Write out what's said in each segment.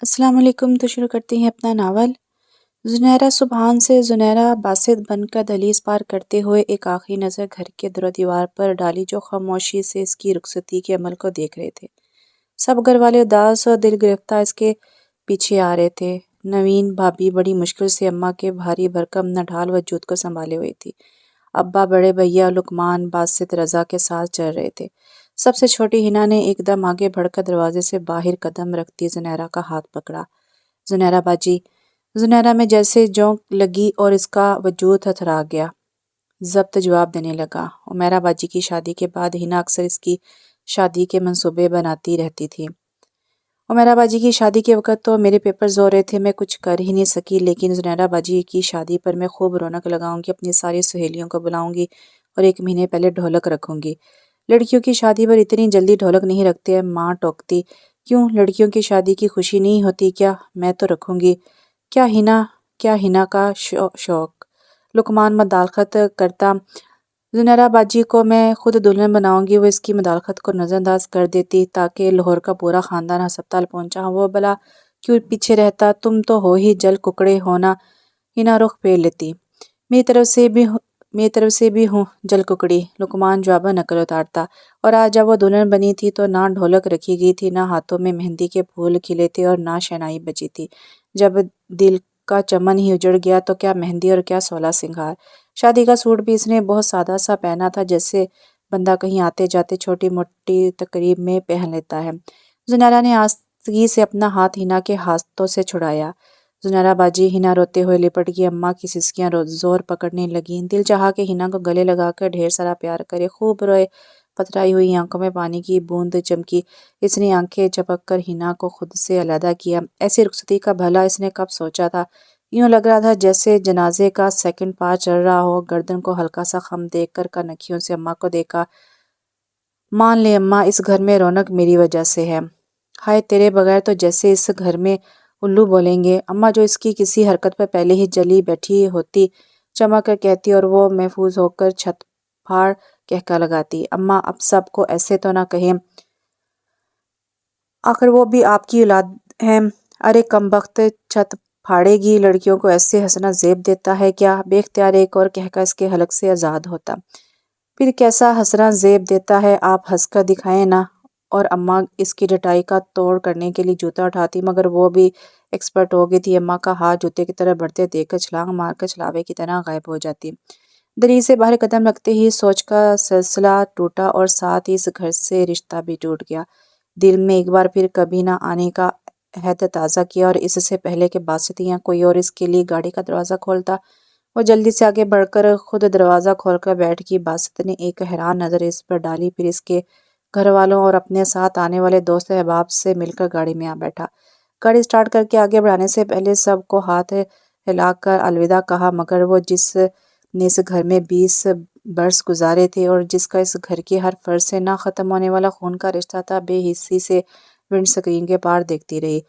السلام علیکم۔ تو شروع کرتے ہیں اپنا ناول۔ زنیرہ سبحان سے زنیرہ باسط بن کر دہلیز پار کرتے ہوئے ایک آخری نظر گھر کے در و دیوار پر ڈالی جو خاموشی سے اس کی رخصتی کے عمل کو دیکھ رہے تھے۔ سب گھر والے اداس اور دل گرفتہ اس کے پیچھے آ رہے تھے۔ نوین بھابی بڑی مشکل سے اماں کے بھاری بھرکم نڈھال وجود کو سنبھالے ہوئے تھی۔ ابا بڑے بھیا لقمان باسط رضا کے ساتھ چل رہے تھے۔ سب سے چھوٹی ہنا نے ایک دم آگے بڑھ کر دروازے سے باہر قدم رکھتی زنیرہ کا ہاتھ پکڑا۔ زنیرہ باجی۔ زنیرہ میں جیسے جونک لگی اور اس کا وجود تھرتھرا گیا۔ ضبط جواب دینے لگا۔ عمیرہ باجی کی شادی کے بعد ہنا اکثر اس کی شادی کے منصوبے بناتی رہتی تھی۔ عمیرہ باجی کی شادی کے وقت تو میرے پیپرز ہو رہے تھے، میں کچھ کر ہی نہیں سکی، لیکن زنیرہ باجی کی شادی پر میں خوب رونق لگاؤں گی، اپنی ساری سہیلیوں کو بلاؤں گی اور 1 مہینے پہلے ڈھولک رکھوں گی۔ لڑکیوں کی شادی پر اتنی جلدی ڈھولک نہیں رکھتے، ماں ٹوکتی۔ کیوں لڑکیوں کی شادی کی خوشی نہیں ہوتی کیا؟ میں تو رکھوں گی۔ کیا ہنا کا شوق؟ لقمان مداخلت کرتا۔ زنیرہ باجی کو میں خود دلہن بناؤں گی۔ وہ اس کی مداخلت کو نظر انداز کر دیتی تاکہ لاہور کا پورا خاندان ہسپتال پہنچا وہ بلا کیوں پیچھے رہتا، تم تو ہو ہی جل ککڑے ہونا۔ ہنا رخ پھیر لیتی۔ میری طرف سے بھی ہوں جل ککڑی، لقمان جواباً نقل اتارتا۔ اور آج جب وہ دلہن بنی تھی تو نہ ڈھولک رکھی گئی تھی، نہ ہاتھوں میں مہندی کے پھول کھلے تھے اور نہ شہنائی بجی تھی۔ جب دل کا چمن ہی اجڑ گیا تو کیا مہندی اور کیا 16 سنگھار۔ شادی کا سوٹ بھی اس نے بہت سادہ سا پہنا تھا، جیسے بندہ کہیں آتے جاتے چھوٹی موٹی تقریب میں پہن لیتا ہے۔ زنیرہ نے آستگی سے اپنا ہاتھ ہنا کے ہاتھوں سے چھڑایا۔ زنیرہ باجی۔ ہنا روتے ہوئے لپٹ گئی۔ اماں کی سسکیاں زور پکڑنے لگیں۔ دل چاہا کہ ہنا کو گلے لگا کر ڈھیر سارا پیار کرے، خوب روئے۔ پتھرائی ہوئی آنکھوں میں پانی کی بوند چمکی۔ اس نے آنکھیں جھپک کر ہنا کو خود سے علیحدہ کیا۔ ایسی رخصتی کا بھلا اس نے کب سوچا تھا؟ یوں لگ رہا تھا جیسے جنازے کا سیکنڈ پارٹ چل رہا ہو۔ گردن کو ہلکا سا خم دے کر کنکھیوں سے اماں کو دیکھا۔ مان لے اماں، اس گھر میں رونق میری وجہ سے ہے۔ ہائے تیرے بغیر تو جیسے اس گھر میں الو بولیں گے۔ اماں جو اس کی کسی حرکت پر پہلے ہی جلی بیٹھی ہوتی چمک کر کہتی اور وہ محفوظ ہو کر چھت پھاڑ کہکا لگاتی، اماں اب سب کو ایسے تو نہ کہیں، آخر وہ بھی آپ کی اولاد ہیں۔ ارے کم بخت، چھت پھاڑے گی؟ لڑکیوں کو ایسے ہنسنا زیب دیتا ہے کیا؟ بے اختیار ایک اور کہکا اس کے حلق سے آزاد ہوتا۔ پھر کیسا ہنسنا زیب دیتا ہے؟ آپ ہنس کر دکھائیں نا۔ اور اماں اس کی ڈٹائی کا توڑ کرنے کے لیے جوتا اٹھاتی، مگر وہ بھی ایکسپرٹ ہو گئی تھی۔ اماں کا ہاتھ جوتے کی طرف بڑھتے دیکھ کر چھلانگ مار کر چھلاوے کی طرح غائب ہو جاتی۔ دہلیز سے باہر قدم رکھتے ہی سوچ کا سلسلہ ٹوٹا اور ساتھ ہی اس گھر سے رشتہ بھی ٹوٹ گیا۔ دل میں ایک بار پھر کبھی نہ آنے کا عہد تازہ کیا، اور اس سے پہلے کہ باسط یا کوئی اور اس کے لیے گاڑی کا دروازہ کھولتا، وہ جلدی سے آگے بڑھ کر خود دروازہ کھول کر بیٹھ گئی۔ باسط نے ایک حیران نظر اس پر ڈالی، پھر اس کے گھر والوں اور اپنے ساتھ آنے والے دوست احباب سے مل کر گاڑی میں آ بیٹھا۔ گاڑی سٹارٹ کر کے آگے بڑھانے سے پہلے سب کو ہاتھ ہلا کر الوداع کہا، مگر وہ جس نے اس گھر میں 20 برس گزارے تھے اور جس کا اس گھر کے ہر فرد سے نہ ختم ہونے والا خون کا رشتہ تھا، بے حسی سے ونڈ سکرین کے پار دیکھتی رہی۔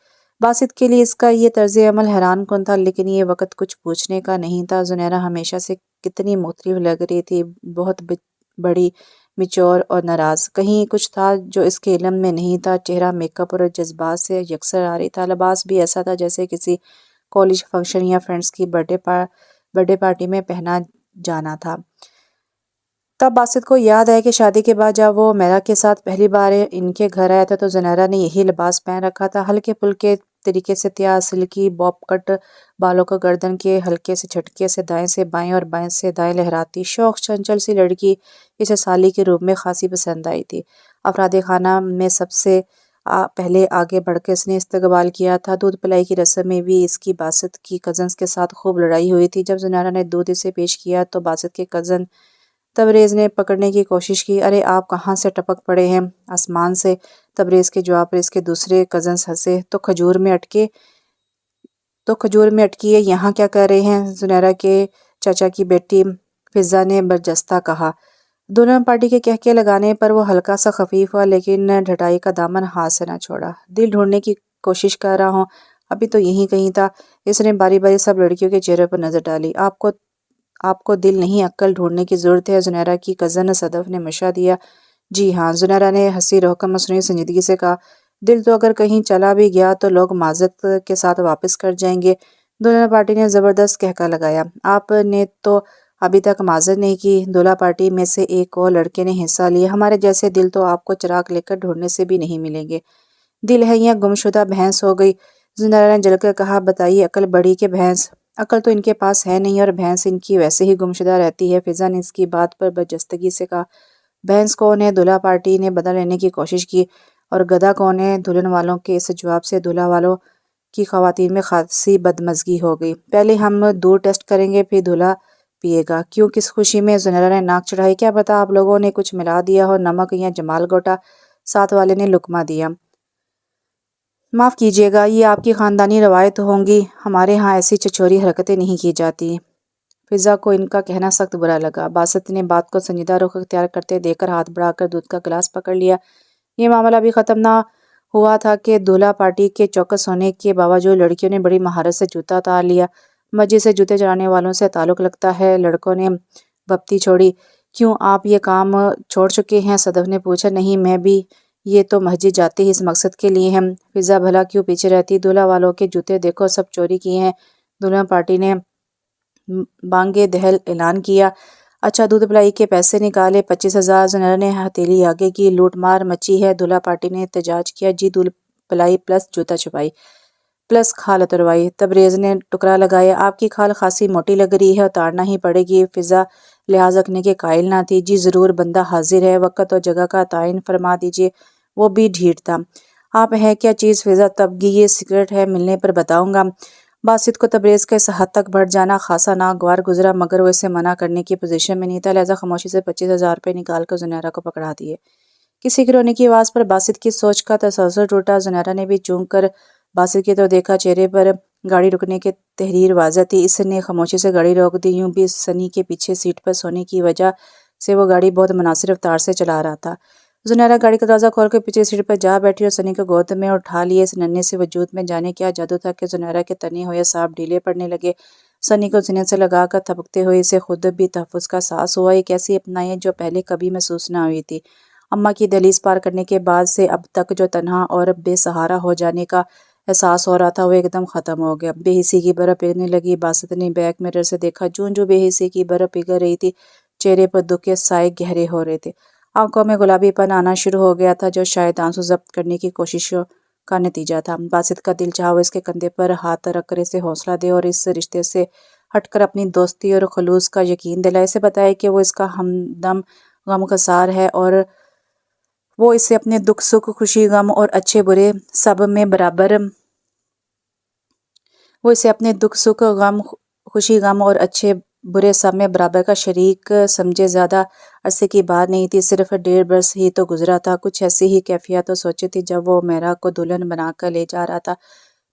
باسط کے لیے اس کا یہ طرز عمل حیران کن تھا، لیکن یہ وقت کچھ پوچھنے کا نہیں تھا۔ زنیرہ ہمیشہ سے کتنی مختلف لگ رہی تھی، بہت بڑی، میچور اور ناراض۔ کہیں کچھ تھا جو اس کے علم میں نہیں تھا۔ چہرہ میک اپ اور جذبات سے یکسر آ رہی تھا۔ لباس بھی ایسا تھا جیسے کسی کالج فنکشن یا فرینڈز کی برتھ ڈے پارٹی میں پہنا جانا تھا۔ تب باسط کو یاد آیا کہ شادی کے بعد جب وہ عمیرہ کے ساتھ پہلی بار ان کے گھر آیا تھا تو زنیرہ نے یہی لباس پہن رکھا تھا، ہلکے پھلکے طریقے سے تیار سلکی باب کٹ بالوں کو گردن کے ہلکے سے جھٹکے سے دائیں سے بائیں اور بائیں سے دائیں لہراتی شوخ چنچل سی لڑکی اسے سالی کے روپ میں خاصی پسند آئی تھی۔ افراد خانہ میں سب سے پہلے آگے بڑھ کر اس نے استقبال کیا تھا۔ دودھ پلائی کی رسم میں بھی اس کی باسط کی کزنز کے ساتھ خوب لڑائی ہوئی تھی۔ جب زنیرہ نے دودھ اسے پیش کیا تو باسط کے کزن تبریز نے پکڑنے کی کوشش کی۔ ارے آپ کہاں سے ٹپک پڑے ہیں؟ آسمان سے۔ تبریز کے جواب پر اس کے دوسرے کزنز ہنسے۔ تو کھجور میں اٹکیے، یہاں کیا کر رہے ہیں؟ زنیرہ کے چاچا کی بیٹی فضہ نے برجستہ کہا۔ دلہن پارٹی کے کہکے لگانے پر وہ ہلکا سا خفیف ہوا، لیکن ڈھٹائی کا دامن ہاتھ سے نہ چھوڑا۔ دل ڈھونڈنے کی کوشش کر رہا ہوں، ابھی تو یہیں کہیں تھا۔ اس نے باری باری سب لڑکیوں کے چہرے پر نظر ڈالی۔ آپ کو دل نہیں عقل ڈھونڈنے کی ضرورت ہے، زنیرہ کی کزن صدف نے مشورہ دیا۔ جی ہاں، زنیرہ نے ہنسی روک کر مصنوعی سنجیدگی سے کہا۔ دل تو اگر کہیں چلا بھی گیا تو لوگ معذرت کے ساتھ واپس کر جائیں گے۔ دولہا پارٹی نے زبردست کہکا لگایا۔ آپ نے تو ابھی تک معذرت نہیں کی۔ دولہا پارٹی میں سے ایک اور لڑکے نے حصہ لیا۔ ہمارے جیسے دل تو آپ کو چراغ لے کر ڈھونڈنے سے بھی نہیں ملیں گے۔ دل ہے یا گمشدہ بھینس ہو گئی؟ زنیرا نے جل کر کہا، بتائیے عقل بڑی کہ بھینس؟ عقل تو ان کے پاس ہے نہیں اور بھینس ان کی ویسے ہی گمشدہ رہتی ہے۔ فضا نے اس کی بات پر برجستگی سے کہا، بھینس کون ہے؟ دولہا پارٹی نے بدلا لینے کی کوشش کی۔ اور گدھا کون ہے؟ دلہن والوں کے اس جواب سے دولہا والوں کی خواتین میں خاصی بدمزگی ہو گئی۔ پہلے ہم دودھ ٹیسٹ کریں گے پھر دولہا پیے گا۔ کیوں؟ کس خوشی میں؟ زنیرا نے ناک چڑھائی۔ کیا پتا آپ لوگوں نے کچھ ملا دیا ہو، نمک یا جمال گوٹا؟ ساتھ والے نے لقمہ دیا۔ معاف کیجیے گا، یہ آپ کی خاندانی روایت ہوں گی، ہمارے ہاں ایسی چچوری حرکتیں نہیں کی جاتی۔ فضا کو ان کا کہنا سخت برا لگا۔ باسط نے بات کو سنجیدہ رخ اختیار کرتے دیکھ کر ہاتھ بڑھا کر دودھ کا گلاس پکڑ لیا۔ یہ معاملہ ابھی ختم نہ ہوا تھا کہ دولہا پارٹی کے چوکس ہونے کے باوجود لڑکیوں نے بڑی مہارت سے جوتا اتار لیا۔ مسجد سے جوتے چرانے والوں سے تعلق لگتا ہے؟ لڑکوں نے بپتی چھوڑی۔ کیوں آپ یہ کام چھوڑ چکے ہیں؟ صدف نے پوچھا۔ نہیں، میں بھی یہ تو مسجد جاتے ہی اس مقصد کے لیے ہیں۔ فضا بھلا کیوں پیچھے رہتی؟ دولہا والوں کے جوتے دیکھو، سب چوری کیے ہیں۔ دولہا پارٹی نے بانگے دہل اعلان کیا۔ اچھا، دودھ پلائی کے پیسے نکالے؟ 25,000۔ زنیرا نے ہتھیلی آگے کی۔ لوٹ مار مچی ہے؟ دولہا پارٹی نے احتجاج کیا۔ جی، دودھ پلائی پلس جوتا چھپائی پلس کھال اتروائی۔ تبریز نے ٹکرا لگایا۔ آپ کی کھال خاصی موٹی لگ رہی ہے، اتارنا ہی پڑے گی۔ فضا لحاظ رکھنے کے قائل نہ تھی۔ جی ضرور، بندہ حاضر ہے، وقت اور جگہ کا تعین فرما دیجیے۔ وہ بھی ڈھیٹ تھا۔ آپ ہے کیا چیز؟ فضا تبگی یہ سیکرٹ ہے، ملنے پر بتاؤں گا۔ باسط کو تبریز کے اس حد تک بڑھ جانا خاصا ناگوار گزرا، مگر وہ اسے منع کرنے کی پوزیشن میں نہیں تھا، لہذا خاموشی سے 25,000 روپے نکال کر زنیرا کو پکڑا دیے۔ کسی کے رونے کی آواز پر باسط کی سوچ کا تسلسل ٹوٹا۔ زنیرا نے بھی چونک کر باسط کی طرف دیکھا۔ چہرے پر گاڑی رکنے کی تحریر واضح تھی۔ اس نے خاموشی سے گاڑی روک دی۔ یوں بھی سنی کے پیچھے سیٹ پر سونے کی وجہ سے وہ گاڑی بہت مناسب رفتار سے چلا رہا تھا۔ زنیرا گاڑی کا دروازہ کھول کر پیچھے سیٹ پر جا بیٹھی اور سنی کو گود میں اٹھا لیے۔ اس ننھے سے وجود میں جانے کیا جادو تھا کہ زنیرا کے تنے ہوئے سانپ ڈھیلے پڑنے لگے۔ سنی کو سینے سے لگا کر تھپکتے ہوئے اسے خود بھی تحفظ کا احساس ہوا۔ ایک ایسی اپنائیت جو پہلے کبھی محسوس نہ ہوئی تھی۔ اماں کی دہلیز پار کرنے کے بعد سے اب تک جو تنہا اور بے سہارا ہو جانے کا احساس ہو رہا تھا وہ ایک دم ختم ہو گیا۔ بے حسی کی برف پگھلنے لگی۔ باسط نے بیک مرر سے دیکھا، جوں جوں بے حسی کی برف پگھل رہی تھی، چہرے پر دکھ کے سائے گہرے ہو رہے تھے۔ آنکھوں میں گلابی پن آنا شروع ہو گیا تھا، جو شاید آنسو ضبط کرنے کی کوششوں کا نتیجہ تھا۔ باسط کا دل چاہا وہ اس کے کندھے پر ہاتھ رکھ کر اسے حوصلہ دے اور اس رشتے سے ہٹ کر اپنی دوستی اور خلوص کا یقین دلائے۔ اسے بتائے کہ وہ اس کا ہمدم غمگسار ہے اور وہ اسے اپنے دکھ سکھ خوشی غم اور اچھے برے سب میں برابر کا شریک سمجھے۔ زیادہ عرصے کی بات نہیں تھی، صرف 1.5 برس ہی تو گزرا تھا۔ کچھ ایسی ہی کیفیت و سوچیں تھی جب وہ میرا کو دلہن بنا کر لے جا رہا تھا۔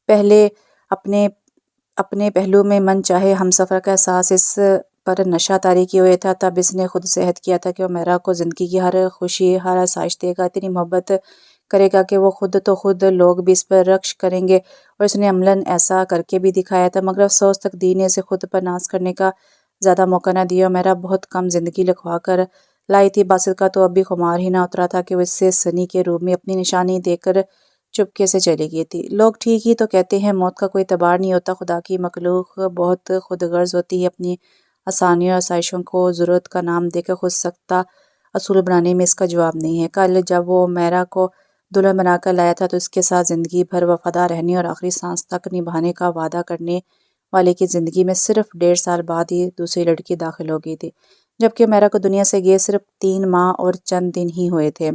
پہلے اپنے پہلو میں من چاہے ہمسفر کا احساس اس پر نشہ طاری کیے ہوئے تھا۔ تب اس نے خود سے عہد کیا تھا کہ وہ میرا کو زندگی کی ہر خوشی ہر آسائش دے گا، اتنی محبت کرے گا کہ وہ خود لوگ بھی اس پر رشک کریں گے، اور اس نے عملاً ایسا کر کے بھی دکھایا تھا۔ مگر افسوس تقدیر نے اسے خود پر ناز کرنے کا زیادہ موقع نہ دیا اور میرا بہت کم زندگی لکھوا کر لائی تھی۔ باسط کا تو اب بھی خمار ہی نہ اترا تھا کہ وہ اس سے سنی کے روپ میں اپنی نشانی دے کر چپکے سے چلی گئی تھی۔ لوگ ٹھیک ہی تو کہتے ہیں، موت کا کوئی اعتبار نہیں ہوتا۔ خدا کی مخلوق بہت خود غرض ہوتی ہے، اپنی آسانیوں اور آسائشوں کو ضرورت کا نام دے کر خود سختہ اصول بنانے میں اس کا جواب نہیں ہے۔ کل جب وہ میرا کو دلہن بنا کر لایا تھا تو اس کے ساتھ زندگی بھر وفادار رہنے اور آخری سانس تک نبھانے کا وعدہ کرنے والے کی زندگی میں صرف 1.5 سال بعد ہی دوسری لڑکی داخل ہو گئی تھی، جبکہ میرا کو دنیا سے گئے صرف 3 ماہ اور چند دن ہی ہوئے تھے۔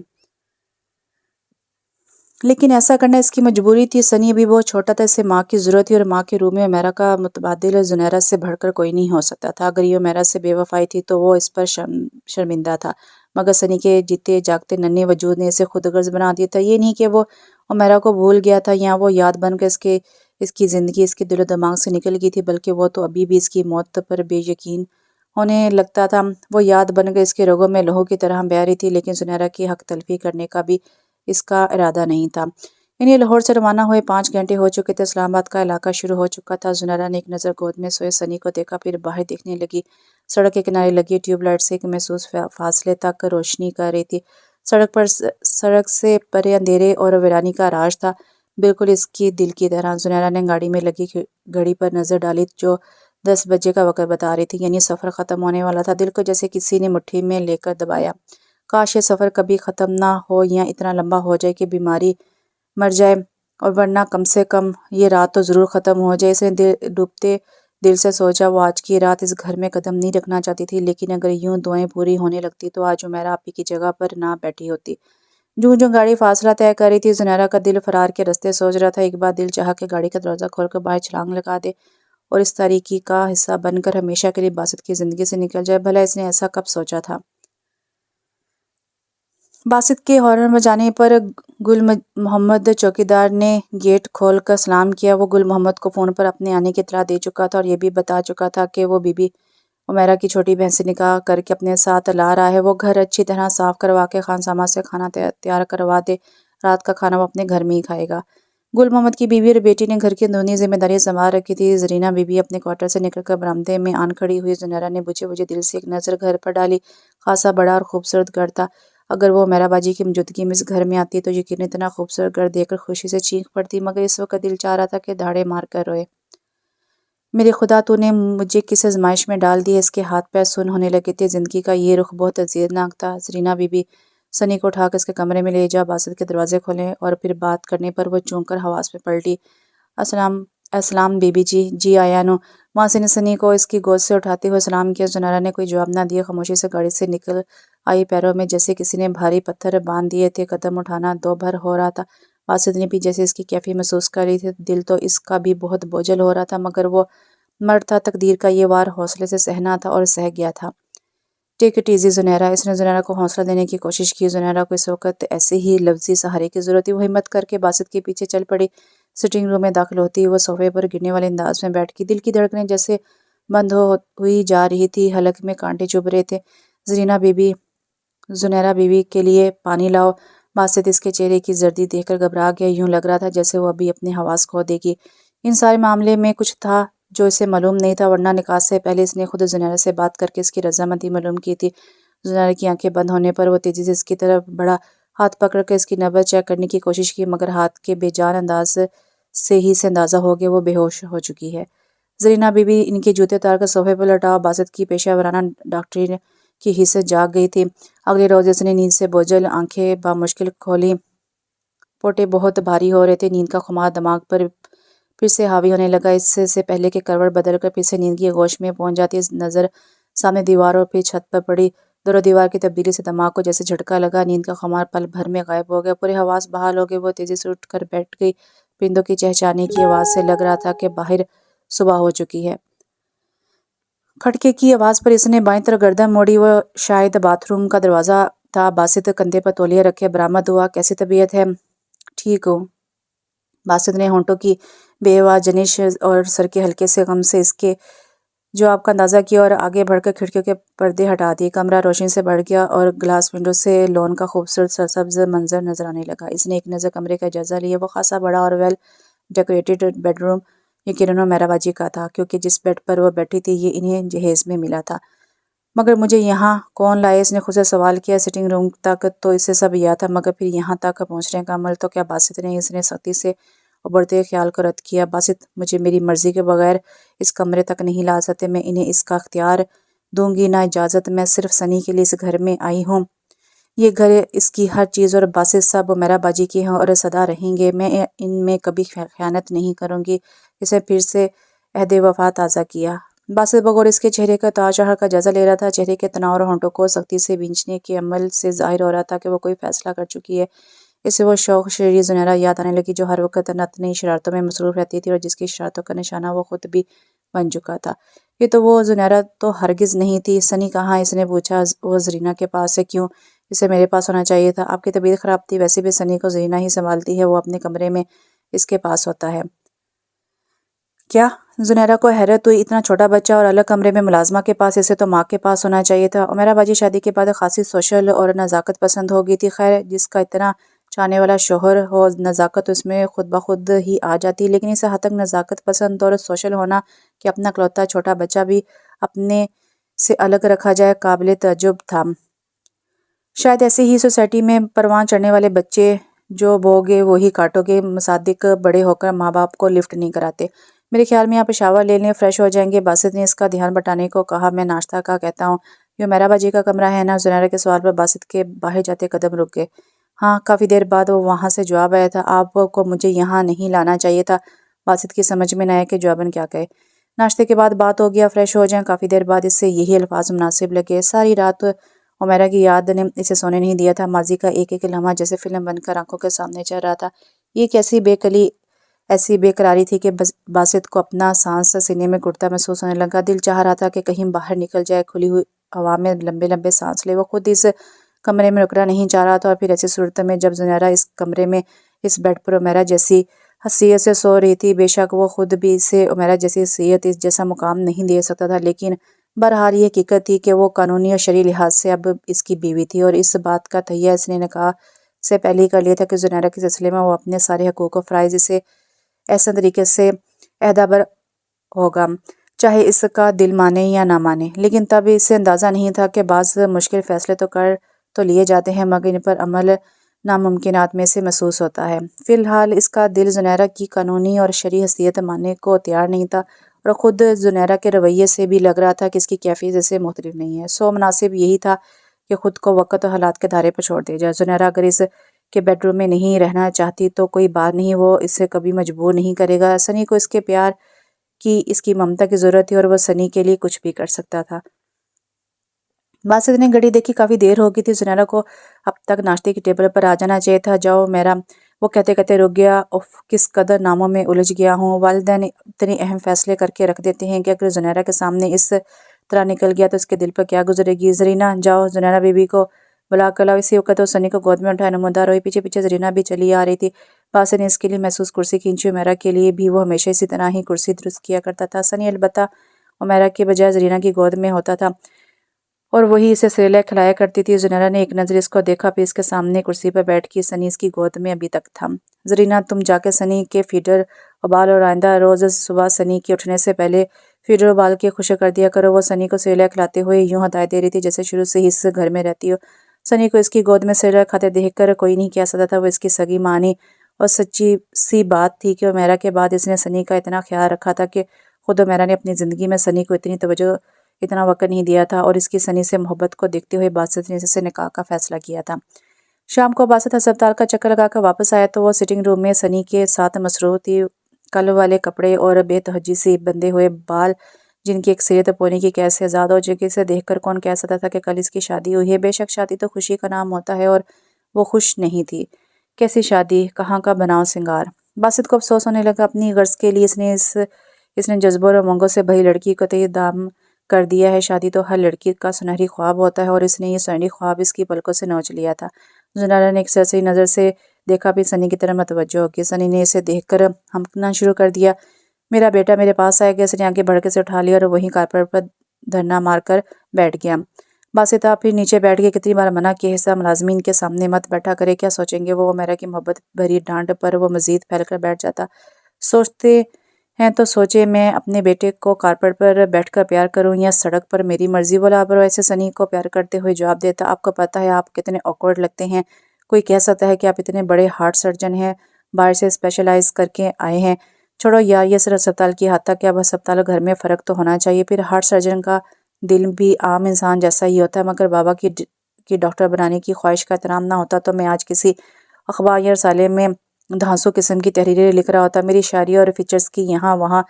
لیکن ایسا کرنا اس کی مجبوری تھی۔ سنی ابھی بہت چھوٹا تھا، اسے ماں کی ضرورت تھی اور ماں کے روپ میں میرا کا متبادل زنیرا سے بڑھ کر کوئی نہیں ہو سکتا تھا۔ اگر یہ میرا سے بے وفائی تھی تو وہ اس پر شرمندہ تھا، مگر سنی کے جیتے جاگتے ننھے وجود نے اسے خود غرض بنا دیا تھا۔ یہ نہیں کہ وہ میرا کو بھول گیا تھا یا وہ یاد بن کر اس کی زندگی اس کے دل و دماغ سے نکل گئی تھی، بلکہ وہ تو ابھی بھی اس کی موت پر بے یقین ہونے لگتا تھا۔ وہ یاد بن کر اس کے رگوں میں لہو کی طرح بہہ رہی تھی، لیکن زنیرا کی حق تلفی کرنے کا بھی اس کا ارادہ نہیں تھا۔ انہیں لاہور سے روانہ ہوئے 5 گھنٹے ہو چکے تھے۔ اسلام آباد کا علاقہ شروع ہو چکا تھا۔ زنیرا نے ایک نظر گود میں سوئے سنی کو دیکھا، پھر باہر دیکھنے لگی۔ سڑک کے کنارے لگی ٹیوب لائٹ سے ایک محسوس فاصلے تک روشنی کر رہی تھی۔ سڑک سے پرے اندھیرے اور ویرانی کا راج تھا، بالکل اس کی دل کی طرح۔ زنیرہ نے گاڑی میں لگی گھڑی پر نظر ڈالی جو 10 بجے کا وقت بتا رہی تھی، یعنی سفر ختم ہونے والا تھا۔ دل کو جیسے کسی نے مٹھی میں لے کر دبایا۔ کاش یہ سفر کبھی ختم نہ ہو یا اتنا لمبا ہو جائے کہ بیماری مر جائے، اور ورنہ کم سے کم یہ رات تو ضرور ختم ہو جائے۔ اس نے ڈوبتے دل سے سوچا، وہ آج کی رات اس گھر میں قدم نہیں رکھنا چاہتی تھی، لیکن اگر یوں دعائیں پوری ہونے لگتی تو آج عمیرہ آپی کی جگہ پر نہ بیٹھی ہوتی۔ جوں جوں گاڑی فاصلہ طے کر رہی تھی، زنیرہ کا دل فرار کے رستے سوچ رہا تھا۔ ایک بار دل چاہا کہ گاڑی کا دروازہ کھول کر باہر چھلانگ لگا دے اور اس تاریکی کا حصہ بن کر ہمیشہ کے لیے باسط کی زندگی سے نکل جائے۔ بھلا اس نے ایسا کب سوچا تھا؟ باسط کے ہارن بجانے پر گل محمد چوکیدار نے گیٹ کھول کر سلام کیا۔ وہ گل محمد کو فون پر اپنے آنے کی اطلاع دے چکا تھا اور یہ بھی بتا چکا تھا کہ وہ بی بی عمیرہ کی چھوٹی بہن سے نکاح کر کے اپنے ساتھ لا رہا ہے۔ وہ گھر اچھی طرح صاف کروا کے خانسامہ سے کھانا تیار کروا دے، رات کا کھانا وہ اپنے گھر میں ہی کھائے گا۔ گل محمد کی بیوی اور بیٹی نے گھر کی اندرونی ذمہ داریاں سنبھال رکھی تھی۔ زرینہ بی بی اپنے کوارٹر سے نکل کر برآمدے میں آن کھڑی ہوئی۔ زنیرہ نے بجھے بجھے دل سے ایک نظر گھر پر ڈالی۔ خاصا بڑا اور خوبصورت گھر تھا۔ اگر وہ عمیرہ باجی کی موجودگی میں اس گھر میں آتی تو یقیناً اتنا خوبصورت گھر دیکھ کر خوشی سے چیخ پڑتی، مگر اس وقت دل چاہ رہا تھا کہ دھاڑے مار کر روئے۔ میرے خدا، تو نے مجھے کس آزمائش میں ڈال دیا؟ اس کے ہاتھ پیر سن ہونے لگے تھے۔ زندگی کا یہ رخ بہت اذیتناک تھا۔ زرینہ بی بی سنی کو اٹھا کر اس کے کمرے میں لے جا، باسط کے دروازے کھولے اور پھر بات کرنے پر وہ چونک کر حواس میں پلٹی۔ السلام بی بی جی۔ جی آیا نو۔ ماسی نے سنی کو اس کی گود سے اٹھاتے ہوئے سلام کیا۔ زنیرہ نے کوئی جواب نہ دیا، خاموشی سے گاڑی سے نکل آئی۔ پیروں میں جیسے کسی نے بھاری پتھر باندھ دیے تھے، قدم اٹھانا دو بھر ہو رہا تھا۔ باسط نے بھی جیسے اس کی کیفیت محسوس کر رہی تھی، دل تو اس کا بھی بہت بوجھل ہو رہا تھا، مگر وہ مرد تھا، تقدیر کا یہ وار حوصلے سے سہنا تھا اور سہ گیا تھا۔ Take it easy Zunaira. اس نے زنیرہ کو حوصلہ دینے کی کوشش کی۔ زنیرہ کو اس وقت ایسے ہی لفظی سہارے کی ضرورت تھی۔ وہ ہمت کر کے باسط کے پیچھے چل پڑی۔ سٹنگ روم میں داخل ہوتی وہ صوفے پر گرنے والے انداز میں بیٹھ گئی۔ دل کی دھڑکنیں جیسے بند ہوئی جا رہی تھی، حلق میں کانٹے چبھ رہے تھے۔ زنیرہ بی بی کے لیے پانی لاؤ۔ باسط اس کے چہرے کی زردی دیکھ کر گھبرا گیا، یوں لگ رہا تھا جیسے وہ ابھی اپنے حواس کھو دے گی۔ ان سارے معاملے میں کچھ تھا جو اسے معلوم نہیں تھا، ورنہ نکاح سے پہلے اس نے خود زنیرہ سے بات کر کے اس کی رضامندی معلوم کی تھی۔ زنیرہ کی آنکھیں بند ہونے پر وہ تیزی سے اس کی طرف بڑھا، ہاتھ پکڑ کر اس کی نبض چیک کرنے کی کوشش کی، مگر ہاتھ کے بے جان انداز سے ہی اسے اندازہ ہو گیا وہ بے ہوش ہو چکی ہے۔ زرینہ بی بی ان کے جوتے اتار کر صوفے پر لٹا۔ باسط کی پیشہ ورانہ ڈاکٹری کی حس جاگ گئی تھی۔ اگلے روز اس نے نیند سے بوجھل آنکھیں بامشکل کھولیں۔ پوٹے بہت بھاری ہو رہے تھے۔ نیند کا خمار دماغ پر پھر سے حاوی ہونے لگا۔ اس سے پہلے کہ کروٹ بدل کر پھر سے نیند کی گوش میں پہنچ جاتی، نظر سامنے دیوار اور پھر چھت پر پڑی۔ در و دیوار کی تبدیلی سے دماغ کو جیسے جھٹکا لگا۔ نیند کا خمار پل بھر میں غائب ہو گیا، پورے حواس بحال ہو گئے۔ وہ تیزی سے اٹھ کر بیٹھ گئی۔ پرندوں کی چہچہانے کی آواز سے لگ رہا تھا کہ باہر صبح ہو چکی ہے۔ کھٹکے کی آواز پر اس نے بائیں طرف گردن موڑی۔ وہ شاید باتھ روم کا دروازہ تھا۔ باسط کندھے پر تولیہ رکھے برآمد ہوا۔ کیسی طبیعت ہے؟ ٹھیک ہوں۔ باسط نے ہونٹوں کی بے آواز جنش اور سر کے ہلکے سے غم سے اس کے جواب کا اندازہ کیا اور آگے بڑھ کر کھڑکیوں کے پردے ہٹا دیے۔ کمرہ روشنی سے بھر گیا اور گلاس ونڈو سے لون کا خوبصورت سرسبز منظر نظر آنے لگا۔ اس نے ایک نظر کمرے کا جائزہ لیا۔ وہ خاصا بڑا اور ویل ڈیکوریٹڈ بیڈ روم یقیناً عمیرہ باجی کا تھا، کیونکہ جس بیڈ پر وہ بیٹھی تھی یہ انہیں جہیز میں ملا تھا۔ مگر مجھے یہاں کون لائے؟ اس نے خود سے سوال کیا۔ سٹنگ روم تک تو اسے سب یاد تھا، مگر پھر یہاں تک پہنچنے کا عمل تو کیا باسط نے؟ اس نے سختی سے ابھرتے ہوئے خیال کو رد کیا۔ باسط مجھے میری مرضی کے بغیر اس کمرے تک نہیں لا سکتے، میں انہیں اس کا اختیار دوں گی نہ اجازت۔ میں صرف سنی کے لیے اس گھر میں آئی ہوں۔ یہ گھر، اس کی ہر چیز اور باسط سب عمیرہ باجی کے ہیں اور سدا رہیں گے۔ میں ان میں کبھی خیانت نہیں کروں گی۔ اس نے پھر سے عہد وفا تازہ کیا۔ باسط بغور اس کے چہرے کا تار چڑھا کا جائزہ لے رہا تھا۔ چہرے کے تناؤ اور ہونٹوں کو سختی سے بھینچنے کے عمل سے ظاہر ہو رہا تھا کہ وہ کوئی فیصلہ کر چکی ہے۔ اسے وہ شوخ شریر زنیرہ یاد آنے لگی جو ہر وقت نت نئی شرارتوں میں مصروف رہتی تھی اور جس کی شرارتوں کا نشانہ وہ خود بھی بن چکا تھا۔ یہ تو وہ زنیرہ تو ہرگز نہیں تھی۔ سنی کہاں؟ اس نے پوچھا۔ وہ زرینہ کے پاس ہے۔ کیوں؟ اسے میرے پاس ہونا چاہیے تھا۔ آپ کی طبیعت خراب تھی؟ ویسے بھی سنی کو زرینہ ہی سنبھالتی ہے، وہ اپنے کمرے میں اس کے پاس ہوتا ہے۔ کیا؟ زنیرہ کو حیرت ہوئی۔ اتنا چھوٹا بچہ اور الگ کمرے میں ملازمہ کے پاس، اسے تو ماں کے پاس ہونا چاہیے تھا۔ عمیرہ باجی شادی کے بعد خاصی سوشل اور نزاکت پسند ہو گئی تھی۔ خیر، جس کا اتنا چاہنے والا شوہر ہو، نزاکت اس میں خود بخود ہی آ جاتی، لیکن اسے حد تک نزاکت پسند اور سوشل ہونا کہ اپنا اکلوتا چھوٹا بچہ بھی اپنے سے الگ رکھا جائے، قابل تعجب تھا۔ شاید ایسے ہی سوسائٹی میں پروان چڑھنے والے بچے جو بوگے وہی کاٹو گے، مصادق بڑے ہو کر ماں باپ کو لفٹ نہیں کراتے۔ میرے خیال میں آپ شاور لے لیں، فریش ہو جائیں گے۔ باسط نے اس کا دھیان بٹانے کو کہا۔ میں ناشتہ کا کہتا ہوں، یہ میرا باجی کا کمرہ ہے نا؟ زنیرہ کے سوال پر باسط کے باہر جاتے قدم رک گئے۔ ہاں، کافی دیر بعد وہ وہاں سے جواب آیا تھا۔ آپ کو مجھے یہاں نہیں لانا چاہیے تھا۔ باسط کی سمجھ میں نہ آیا کہ جواباً کیا کہے۔ ناشتے کے بعد بات ہو گیا، فریش ہو جائیں۔ کافی دیر بعد اس سے یہی الفاظ مناسب لگے۔ ساری رات عمیرہ کی یاد نے اسے سونے نہیں دیا تھا۔ ماضی کا ایک ایک لمحہ جیسے فلم بن کر آنکھوں کے سامنے چل رہا تھا۔ یہ ایک ایسی بے قراری تھی کہ باسط کو اپنا سانس سینے میں گھٹتا محسوس ہونے لگا۔ دل چاہ رہا تھا کہ کہیں باہر نکل جائے، کھلی ہوئی ہوا میں لمبے لمبے سانس لے۔ وہ خود اس کمرے میں رکنا نہیں چاہ رہا تھا، اور پھر ایسی صورت میں جب زنیرہ اس کمرے میں اس بیڈ پر عمیرہ جیسی حیثیت سے سو رہی تھی۔ بے شک وہ خود بھی اسے عمیرہ جیسی حیثیت، اس جیسا مقام نہیں دے سکتا تھا، لیکن بہرحال یہ حقیقت تھی کہ وہ قانونی اور شرعی لحاظ سے اب اس کی بیوی تھی، اور اس بات کا تہیہ اس نے نکاح سے پہلے ہی کر لیا تھا کہ زنیرہ کے سلسلے میں وہ اپنے سارے حقوق و فرائض اسے احسن طریقے سے عہدہ بر ہوگا، چاہے اس کا دل مانے یا نہ مانے۔ لیکن تب اسے اندازہ نہیں تھا کہ بعض مشکل فیصلے تو کر تو لیے جاتے ہیں، مگر ان پر عمل ناممکنات میں سے محسوس ہوتا ہے۔ فی الحال اس کا دل زنیرہ کی قانونی اور شرعی حیثیت ماننے کو تیار نہیں تھا، اور خود زنیرہ کے رویے سے بھی لگ رہا تھا کہ اس کی کیفیت اس سے مختلف نہیں ہے۔ سو مناسب یہی تھا کہ خود کو وقت اور حالات کے دھارے پر چھوڑ دیا جائے۔ زنیرہ اگر اس کے بیڈ روم میں نہیں رہنا چاہتی تو کوئی بات نہیں، وہ اسے کبھی مجبور نہیں کرے گا۔ سنی کو اس کے پیار کی، اس کی ممتا کی ضرورت تھی، اور وہ سنی کے لیے کچھ بھی کر سکتا تھا۔ باسط نے گھڑی دیکھی، کافی دیر ہو گئی تھی۔ زنیرہ کو اب تک ناشتے کی ٹیبل پر آ جانا چاہیے تھا۔ جاؤ میرا، وہ کہتے کہتے رک گیا۔ اف، کس قدر ناموں میں الجھ گیا ہوں۔ والدین اتنے اہم فیصلے کر کے رکھ دیتے ہیں کہ اگر زنیرہ کے سامنے اس طرح نکل گیا تو اس کے دل پر کیا گزرے گی۔ زرینہ، جاؤ زنیرہ بی بی کو بلا کر لاؤ۔ اسی وقت وہ سنی کو گود میں اٹھائے نمودار ہوئی۔ پیچھے پیچھے زرینہ بھی چلی آ رہی تھی۔ باسط نے اس کے لیے مخصوص کرسی کھینچی۔ عمیرہ کے لیے بھی وہ ہمیشہ اسی طرح ہی کرسی درست کیا کرتا تھا۔ سنی البتہ عمیرہ کے بجائے زرینہ کی گود میں ہوتا تھا، اور وہی اسے سیرلیک کھلایا کرتی تھی۔ زنیرہ نے ایک نظر اس کو دیکھا، پھر اس کے سامنے کرسی پر بیٹھ کی۔ سنی اس کی گود میں ابھی تک تھا۔ زرینہ، تم جا کے سنی کے فیڈر ابال، اور آئندہ روز صبح سنی کے اٹھنے سے پہلے فیڈر ابال کے خشک کر دیا کرو۔ وہ سنی کو سیرلیک کھلاتے ہوئے یوں ہدایت دے رہی تھی جیسے شروع سے ہی اس گھر میں رہتی ہو۔ سنی کو اس کی گود میں سیرلیک کھاتے دیکھ کر کوئی نہیں کہہ سکتا تھا وہ اس کی سگی ماں نہیں، اور سچی سی بات تھی کہ عمیرہ کے بعد اس نے سنی کا اتنا خیال رکھا تھا کہ خود عمیرہ نے اپنی زندگی میں سنی کو اتنی توجہ، اتنا وقت نہیں دیا تھا، اور اس کی سنی سے محبت کو دیکھتے ہوئے باسط نے اس سے نکاح کا فیصلہ کیا تھا۔ شام کو باسط ہسپتال کا چکر لگا کر واپس آیا تو وہ سٹنگ روم میں سنی کے ساتھ مصروف تھی۔ کل والے کپڑے اور بے توجہی سے بندھے ہوئے بال، جن کی اکثریت پونے کی قید سے آزاد ہو چکی، اسے دیکھ کر کون کہہ سکتا تھا کہ کل اس کی شادی ہوئی ہے۔ بے شک شادی تو خوشی کا نام ہوتا ہے، اور وہ خوش نہیں تھی۔ کیسی شادی، کہاں کا بناؤ سنگار؟ باسط کو افسوس ہونے لگا اپنی غرض کے لیے۔ اس نے جذبوں اور امنگوں سے بھری لڑکی کو تئیں دام کر دیا ہے۔ شادی تو ہر لڑکی کا سنہری خواب ہوتا ہے، اور اس نے یہ سنہری خواب اس کی پلکوں سے نوچ لیا تھا۔ زنیرہ نے ایک سرسری نظر سے دیکھا، پھر سنی کی طرف متوجہ ہو گئی۔ سنی نے اسے دیکھ کر ہمکنا شروع کر دیا۔ میرا بیٹا میرے پاس آئے گا۔ اس نے آگے بڑھ کے اسے اٹھا لیا اور وہیں کارپیٹ پر دھرنا مار کر بیٹھ گیا۔ باسط آپ پھر نیچے بیٹھ گئے، کتنی بار منع کیا حصہ ملازمین کے سامنے مت بیٹھا کرے، کیا سوچیں گے وہ؟ عمیرہ کی محبت بھری ڈانٹ پر وہ مزید پھیل کر بیٹھ جاتا۔ سوچتے ہیں تو سوچے، میں اپنے بیٹے کو کارپیٹ پر بیٹھ کر پیار کروں یا سڑک پر، میری مرضی۔ وہ لاپرواہی ایسے سنی کو پیار کرتے ہوئے جواب دیتا، آپ کو پتہ ہے آپ کتنے آکورڈ لگتے ہیں۔ کوئی کہہ سکتا ہے کہ آپ اتنے بڑے ہارٹ سرجن ہیں، باہر سے اسپیشلائز کر کے آئے ہیں۔ چھوڑو یار یہ صرف ہسپتال کی حد تک ہے، اب ہسپتال اور گھر میں فرق تو ہونا چاہیے۔ پھر ہارٹ سرجن کا دل بھی عام انسان جیسا ہی ہوتا ہے، مگر بابا کی ڈاکٹر بنانے کی خواہش کا احترام نہ ہوتا تو میں آج کسی اخبار یا رسالے میں دھانسو قسم کی تحریریں لکھ رہا ہوتا۔ میری شاعری اور فیچرز کی یہاں وہاں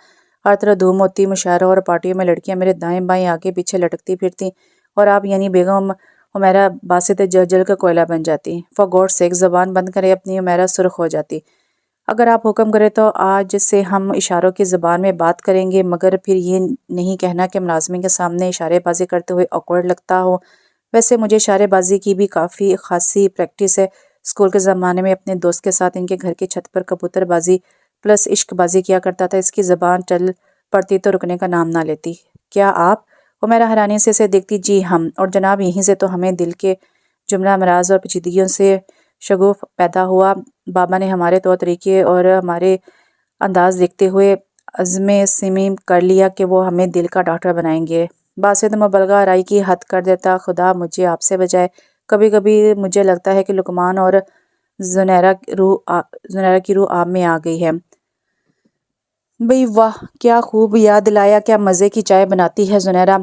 ہر طرح دھوم ہوتی، مشاعروں اور پارٹیوں میں لڑکیاں میرے دائیں بائیں آگے پیچھے لٹکتی پھرتی، اور آپ یعنی بیگم عمیرہ باسط جل جل کا کوئلہ بن جاتی۔ فار گاڈ سیک، زبان بند کرے اپنی، عمیرہ سرخ ہو جاتی۔ اگر آپ حکم کریں تو آج سے ہم اشاروں کی زبان میں بات کریں گے، مگر پھر یہ نہیں کہنا کہ ملازمین کے سامنے اشارے بازی کرتے ہوئے آکورڈ لگتا ہو۔ ویسے مجھے اشارے بازی کی بھی کافی خاصی پریکٹس ہے۔ اسکول کے زمانے میں اپنے دوست کے ساتھ ان کے گھر کی چھت پر کبوتر بازی پلس عشق بازی کیا کرتا تھا۔ اس کی زبان ٹل پڑتی تو رکنے کا نام نہ لیتی۔ کیا آپ؟ عمیرہ حیرانی سے اسے دیکھتی۔ جی ہم، اور جناب یہیں سے تو ہمیں دل کے جملہ امراض اور پیچیدگیوں سے شغوف پیدا ہوا۔ بابا نے ہمارے طور طریقے اور ہمارے انداز دیکھتے ہوئے عزم صمیم کر لیا کہ وہ ہمیں دل کا ڈاکٹر بنائیں گے۔ باسط مبالغہ آرائی کی حد کر دیتا، خدا مجھے آپ سے بچائے، کبھی کبھی مجھے لگتا ہے کہ لقمان اور زنیرہ کی روح آپ میں آ گئی ہے۔ بھئی واہ، کیا خوب یاد دلایا، کیا مزے کی چائے بناتی ہے زنیرہ۔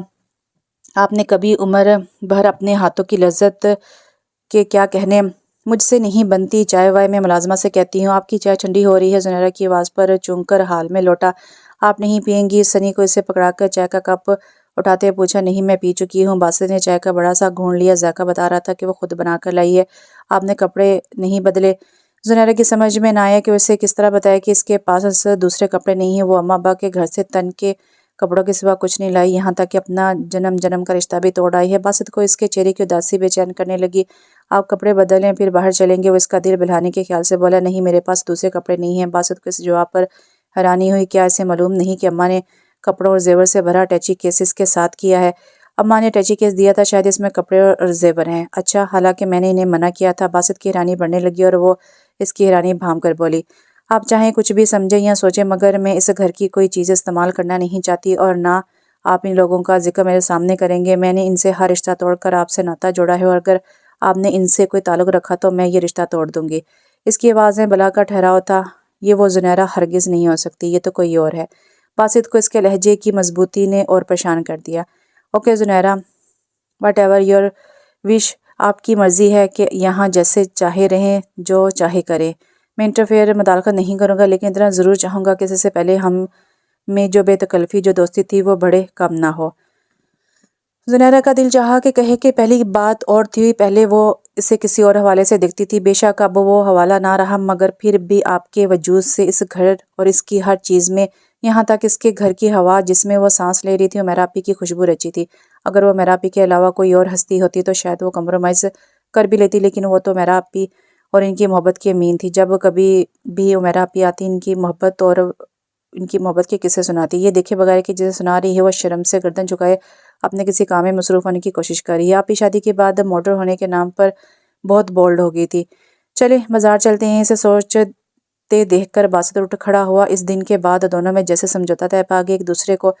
آپ نے کبھی عمر بھر اپنے ہاتھوں کی لذت کے کیا کہنے، مجھ سے نہیں بنتی چائے وائے، میں ملازمہ سے کہتی ہوں۔ آپ کی چائے ٹھنڈی ہو رہی ہے، زنیرہ کی آواز پر چونک کر حال میں لوٹا۔ آپ نہیں پئیں گی؟ سنی کو اسے پکڑا کر چائے کا کپ اٹھاتے پوچھا۔ نہیں، میں پی چکی ہوں۔ باسط نے چائے کا بڑا سا گھونٹ لیا، ذائقہ بتا رہا تھا کہ وہ خود بنا کر لائی ہے۔ آپ نے کپڑے نہیں بدلے؟ زنیرہ کی سمجھ میں نہ آیا کہ اسے کس طرح بتائے کہ اس کے پاس دوسرے کپڑے نہیں ہیں۔ وہ اماں ابا کے گھر سے تن کے کپڑوں کے سوا کچھ نہیں لائی، یہاں تک کہ اپنا جنم کا رشتہ بھی توڑ آئی ہے۔ باسط کو اس کے چہرے کی اداسی بے چین کرنے لگی۔ آپ کپڑے بدلیں پھر باہر چلیں گے؟ وہ اس کا دل بہلانے کے خیال سے بولا۔ نہیں، میرے پاس دوسرے کپڑے نہیں ہیں۔ باسط کو اس جواب پر حیرانی ہوئی۔ کیا اسے معلوم نہیں کہ اماں نے کپڑوں اور زیور سے بھرا اٹیچی کیس اس کے ساتھ کیا ہے؟ اماں نے اٹیچی کیس دیا تھا، شاید اس میں کپڑے اور زیور ہیں۔ اچھا، حالانکہ میں نے انہیں منع کیا تھا۔ باسط کی حیرانی بڑھنے لگی اور وہ اس کی حیرانی بھانپ کر بولی۔ آپ چاہیں کچھ بھی سمجھیں یا سوچیں، مگر میں اس گھر کی کوئی چیز استعمال کرنا نہیں چاہتی، اور نہ آپ ان لوگوں کا ذکر میرے سامنے کریں گے۔ میں نے ان سے ہر رشتہ توڑ کر آپ سے ناطہ جوڑا ہے، اور اگر آپ نے ان سے کوئی تعلق رکھا تو میں یہ رشتہ توڑ دوں گی۔ اس کی آواز میں بلا کا ٹھہراؤ تھا۔ یہ وہ زنیرہ ہرگز نہیں ہو سکتی، یہ تو کوئی اور ہے۔ باسط کو اس کے لہجے کی مضبوطی نے اور پریشان کر دیا۔ Okay Zunaira, whatever your wish, آپ کی مرضی ہے کہ یہاں جیسے چاہے رہیں، جو چاہے کریں۔ میں انٹرفیئر مداخلت نہیں کروں گا، لیکن اتنا ضرور چاہوں گا کہ اس سے پہلے ہم میں جو بے تکلفی، جو دوستی تھی، وہ بڑھے کم نہ ہو۔ زنیرہ کا دل چاہا کہ کہے کہ پہلی بات اور تھی، پہلے وہ اسے کسی اور حوالے سے دیکھتی تھی۔ بے شک اب وہ حوالہ نہ رہا، مگر پھر بھی آپ کے وجود سے اس گھر اور اس کی ہر چیز میں، یہاں تک اس کے گھر کی ہوا جس میں وہ سانس لے رہی تھی، عمیرہ آپی کی خوشبو رچی تھی۔ اگر وہ عمیرہ آپی کے علاوہ کوئی اور ہستی ہوتی تو شاید وہ کمپرومائز کر بھی لیتی، لیکن وہ تو عمیرہ آپی اور ان کی محبت کی امین تھی۔ جب کبھی بھی عمیرہ آپی آتی، ان کی محبت کے قصے سناتی۔ یہ دیکھے بغیر کہ جسے سنا رہی ہے وہ شرم سے گردن جھکائے اپنے کسی کام میں مصروف ہونے کی کوشش کر رہی ہے۔ آپی شادی کے بعد موڈر ہونے کے نام پر بہت بولڈ ہو گئی تھی۔ چلے بازار چلتے ہیں، اسے سوچتے دیکھ کر باسط اٹھ کھڑا ہوا۔ اس دن کے بعد دونوں میں جیسے سمجھوتا طے پا گیا، ایک دوسرے کو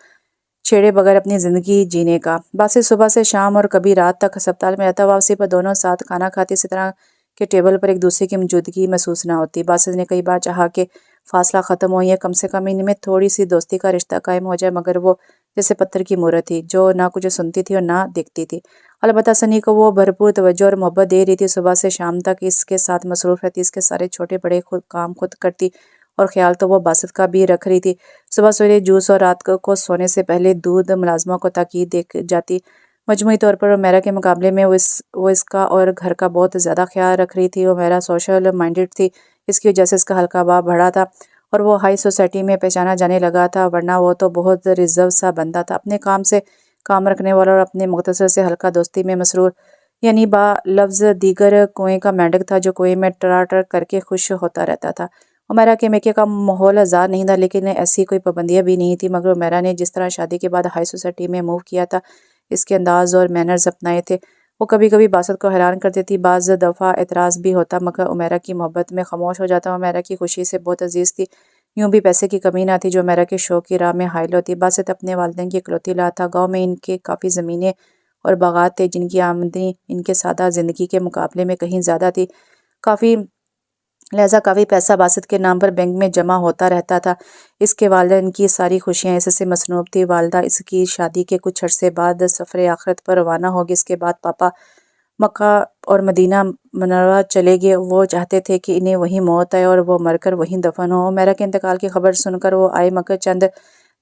چھیڑے بغیر اپنی زندگی جینے کا۔ باسط صبح سے شام اور کبھی رات تک ہسپتال میں رہتا۔ واپسی پر دونوں ساتھ کھانا کھاتے، اسی طرح کہ ٹیبل پر ایک دوسرے کی موجودگی محسوس نہ ہوتی۔ باسط نے کئی بار چاہا کہ فاصلہ ختم ہو یا کم سے کم ان میں تھوڑی سی دوستی کا رشتہ قائم ہو جائے، مگر وہ جیسے پتھر کی مورت تھی، جو نہ کچھ سنتی تھی اور نہ دیکھتی تھی۔ البتہ سنی کو وہ بھرپور توجہ اور محبت دے رہی تھی، صبح سے شام تک اس کے ساتھ مصروف رہتی، اس کے سارے چھوٹے بڑے کام خود کرتی، اور خیال تو وہ باسط کا بھی رکھ رہی تھی۔ صبح سویرے جوس اور رات کو سونے سے پہلے دودھ، ملازمہ کو تاکید دے جاتی۔ مجموعی طور پر عمیرہ کے مقابلے میں وہ اس کا اور گھر کا بہت زیادہ خیال رکھ رہی تھی۔ عمیرہ سوشل مائنڈڈ تھی، اس کی وجہ سے اس کا حلقہ باب بڑھا تھا اور وہ ہائی سوسائٹی میں پہچانا جانے لگا تھا، ورنہ وہ تو بہت ریزرو سا بندہ تھا، اپنے کام سے کام رکھنے والا اور اپنے مختصر سے حلقہ دوستی میں مسرور، یعنی با لفظ دیگر کنویں کا مینڈک تھا، جو کنویں میں ٹرا ٹر کر کے خوش ہوتا رہتا تھا۔ عمیرہ کے میکے کا ماحول آزاد نہیں تھا، لیکن ایسی کوئی پابندیاں بھی نہیں تھی، مگر عمیرہ نے جس طرح شادی کے بعد ہائی سوسائٹی میں موو کیا تھا، اس کے انداز اور مینرز اپنائے تھے، وہ کبھی کبھی باسط کو حیران کر دیتی۔ بعض دفعہ اعتراض بھی ہوتا، مگر عمیرہ کی محبت میں خاموش ہو جاتا۔ عمیرہ کی خوشی سے بہت عزیز تھی، یوں بھی پیسے کی کمی نہ تھی جو عمیرہ کے شوق کی راہ میں حائل ہوتی۔ باسط اپنے والدین کی اکلوتی اولاد تھا، گاؤں میں ان کے کافی زمینیں اور باغات تھے، جن کی آمدنی ان کے سادہ زندگی کے مقابلے میں کہیں زیادہ تھی، لہذا کافی پیسہ باسط کے نام پر بینک میں جمع ہوتا رہتا تھا۔ اس کے والدین کی ساری خوشیاں اس سے مصنوب تھی۔ والدہ اس کی شادی کے کچھ عرصے بعد سفر آخرت پر روانہ ہوگی، اس کے بعد پاپا مکہ اور مدینہ منورہ چلے گئے۔ وہ چاہتے تھے کہ انہیں وہیں موت آئے اور وہ مر کر وہیں دفن ہو۔ عمیرہ کے انتقال کی خبر سن کر وہ آئے، مگر چند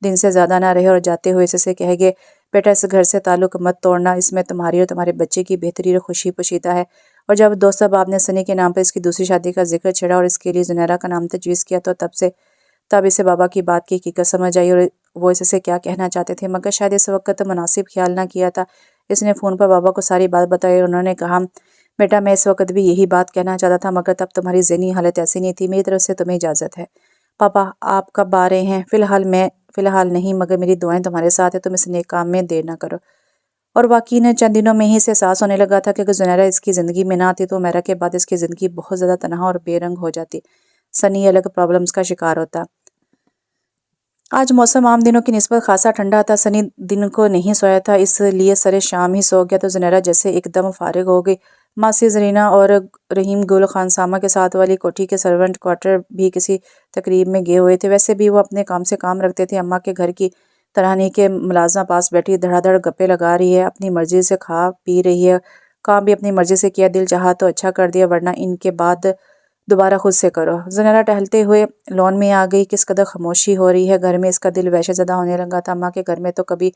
دن سے زیادہ نہ رہے، اور جاتے ہوئے اس سے کہہ گئے، بیٹا اس گھر سے تعلق مت توڑنا، اس میں تمہاری اور تمہارے بچے کی بہتری اور خوشی پوشیدہ ہے۔ اور جب دوست احباب نے سنی کے نام پر اس کی دوسری شادی کا ذکر چھیڑا اور اس کے لیے زنیرہ کا نام تجویز کیا، تو تب اسے بابا کی بات کی حقیقت سمجھ آئی اور وہ اس سے کیا کہنا چاہتے تھے، مگر شاید اس وقت مناسب خیال نہ کیا تھا۔ اس نے فون پر بابا کو ساری بات بتائی اور انہوں نے کہا، بیٹا میں اس وقت بھی یہی بات کہنا چاہتا تھا، مگر تب تمہاری ذہنی حالت ایسی نہیں تھی۔ میری طرف سے تمہیں اجازت ہے۔ پاپا آپ کب آ رہے ہیں؟ فی الحال نہیں، مگر میری دعائیں تمہارے ساتھ ہیں، تم اس نیک کام میں دیر نہ کرو۔ اور واقعی چند دنوں میں ہی سے احساس ہونے لگا تھا کہ اگر زنیرہ اس کی زندگی میں نہ آتی تو عمیرہ کے بعد اس کی زندگی بہت زیادہ تنہا اور بے رنگ ہو جاتی، سنی الگ پرابلمز کا شکار ہوتا۔ آج موسم عام دنوں کی نسبت خاصا ٹھنڈا تھا۔ سنی دن کو نہیں سویا تھا، اس لیے سرے شام ہی سو گیا، تو زنیرہ جیسے ایک دم فارغ ہو گئی۔ ماسی زرینہ اور رحیم گل خانسامہ کے ساتھ والی کوٹھی کے سرونٹ کوارٹر بھی کسی تقریب میں گئے ہوئے تھے۔ ویسے بھی وہ اپنے کام سے کام رکھتے تھے۔ اماں کے گھر کی طرح نہیں کہ ملازمہ پاس بیٹھی دھڑا دھڑ گپے لگا رہی ہے، اپنی مرضی سے کھا پی رہی ہے، کام بھی اپنی مرضی سے کیا، دل چاہا تو اچھا کر دیا ورنہ ان کے بعد دوبارہ خود سے کرو۔ زنیرہ ٹہلتے ہوئے لون میں آ گئی۔ کس قدر خاموشی ہو رہی ہے گھر میں، اس کا دل وحشت زدہ ہونے لگا تھا۔ اماں کے گھر میں تو کبھی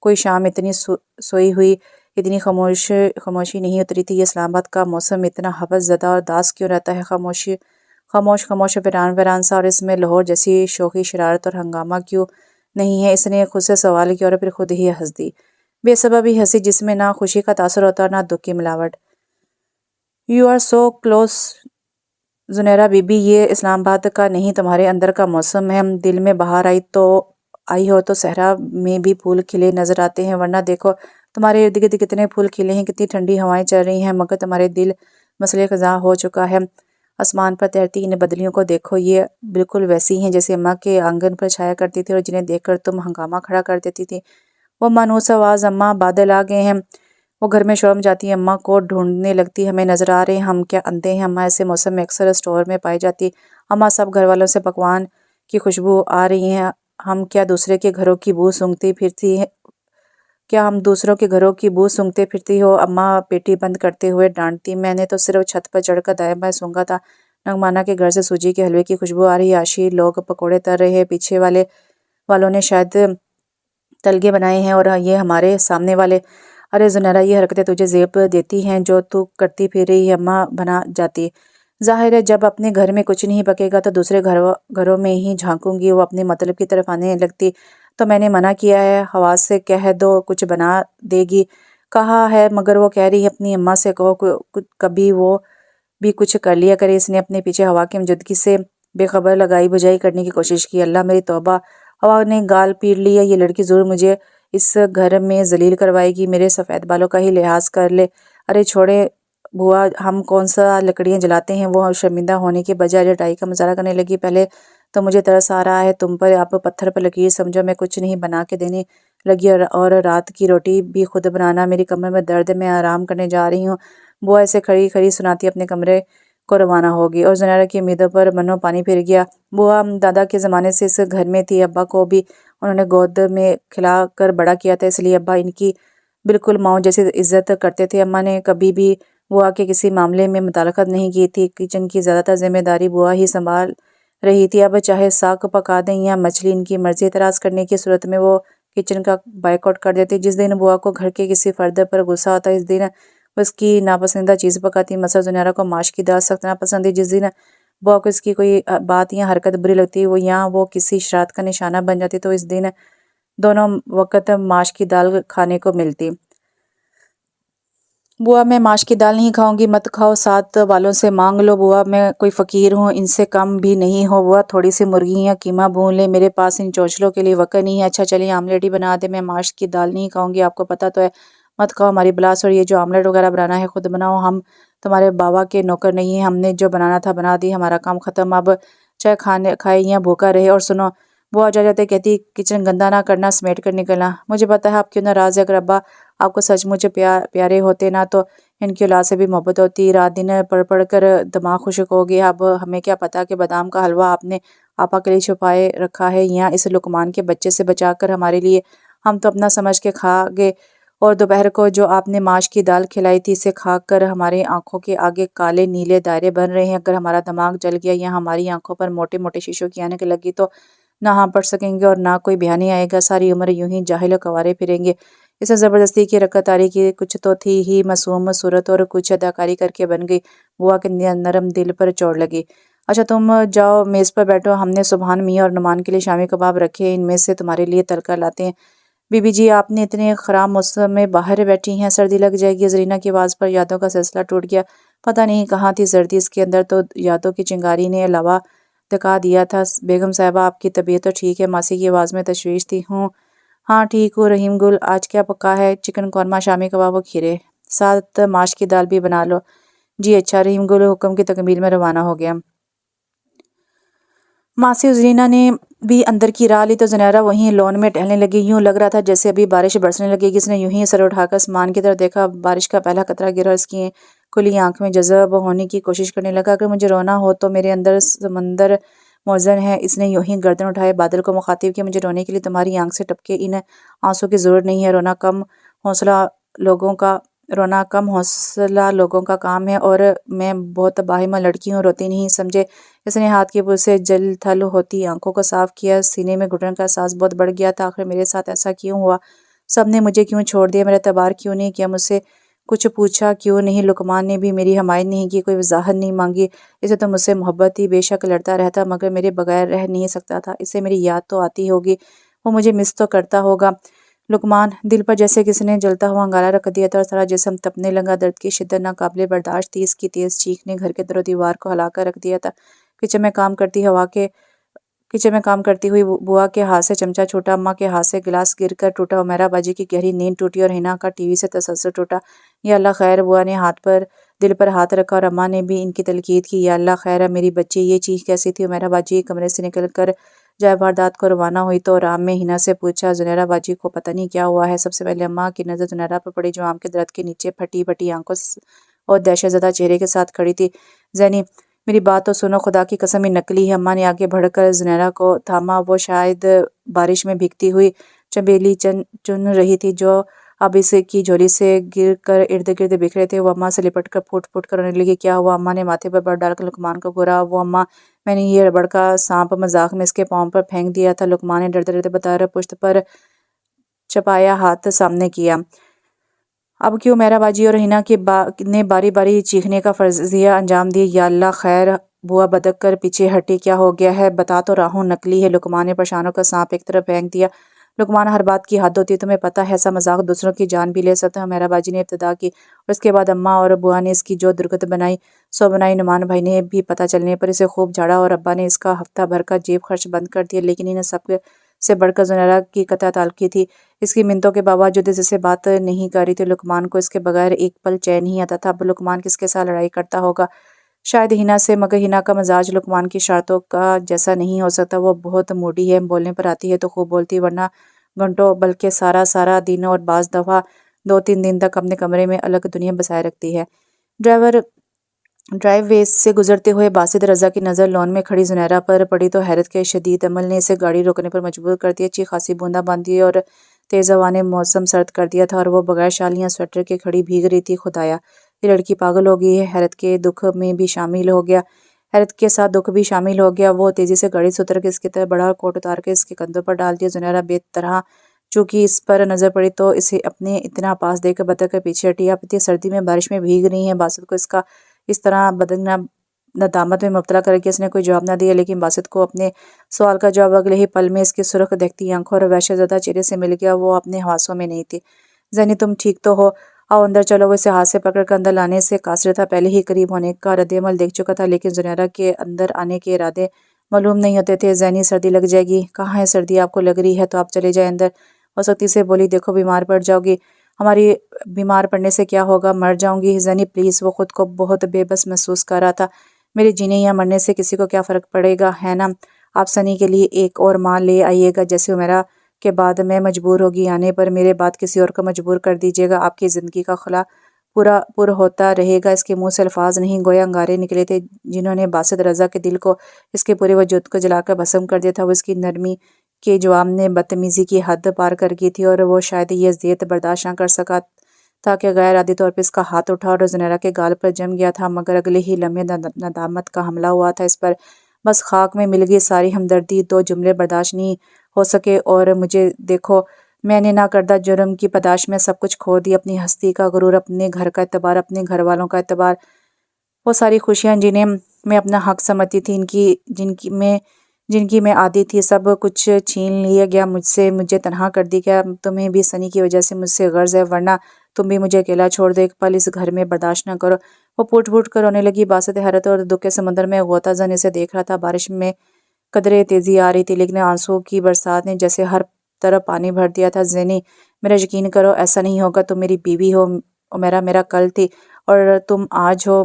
کوئی شام اتنی سوئی ہوئی، اتنی خاموشی نہیں اتری تھی۔ یہ اسلام آباد کا موسم اتنا حوث زدہ اور داس کیوں رہتا ہے، خاموش ویران سا، اور اس میں لاہور جیسی شوخی شرارت اور ہنگامہ کیوں نہیں ہے؟ اس نے خود سے سوال کیا اور پھر خود ہی ہنس دی، بے سبب ہی ہنسی جس میں نہ خوشی کا تاثر ہوتا اور نہ دکھ کی ملاوٹ۔ You are so close Zunaira بی بی، یہ اسلام آباد کا نہیں تمہارے اندر کا موسم ہے۔ دل میں بہار آئی ہو تو صحرا میں بھی پھول کھلے نظر آتے ہیں، ورنہ دیکھو تمہارے ارد گرد کتنے پھول کھلے ہیں، کتنی ٹھنڈی ہوائیں چل رہی ہیں، مگر تمہارے دل مسئلے خزاں ہو چکا ہے۔ آسمان پر تیرتی ان بدلیوں کو دیکھو، یہ بالکل ویسی ہیں جیسے اماں کے آنگن پر چھایا کرتی تھی اور جنہیں دیکھ کر تم ہنگامہ کھڑا کر دیتی تھی۔ وہ مانوس آواز، اماں بادل آ گئے ہیں۔ وہ گھر میں شرم جاتی ہے، اماں کو ڈھونڈنے لگتی، ہمیں نظر آ رہے ہیں، ہم کیا اندھے ہیں؟ اماں ایسے موسم میں اکثر اسٹور میں پائی جاتی، اماں سب گھر والوں سے پکوان کی خوشبو آ رہی ہے، ہم کیا دوسرے کے گھروں کی بو سونگھتی پھرتی ہو؟ اماں پیٹی بند کرتے ہوئے ڈانٹتی، میں نے تو صرف چھت پر چڑھ کر دائیں بائیں سونگھا تھا، نگمانا کے گھر سے سوجی کے حلوے کی خوشبو آ رہی ہے، عاشی لوگ پکوڑے تل رہے ہیں، پیچھے والوں نے شاید تلگے بنائے ہیں اور یہ ہمارے سامنے والے۔ ارے زنیرہ، یہ حرکتیں تجھے زیب دیتی ہیں جو تو کرتی پھر رہی ہے؟ اماں بنا جاتی، ظاہر ہے جب اپنے گھر میں کچھ نہیں پکے گا تو دوسرے گھروں میں ہی جھانکوں گی۔ وہ اپنے مطلب کی طرف آنے لگتی، تو میں نے منع کیا ہے، حواس سے کہہ دو کچھ بنا دے گی، کہا ہے مگر وہ کہہ رہی ہے اپنی اماں سے کہو کبھی وہ بھی کچھ کر لیا کرے۔ اس نے اپنے پیچھے ہوا کی موجودگی سے بے خبر لگائی بجائی کرنے کی کوشش کی۔ اللہ میری توبہ، ہوا نے گال پیٹ لیا، یہ لڑکی ضرور مجھے اس گھر میں ذلیل کروائے گی، میرے سفید بالوں کا ہی لحاظ کر لے۔ ارے چھوڑے بوا، ہم کون سا لکڑیاں جلاتے ہیں؟ وہ شرمندہ ہونے کے بجائے لڑائی کا مظاہرہ کرنے لگی، پہلے تو مجھے ترس آ رہا ہے تم پر، اب پتھر پر لکیر سمجھو۔ میں کچھ نہیں بنا کے دینے لگی اور رات کی روٹی بھی خود بنانا، میری کمر میں درد ہے، میں آرام کرنے جا رہی ہوں۔ بوا ایسے کھڑی کھڑی سناتی اپنے کمرے کو روانہ ہوگی اور زنیرہ کی امیدوں پر منو پانی پھر گیا۔ بوا دادا کے زمانے سے اس گھر میں تھی، ابا کو بھی انہوں نے گود میں کھلا کر بڑا کیا تھا، اس لیے ابا ان کی بالکل ماؤں جیسی عزت کرتے تھے۔ اماں نے کبھی بھی بوا کے کسی معاملے میں مداخلت نہیں کی تھی، کچن کی زیادہ تر ذمہ داری بوا ہی سنبھال رہی تھی۔ اب چاہے ساگ پکا دیں یا مچھلی، ان کی مرضی، اعتراض کرنے کی صورت میں وہ کچن کا بائیکاٹ کر دیتی۔ جس دن بوا کو گھر کے کسی فرد پر غصہ ہوتا، اس دن وہ اس کی ناپسندیدہ چیز پکاتی، مثلا زنیرہ کو ماش کی دال سخت ناپسند تھی۔ جس دن بوا کو اس کی کوئی بات یا حرکت بری لگتی یا وہ کسی شرارت کا نشانہ بن جاتی تو اس دن دونوں وقت ماش کی دال کھانے کو ملتی۔ بوا میں ماش کی دال نہیں کھاؤں گی، مت کھاؤ، ساتھ والوں سے مانگ لو۔ بوا میں کوئی فقیر ہوں، ان سے کم بھی نہیں ہو۔ بوا تھوڑی سی مرغی یا قیمہ بھون لے، میرے پاس ان چوچلوں کے لیے وقت نہیں ہے۔ اچھا چلیے آملیٹ ہی بنا دے، میں ماش کی دال نہیں کھاؤں گی، آپ کو پتہ تو ہے۔ مت کھاؤ ہماری بلاس، اور یہ جو آملیٹ وغیرہ بنانا ہے خود بناؤ، ہم تمہارے بابا کے نوکر نہیں ہیں، ہم نے جو بنانا تھا بنا دی، ہمارا کام ختم، اب چاہے کھائے یا بھوکا رہے۔ اور سنو، بوا جا جاتے کہتی، کچن گندا نہ کرنا، سمیٹ کر نکلنا۔ مجھے پتہ ہے آپ کیوں ناراض ہیں، اگر ابا آپ کو سچ مجھ پیارے ہوتے نا تو ان کی اولاد سے بھی محبت ہوتی۔ رات دن پڑھ پڑھ کر دماغ خشک ہو گیا، اب ہمیں کیا پتہ کہ بادام کا حلوہ آپ نے آپا کے لیے چھپائے رکھا ہے یا اس لقمان کے بچے سے بچا کر ہمارے لیے، ہم تو اپنا سمجھ کے کھا گئے۔ اور دوپہر کو جو آپ نے ماش کی دال کھلائی تھی، اسے کھا کر ہمارے آنکھوں کے آگے کالے نیلے دائرے بن رہے ہیں۔ اگر ہمارا دماغ جل گیا یا ہماری آنکھوں پر موٹے موٹے شیشوں کی اینک لگی تو نہ ہم پڑھ سکیں گے اور نہ کوئی بیانی آئے گا، ساری عمر یوں ہی جاہل و کوارے پھریں گے۔ اسے زبردستی کی رکعت آری کی، کچھ تو تھی ہی معصوم صورت اور کچھ اداکاری کر کے بن گئی۔ بوا کے نرم دل پر چوٹ لگی۔ اچھا تم جاؤ میز پر بیٹھو، ہم نے سبحان میاں اور نعمان کے لیے شامی کباب رکھے ہیں، ان میں سے تمہارے لیے تل کر لاتے ہیں۔ بی بی جی، آپ نے اتنے خراب موسم میں باہر بیٹھی ہیں، سردی لگ جائے گی۔ زرینہ کی آواز پر یادوں کا سلسلہ ٹوٹ گیا، پتہ نہیں کہاں تھی سردی، اس کے اندر تو یادوں کی چنگاری نے علاوہ دکھا دیا تھا۔ بیگم صاحبہ، آپ کی طبیعت تو ٹھیک ہے؟ ماسی کی آواز میں تشویش تھی۔ ہاں ٹھیک ہوں۔ رحیم گل، آج کیا پکا ہے؟ چکن قورمہ، شامی کباب و کھیرے، ساتھ ماش کی دال بھی بنا لو۔ جی اچھا۔ رحیم گل حکم کی تکمیل میں روانہ ہو گیا۔ ماسی اور زرینہ نے بھی اندر کی راہ لی تو زنیرہ وہیں لون میں ٹہلنے لگی، یوں لگ رہا تھا جیسے ابھی بارش برسنے لگے گی۔ اس نے یوں ہی سر اٹھا کر آسمان کی طرف دیکھا، بارش کا پہلا قطرہ گرا، اس کی کھلی آنکھ میں جذب ہونے کی کوشش کرنے لگا۔ اگر مجھے رونا ہو تو میرے اندر سمندر موزن ہے۔ اس نے یوں ہی گردن اٹھائے بادل کو مخاطب کیا، مجھے رونے کے لیے تمہاری آنکھ سے ٹپکے ان آنسوں کی ضرورت نہیں ہے۔ رونا کم حوصلہ لوگوں کا کام ہے، اور میں بہت باہمہ لڑکی ہوں، روتی نہیں، سمجھے؟ اس نے ہاتھ کی پل سے جل تھل ہوتی آنکھوں کو صاف کیا۔ سینے میں گھٹن کا احساس بہت بڑھ گیا تھا۔ آخر میرے ساتھ ایسا کیوں ہوا؟ سب نے مجھے کیوں چھوڑ دیا؟ میرا اعتبار کیوں نہیں کیا؟ مجھ سے کچھ پوچھا کیوں نہیں؟ لقمان نے بھی میری حمایت نہیں کی، کوئی وضاحت نہیں مانگی۔ اسے تو مجھ سے محبت تھی، بے شک لڑتا رہتا، مگر میرے بغیر رہ نہیں سکتا تھا۔ اسے میری یاد تو آتی ہوگی، وہ مجھے مس تو کرتا ہوگا۔ لقمان، دل پر جیسے کسی نے جلتا ہوا انگارہ رکھ دیا تھا اور سارا جسم تپنے لگا۔ درد کی شدت ناقابل برداشت تھی۔ اس کی تیز چیخ نے گھر کے در و دیوار کو ہلا کر رکھ دیا تھا۔ کچن میں کام کرتی ہوئی بوا کے ہاتھ سے چمچہ چھوٹا، اماں کے ہاتھ سے گلاس گر کر ٹوٹا، عمیرہ باجی کی گہری نیند ٹوٹی اور ہنا کا ٹی وی سے تسلسل ٹوٹا۔ یا اللہ خیر! بوا نے دل پر ہاتھ رکھا اور اماں نے بھی ان کی تلقین کی، یا اللہ خیر! میری بچی یہ چیخ کیسی تھی؟ عمیرہ باجی کمرے سے نکل کر جائے واردات کو روانہ ہوئی تو آرام میں ہنا سے پوچھا، زنیرہ باجی کو پتہ نہیں کیا ہوا ہے؟ سب سے پہلے اماں کی نظر زنیرہ پر پڑی، جو آم کے درخت کے نیچے پھٹی پھٹی آنکھوں اور دہشت زدہ چہرے کے ساتھ کھڑی تھی۔ زینی، میری بات تو سنو، خدا کی قسم یہ نکلی ہے۔ اماں نے آگے بڑھ کر زنیرہ کو تھاما۔ وہ شاید بارش میں بھیگتی ہوئی چنبیلی چن رہی تھی جو اب اس کی جھولی سے گر کر ارد گرد بکھرے تھے۔ وہ اماں سے لپٹ کر پھوٹ پھوٹ کر رونے لگی۔ کیا ہوا؟ اماں نے ماتھے پر بر ڈال کر لقمان کو گھورا۔ وہ اماں، میں نے یہ ربڑ کا سانپ مذاق میں اس کے پاؤں پر پھینک دیا تھا، لقمان نے ڈرتے ڈرتے بتایا اور پشت پر چپایا ہاتھ سامنے کیا۔ اب کیوں؟ عمیرہ باجی اور ہنا نے باری باری چیخنے کا فرضیہ انجام دیا۔ یا اللہ خیر! بوا بدک کر پیچھے ہٹی۔ کیا ہو گیا ہے؟ بتا تو رہا ہوں، نکلی ہے۔ لقمان نے پریشانوں کا سانپ ایک طرف پھینک دیا۔ لقمان، ہر بات کی حد ہوتی ہے، تمہیں پتہ ہے ایسا مذاق دوسروں کی جان بھی لے سکتا ہے۔ عمیرہ باجی نے ابتدا کی اور اس کے بعد اماں اور بوا نے اس کی جو درگت بنائی سو بنائی۔ نعمان بھائی نے بھی پتہ چلنے پر اسے خوب جھاڑا اور ابا نے اس کا ہفتہ بھر کا جیب خرچ بند کر دیا، لیکن ان سب سے بڑھ کر زنیرہ کی قطع تعلقی تھی۔ اس کی منتوں کے باوجود اس سے بات نہیں کر رہی تھی۔ لقمان کو اس کے بغیر ایک پل چین نہیں آتا تھا۔ اب لقمان کس کے ساتھ لڑائی کرتا ہوگا؟ شاید ہنا سے، مگر ہنا کا مزاج لقمان کی شرطوں کا جیسا نہیں ہو سکتا۔ وہ بہت موڈی ہے، بولنے پر آتی ہے تو خوب بولتی، ورنہ گھنٹوں بلکہ سارا دن اور بعض دفعہ 2-3 دن تک اپنے کمرے میں الگ دنیا بسائے رکھتی ہے۔ ڈرائیو وے سے گزرتے ہوئے باسط رضا کی نظر لون میں کھڑی زنیرہ پر پڑی تو حیرت کے شدید عمل نے اسے گاڑی روکنے پر مجبور کر دیا۔ اچھی خاصی بوندا باندی اور تیز ہوا نے موسم سرد کر دیا تھا اور وہ بغیر شال یا سویٹر کے کھڑی بھیگ رہی تھی۔ خدایا! یہ لڑکی پاگل ہو گئی ہے۔ حیرت کے ساتھ دکھ بھی شامل ہو گیا۔ وہ تیزی سے گاڑی سے اتر کے اس کی طرف بڑھا اور کوٹ اتار کے اس کے کندھوں پر ڈال دیا۔ زنیرہ بے طرح چونکہ اس پر نظر پڑی تو اسے اپنے اتنا پاس دیکھ کر بدک کر پیچھے ہٹی۔ آپ اتنی سردی میں بارش میں بھیگ رہی ہیں؟ باسط کو اس طرح ندامت میں مبتلا کر کے اس نے کوئی جواب نہ دیا، لیکن باسط کو اپنے سوال کا جواب اگلے ہی پل میں اس کی سرخ دہکتی آنکھوں اور وحشت زدہ چہرے سے مل گیا۔ وہ اپنے حواسوں میں نہیں تھی۔ زینی، تم ٹھیک تو ہو؟ آؤ اندر چلو۔ وہ اسے ہاتھ سے پکڑ کر اندر لانے سے قاصر تھا۔ پہلے ہی قریب ہونے کا رد عمل دیکھ چکا تھا، لیکن زنیرہ کے اندر آنے کے ارادے معلوم نہیں ہوتے تھے۔ زینی، سردی لگ جائے گی۔ کہاں ہے سردی؟ آپ کو لگ رہی ہے تو آپ چلے جائیں اندر۔ وہ سختی سے بولی، دیکھو بیمار پڑ جاؤ گی۔ ہماری بیمار پڑنے سے کیا ہوگا؟ مر جاؤں گی۔ زینی پلیز! وہ خود کو بہت بے بس محسوس کر رہا تھا۔ میرے جینے یا مرنے سے کسی کو کیا فرق پڑے گا، ہے نا؟ آپ سنی کے لیے ایک اور ماں لے آئیے گا، جیسے عمیرہ کے بعد میں مجبور ہوگی آنے پر میرے بعد کسی اور کو مجبور کر دیجیے گا۔ آپ کی زندگی کا خلا پر ہوتا رہے گا۔ اس کے منہ سے الفاظ نہیں گویا انگارے نکلے تھے، جنہوں نے باسط رضا کے دل کو، اس کے پورے وجود کو جلا کر بھسم کر دیا تھا۔ وہ اس کی نرمی کے جواب نے بدتمیزی کی حد پار کر گئی تھی اور وہ شاید یہ اذیت برداشت نہ کر سکا تھا کہ غیر عادی طور پر اس کا ہاتھ اٹھا اور زنیرہ کے گال پر جم گیا تھا، مگر اگلے ہی لمحے ندامت کا حملہ ہوا تھا اس پر۔ بس خاک میں مل گئی ساری ہمدردی۔ 2 جملے برداشت نہیں ہو سکے۔ اور مجھے دیکھو، میں نے نہ کردہ جرم کی پاداش میں سب کچھ کھو دیا، اپنی ہستی کا غرور، اپنے گھر کا اعتبار، اپنے گھر والوں کا اعتبار، وہ ساری خوشیاں جنہیں میں اپنا حق سمجھتی تھی، جن کی میں عادی تھی، سب کچھ چھین لیا گیا مجھ سے، مجھے تنہا کر دی گیا۔ تمہیں بھی سنی کی وجہ سے مجھ سے غرض ہے، ورنہ تم بھی مجھے اکیلا چھوڑ دو، ایک پل اس گھر میں برداشت نہ کرو۔ وہ پھوٹ پھوٹ کر رونے لگی۔ باسط حیرت اور دکھ کے سمندر میں غوطہ زن اسے دیکھ رہا تھا۔ بارش میں قدرے تیزی آ رہی تھی، لیکن آنسوؤں کی برسات نے جیسے ہر طرف پانی بھر دیا تھا۔ زینی، میرا یقین کرو، ایسا نہیں ہوگا۔ تم میری بیوی ہو، عمیرہ میرا کل تھی اور تم آج ہو۔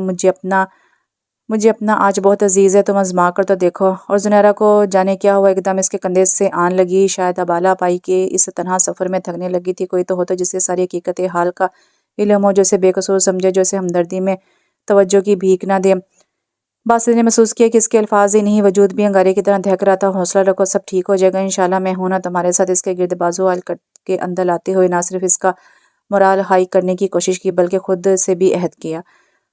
مجھے اپنا آج بہت عزیز ہے، تم آزما کر تو دیکھو۔ اور زنیرہ کو جانے کیا ہوا، ایک دم اس کے کندھے سے آن لگی، شاید ابالہ پائی کہ اس تنہا سفر میں تھکنے لگی تھی۔ کوئی تو ہوتا جسے ساری حقیقت حال کا علم ہو، جو اسے بے قصور سمجھے، جو اسے ہمدردی میں توجہ کی بھیک نہ دے۔ باسط نے محسوس کیا کہ اس کے الفاظ ہی نہیں، وجود بھی انگارے کی طرح دہک رہا تھا۔ حوصلہ رکھو، سب ٹھیک ہو جائے گا انشاءاللہ، میں ہوں نا تمہارے ساتھ۔ اس کے گرد بازو حل کر کے اندر لاتے ہوئے نہ صرف اس کا مورال ہائی کرنے کی کوشش کی بلکہ خود سے بھی عہد کیا۔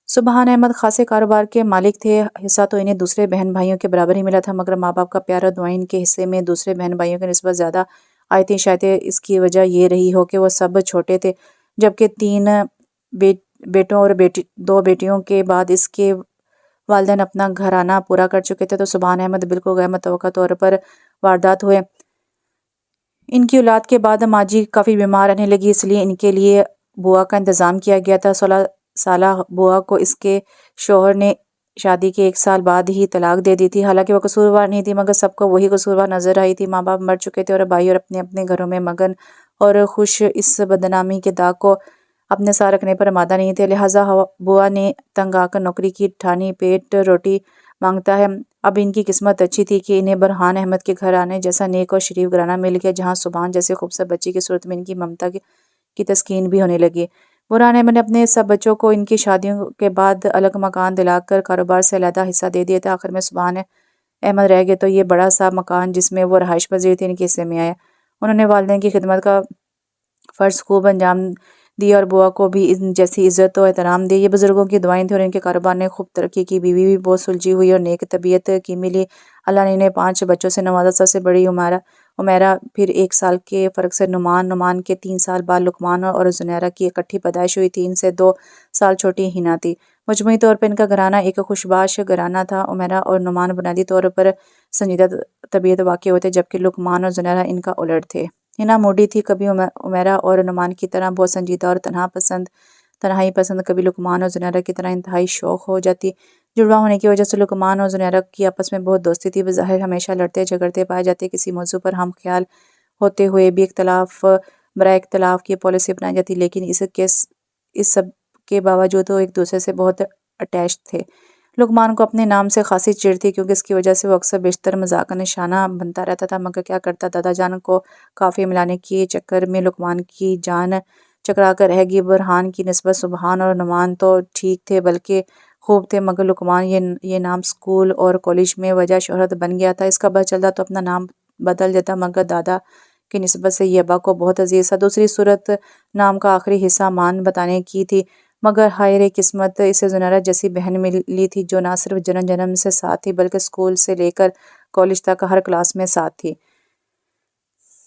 سبحان احمد خاصے کاروبار کے مالک تھے، حصہ تو انہیں دوسرے بہن بھائیوں کے برابر ہی ملا تھا، مگر ماں باپ کا پیار اور دعائیں ان کے حصے میں دوسرے بہن بھائیوں کی نسبت زیادہ آئی تھیں۔ شاید اس کی وجہ یہ رہی ہو کہ وہ سب چھوٹے تھے، جبکہ 3 بیٹوں اور 2 بیٹیوں کے بعد اس کے والدین اپنا گھرانہ پورا کر چکے تھے، تو سبحان احمد بالکل غیر متوقع طور پر واردات ہوئے۔ ان کی اولاد کے بعد ماجی کافی بیمار رہنے لگی، اس لیے ان کے لیے بوا کا انتظام کیا گیا تھا۔ 16 سالہ بوا کو اس کے شوہر نے شادی کے 1 سال بعد ہی طلاق دے دی تھی۔ حالانکہ وہ قصوروار نہیں تھی، مگر سب کو وہی قصوروار نظر آئی تھی۔ ماں باپ مر چکے تھے اور بھائی اور اپنے اپنے گھروں میں مگن اور خوش، اس بدنامی کے داغ کو اپنے ساتھ رکھنے پر آمادہ نہیں تھے۔ لہٰذا بوا نے تنگ آ کر نوکری کی ٹھانی، پیٹ روٹی مانگتا ہے۔ اب ان کی قسمت اچھی تھی کہ انہیں برہان احمد کے گھر آنے جیسا نیک اور شریف گھرانہ مل گیا، جہاں سبحان جیسے خوبصورت بچی کی صورت میں ان کی ممتا کی تسکین بھی ہونے لگی۔ برہان احمد نے اپنے سب بچوں کو ان کی شادیوں کے بعد الگ مکان دلا کر کاروبار سے علیحدہ حصہ دے دیا تھا۔ آخر میں سبحان احمد رہ گئے تو یہ بڑا سا مکان جس میں وہ رہائش پذیر تھے ان کے حصے میں آیا۔ انہوں نے والدین کی خدمت کا فرض خوب انجام دیا اور بوا کو بھی ان جیسی عزت و احترام دی۔ یہ بزرگوں کی دعائیں تھیں اور ان کے کاروبار نے خوب ترقی کی۔ بیوی بھی بہت سلجھی ہوئی اور نیک طبیعت کی ملی۔ اللہ نے انہیں 5 بچوں سے نوازا۔ سب سے بڑی عمیرہ، پھر 1 سال کے فرق سے نعمان کے 3 سال بعد لقمان اور زنیرہ کی اکٹھی پیدائش ہوئی تھی۔ ان سے 2 سال چھوٹی ہینا تھی۔ مجموعی طور پر ان کا گھرانہ ایک خوشباش گھرانہ تھا۔ عمیرہ اور نعمان بنیادی طور پر سنجیدہ طبیعت واقع ہوئے تھے، جبکہ لقمان اور زنیرہ ان کا الٹ تھے۔ ہینا موڈی تھی، کبھی عمیرہ اور نعمان کی طرح بہت سنجیدہ اور تنہائی پسند، کبھی لقمان اور زنیرہ کی طرح انتہائی شوخ ہو جاتی۔ جڑواں ہونے کی وجہ سے لقمان اور زنیرہ کی آپس میں بہت دوستی تھی۔ بظاہر ہمیشہ لڑتے جھگڑتے پائے جاتے، کسی موضوع پر ہم خیال ہوتے ہوئے بھی اختلاف برائے اختلاف کی پالیسی اپنائی جاتی، لیکن اس سب کے باوجود وہ ایک دوسرے سے بہت اٹیچ تھے۔ لقمان کو اپنے نام سے خاصی چڑ تھی، کیونکہ اس کی وجہ سے وہ اکثر بیشتر مذاق کا نشانہ بنتا رہتا تھا، مگر کیا کرتا، دادا جان کو قافیہ ملانے کے چکر میں لقمان کی جان چکرا کر رہ گئی۔ برہان کی نسبت سبحان اور نعمان تو ٹھیک تھے، بلکہ خوب تھے، مگر لقمان یہ نام اسکول اور کالج میں وجہ شہرت بن گیا تھا۔ اس کا بس چلتا تو اپنا نام بدل دیتا، مگر دادا کی نسبت سے یہ ابا کو بہت عزیز تھا۔ دوسری صورت نام کا آخری حصہ مان بتانے کی تھی، مگر ہائے رے قسمت، اسے زنیرہ جیسی بہن ملی تھی جو نہ صرف جنم سے ساتھ تھی بلکہ اسکول سے لے کر کالج تک ہر کلاس میں ساتھ تھی۔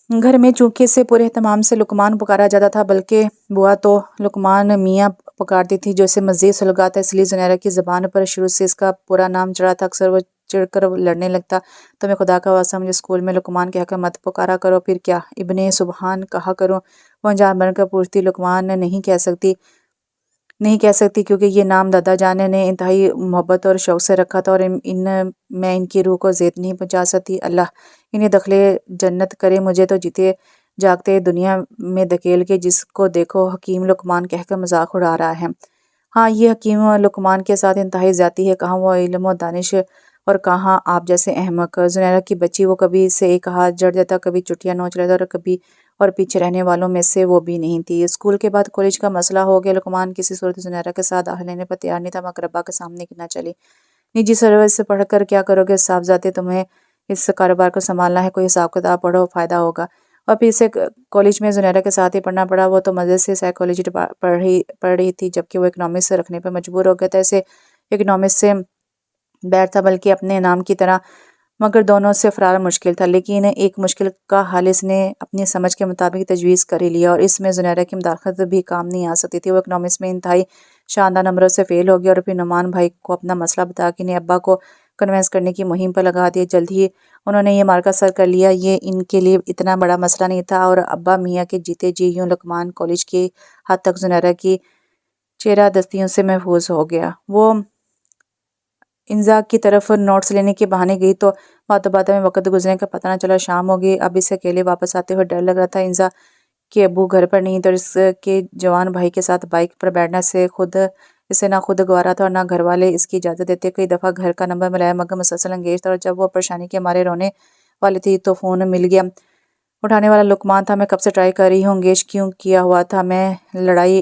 گھر میں چونکہ اسے پورے اہتمام سے لقمان پکارا جاتا تھا، بلکہ بوا تو لقمان میاں پکارتی تھی جو اسے مزید سلگا تھا، اس لیے زنیرہ کی زبان پر شروع سے اس کا پورا نام چڑھا تھا۔ اکثر وہ چڑھ کر لڑنے لگتا، تمہیں خدا کا واسطہ مجھے اسکول میں لقمان کہہ کر مت پکارا کرو، پھر کیا ابن سبحان کہا کرو۔ وہ انجان بن کر پوچھتی، لقمان نہیں کہہ سکتی کیونکہ یہ نام دادا جان نے انتہائی محبت اور شوق سے رکھا تھا، اور میں ان کی روح کو زیت نہیں پہنچا سکتی۔ اللہ انہیں دخل جنت کرے، مجھے تو جیتے جاگتے دنیا میں دھکیل کے جس کو دیکھو حکیم لقمان کہہ کر مذاق اڑا رہا ہے۔ ہاں، یہ حکیم لقمان کے ساتھ انتہائی زیادتی ہے، کہاں وہ علم و دانش اور کہاں آپ جیسے احمق۔ زنیرہ کی بچی، وہ کبھی اسے ایک ہاتھ جڑ دیتا، کبھی چٹیاں نوچ لیتا، اور پیچھے رہنے والوں میں سے وہ بھی نہیں تھی۔ اسکول کے بعد کالج کا مسئلہ ہو گیا۔ لقمان کسی صورت زنیرہ کے ساتھ داخلہ لینے پر تیار نہیں تھا، مگر ابا کے سامنے نہ چلی۔ نجی سروس سے پڑھ کر کیا کرو گے صاحبزادے، تمہیں اس کاروبار کو سنبھالنا ہے، کوئی حساب کتاب پڑھو، فائدہ ہوگا۔ اور پھر اسے کالج میں زنیرہ کے ساتھ ہی پڑھنا پڑا۔ وہ تو مزے سے سائیکالوجی پڑھ رہی تھی، جبکہ وہ اکنامکس رکھنے پر مجبور ہو گیا تھا۔ اسے اکنامکس سے بیٹھ تھا، بلکہ اپنے نام کی طرح، مگر دونوں سے فرار مشکل تھا۔ لیکن ایک مشکل کا حل اس نے اپنی سمجھ کے مطابق تجویز کر ہی لیا، اور اس میں زنیرہ کی مداخلت بھی کام نہیں آ سکتی تھی۔ وہ اکنامکس میں انتہائی شاندار نمبروں سے فیل ہو گیا، اور پھر نعمان بھائی کو اپنا مسئلہ بتا کے انہیں ابا کو کنونس کرنے کی مہم پر لگا دیا۔ جلد ہی انہوں نے یہ مارکا سر کر لیا، یہ ان کے لیے اتنا بڑا مسئلہ نہیں تھا، اور ابا میاں کے جیتے جی یوں لقمان کالج کی حد تک زنیرہ کی چہرہ دستیوں سے محفوظ ہو گیا۔ وہ انزا کی طرف نوٹس لینے کے بہانے گئی تو باتوں باتوں میں وقت گزرنے کا پتہ نہ چلا، شام ہو گئی۔ اب اسے اکیلے واپس آتے ہوئے ڈر لگ رہا تھا۔ انزا کے ابو گھر پر نہیں تھے، اور اس کے جوان بھائی کے ساتھ بائیک پر بیٹھنا اسے نہ خود گوارا تھا اور نہ گھر والے اس کی اجازت دیتے۔ کئی دفعہ گھر کا نمبر ملایا، مگر مسلسل انگیج تھا، اور جب وہ پریشانی کے مارے رونے والی تھی تو فون مل گیا۔ اٹھانے والا لقمان تھا۔ میں کب سے ٹرائی کر رہی ہوں، انگیج کیوں کیا ہوا تھا؟ میں لڑائی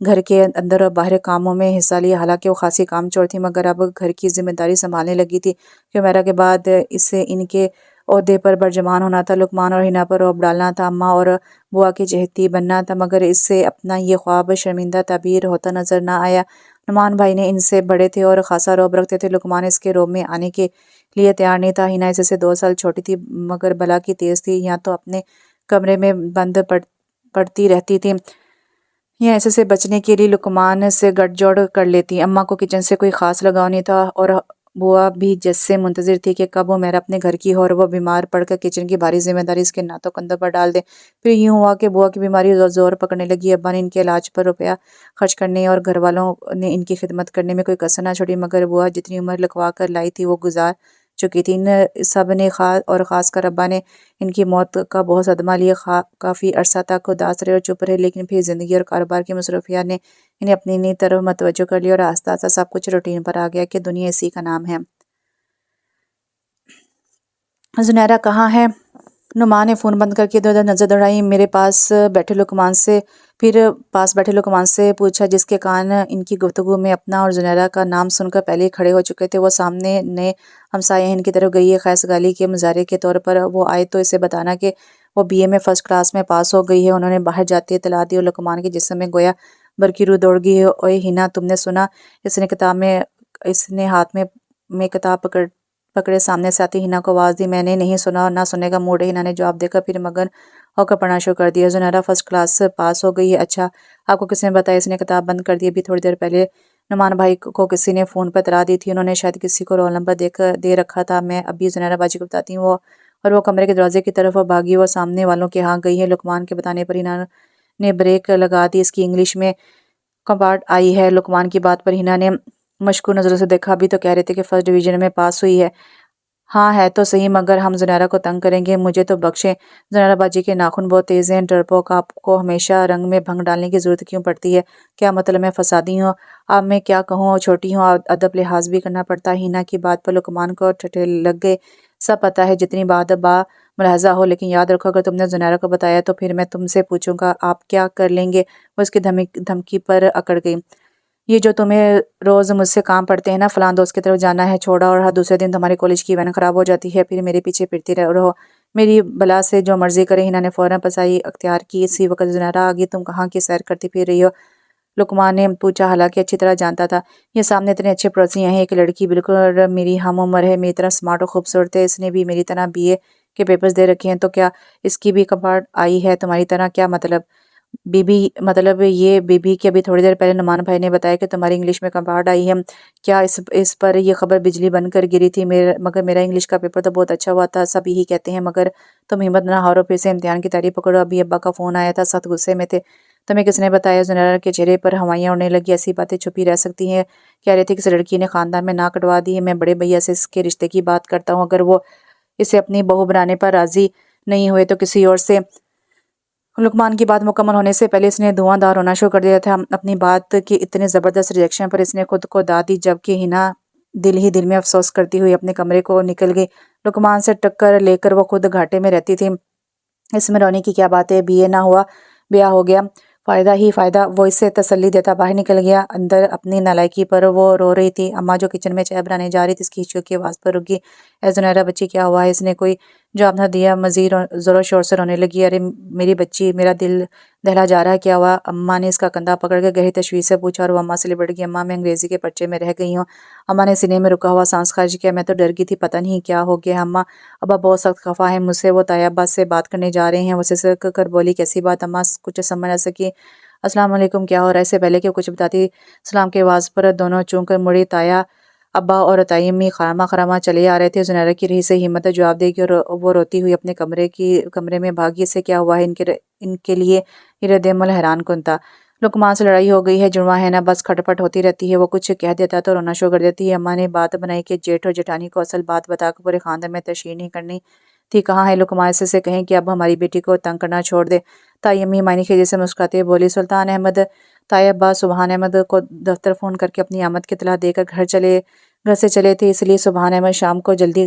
گھر کے اندر اور باہر کاموں میں حصہ لیا، حالانکہ وہ خاصی کام چور تھی، مگر اب گھر کی ذمہ داری سنبھالنے لگی تھی کہ عمیرہ کے بعد اسے ان کے عہدے پر برجمان ہونا تھا، لقمان اور حنا پر رعب ڈالنا تھا، اماں اور بوا کی چہیتی بننا تھا، مگر اس سے اپنا یہ خواب شرمندہ تعبیر ہوتا نظر نہ آیا۔ نعمان بھائی نے ان سے بڑے تھے اور خاصا رعب رکھتے تھے، لقمان اس کے رعب میں آنے کے لیے تیار نہیں تھا۔ حنا اس سے 2 سال چھوٹی تھی مگر بلا کی تیز تھی، یا تو اپنے کمرے میں بند پڑتی رہتی تھی یا ایسے سے بچنے کے لیے لقمان سے گٹھ جوڑ کر لیتی۔ اماں کو کچن سے کوئی خاص لگاؤ نہیں تھا اور بوا بھی جس سے منتظر تھی کہ کب وہ میرا اپنے گھر کی ہو اور وہ بیمار پڑ کر کچن کی بھاری ذمہ داری اس کے ناتوں کندھوں پر ڈال دے۔ پھر یوں ہوا کہ بوا کی بیماری زور پکڑنے لگی، ابا نے ان کے علاج پر روپیہ خرچ کرنے اور گھر والوں نے ان کی خدمت کرنے میں کوئی کسر نہ چھوڑی، مگر بوا جتنی عمر لکھوا کر لائی تھی وہ گزار چکی تھی۔ ان سب نے خاص کر ابا نے ان کی موت کا بہت صدمہ لیا، کافی عرصہ تک اداس رہے اور چپ رہے، لیکن پھر زندگی اور کاروبار کی مصروفیات نے انہیں اپنی نئی طرف متوجہ کر لیا اور آہستہ آہستہ سب کچھ روٹین پر آ گیا کہ دنیا اسی کا نام ہے۔ زنیرہ کہاں ہے؟ نعمان نے فون بند کر کے ادھر ادھر نظر دوڑائی، میرے پاس بیٹھے لقمان سے پوچھا، جس کے کان ان کی گفتگو میں اپنا اور زنیرہ کا نام سن کر پہلے ہی کھڑے ہو چکے تھے۔ وہ سامنے نئے ہمسائے ان کی طرف گئی ہے، خیس گالی کے مظاہرے کے طور پر وہ آئے تو اسے بتانا کہ وہ BA میں فرسٹ کلاس میں پاس ہو گئی ہے۔ انہوں نے باہر جاتے اطلاع دی اور لقمان کے جسم میں گویا برقی روح دوڑ گئی ہے۔ اوئے حنا، تم نے سنا؟ اس نے ہاتھ میں کتاب پکڑے سامنے سے آتی حنا کو آواز دی۔ میں نے نہیں سنا اور نہ سننے کا موڈ ہے، حنا نے جواب دے کر پھر مگن ہو کر پڑھنا شروع کر دیا۔ زنیرہ فرسٹ کلاس پاس ہو گئی ہے؟ اچھا، آپ کو کس نے بتایا؟ اس نے کتاب بند کر دی۔ ابھی تھوڑی دیر پہلے نعمان بھائی کو کسی نے فون پر اطلاع دی تھی، انہوں نے شاید کسی کو رول نمبر دے رکھا تھا۔ میں ابھی زنیرہ باجی کو بتاتی ہوں۔ اور وہ کمرے کے دروازے کی طرف بھاگی، وہ سامنے والوں کے ہاں گئی ہے۔ لقمان کے بتانے پر حنا نے بریک لگا دی، اس کی انگلش میں کمپارٹ آئی ہے۔ لقمان کی بات پر حنا نے مشکوک نظروں سے دیکھا، ابھی تو کہہ رہے تھے کہ فرسٹ ڈویژن میں پاس ہوئی ہے۔ ہاں ہے تو صحیح، مگر ہم زنیرہ کو تنگ کریں گے، مجھے تو بخشیں۔ زنیرہ باجی کے ناخن بہت تیز ہیں، ڈرپوک، آپ کو ہمیشہ رنگ میں بھنگ ڈالنے کی ضرورت کیوں پڑتی ہے؟ کیا مطلب میں فسادی ہوں؟ اب میں کیا کہوں، چھوٹی ہوں، ادب لحاظ بھی کرنا پڑتا ہے۔ حنا کی بات پر لقمان کو ٹھٹھے لگ گئے۔ سب پتہ ہے، جتنی بات با ملاحظہ ہو، لیکن یاد رکھو اگر تم نے زنیرہ کو بتایا تو پھر میں تم سے پوچھوں گا، آپ کیا کر لیں گے؟ وہ اس کی دھمکی پر اکڑ گئی۔ یہ جو تمہیں روز مجھ سے کام پڑتے ہیں نا، فلاں دوست کی طرف جانا ہے چھوڑا اور ہر دوسرے دن تمہارے کالج کی وین خراب ہو جاتی ہے، پھر میرے پیچھے پھرتی رہو، میری بلا سے جو مرضی کرے۔ حنا نے فوراً پسائی اختیار کی۔ اسی وقت زنیرہ آگئی، تم کہاں کی سیر کرتی پھر رہی ہو؟ لقمان نے پوچھا، حالانکہ اچھی طرح جانتا تھا یہ سامنے اتنے اچھے پڑوسی ہیں، ایک لڑکی بالکل میری ہم عمر ہے، میری طرح سمارٹ اور خوبصورت ہے، اس نے بھی میری طرح BA کے پیپرز دے رکھے ہیں، تو کیا اس کی بھی کمپارٹ آئی ہے تمہاری طرح؟ کیا مطلب؟ مطلب یہ کہ ابھی تھوڑی دیر پہلے نعمان بھائی نے بتایا کہ تمہاری انگلش میں کمپارٹ آئی ہے، کیا اس پر یہ خبر بجلی بن کر گری تھی؟ مگر میرا انگلش کا پیپر تو بہت اچھا ہوا تھا، سب یہی کہتے ہیں، مگر تم ہمت نہ ہارو، پھر سے امتحان کی تیاری پکڑو۔ ابھی ابا کا فون آیا تھا، سخت غصے میں تھے۔ تمہیں کس نے بتایا؟ زنیرہ کے چہرے پر ہوائیاں اڑنے لگی، ایسی باتیں چھپی رہ سکتی ہیں؟ کہہ رہے تھے کسی لڑکی نے خاندان میں ناک کٹوا دی ہے، میں بڑے بھیا سے اس کے رشتے کی بات کرتا ہوں، اگر وہ اسے اپنی بہو بنانے پر راضی نہیں ہوئے تو کسی اور سے۔ لقمان کی بات مکمل ہونے سے پہلے اس نے دھواں دھار ہونا شروع کر دیا تھا۔ اپنی بات کے اتنے زبردست ریئیکشن پر اس نے خود کو داد دی، جبکہ حنا دل ہی دل میں افسوس کرتی ہوئی اپنے کمرے کو نکل گئی۔ لقمان سے ٹکر لے کر وہ خود گھاٹے میں رہتی تھی، اس میں رونے کی کیا بات ہے؟ BA نہ ہوا، بیاہ ہو گیا، فائدہ ہی فائدہ۔ وہ اسے تسلی دیتا باہر نکل گیا۔ اندر اپنی نالائکی پر وہ رو رہی تھی۔ اماں جو کچن میں چائے بنانے جا رہی تھی، اس کی ہچکیوں کی آواز پر رک گئی۔ اے زنیرہ بچی، کیا ہوا ہے؟ اس نے کوئی جواب نہ دیا، مزید زور و شور سے رونے لگی۔ ارے میری بچی، میرا دل دہلا جا رہا ہے، کیا ہوا؟ اماں نے اس کا کندھا پکڑ کے گہری تشویش سے پوچھا اور وہ اماں سے لپٹ گئی۔ اماں، میں انگریزی کے پرچے میں رہ گئی ہوں۔ اماں نے سینے میں رکا ہوا سانس خارج کیا۔ میں تو ڈر گئی تھی، پتہ نہیں کیا ہو گیا ہے اماں، ابا بہت سخت خفا ہے مجھ سے، وہ طیب ابا سے بات کرنے جا رہے ہیں۔ وہ سسک کر بولی، کیسی بات؟ اماں کچھ سمجھ نہ سکی۔ السلام علیکم، کیا ہو رہا ہے؟ اس سے پہلے کہ وہ کچھ بتاتی، سلام کی آواز پر دونوں چونک کر مڑی۔ طایا ابا اور طائی امی خراما خراما چلے آ رہے تھے۔ زنیرہ کی رہی سے ہمت جواب دے گی اور وہ روتی ہوئی اپنے کمرے میں بھاگی۔ اسے کیا ہوا ہے؟ ان کے لیے یہ رد عمل حیران کن تھا۔ لقمان سے لڑائی ہو گئی ہے، جڑواں ہے نا، بس کھٹ پٹ ہوتی رہتی ہے، وہ کچھ کہہ دیتا تو رونا شروع کر دیتی ہے۔ اماں نے بات بنائی کہ جیٹھ اور جیٹھانی کو اصل بات بتا کر پورے خاندان میں تشہیر نہیں کرنی تھی۔ کہاں ہے لقمان؟ سے کہیں کہ اب ہماری بیٹی کو تنگ کرنا چھوڑ دے۔ طائی امی معنی خیزی سے مسکراتے ہوئے بولی، سلطان احمد۔ طائی ابا سبحان احمد کو دفتر فون کر کے اپنی آمد کی اطلاع دے کر گھر سے چلے تھے، اس لیے سبحان احمد شام کو جلدی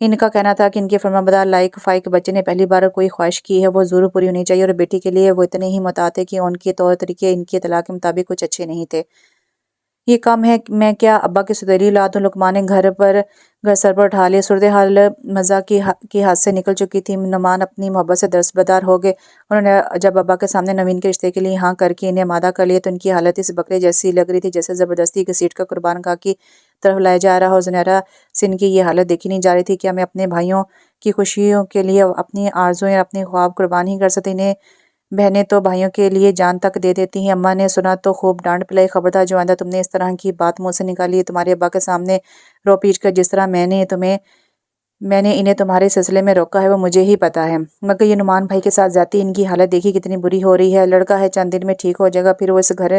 ان کا کہنا تھا کہ ان کے فرمانبردار لائق فائق بچے نے پہلی بار کوئی خواہش کی ہے، وہ ضرور پوری ہونی چاہیے، اور بیٹی کے لیے وہ اتنے ہی محتاط تھے کہ ان کے طور طریقے ان کی اطلاع کے مطابق کچھ اچھے نہیں تھے۔ یہ کم ہے میں کیا ابا کی ستیلی اولاد ہوں، لقمان نے گھر سر پر اٹھا لیا۔ صورتحال مزاح کی ہاتھ سے نکل چکی تھی۔ نعمان اپنی محبت سے دستبردار ہو گئے۔ انہوں نے جب ابا کے سامنے نوین کے رشتے کے لیے ہاں کر کے انہیں آمادہ کر لیا تو ان کی حالت اس بکرے جیسی لگ رہی تھی جیسے زبردستی گھسیٹ کر قربان گاہ کی طرف لایا جا رہا ہو۔ زنیرہ سے ان کی یہ حالت دیکھی نہیں جا رہی تھی۔ کیا میں اپنے بھائیوں کی خوشیوں کے لیے اپنی آرزوئیں، اپنے خواب قربان ہی کر سکتی؟ انہیں بہنیں تو بھائیوں کے لیے جان تک دے دیتی ہیں۔ اماں نے سنا تو خوب ڈانٹ پلائی، خبردار جو آئندہ تم نے اس طرح کی بات منہ سے نکالی ہے تمہارے ابا کے سامنے رو پیٹ کر جس طرح میں نے انہیں تمہارے سلسلے میں روکا ہے وہ مجھے ہی پتا ہے، مگر یہ نعمان بھائی کے ساتھ زیادتی، ان کی حالت دیکھی کتنی بری ہو رہی ہے۔ لڑکا ہے چند دن میں ٹھیک ہو جائے گا، پھر وہ اس گھر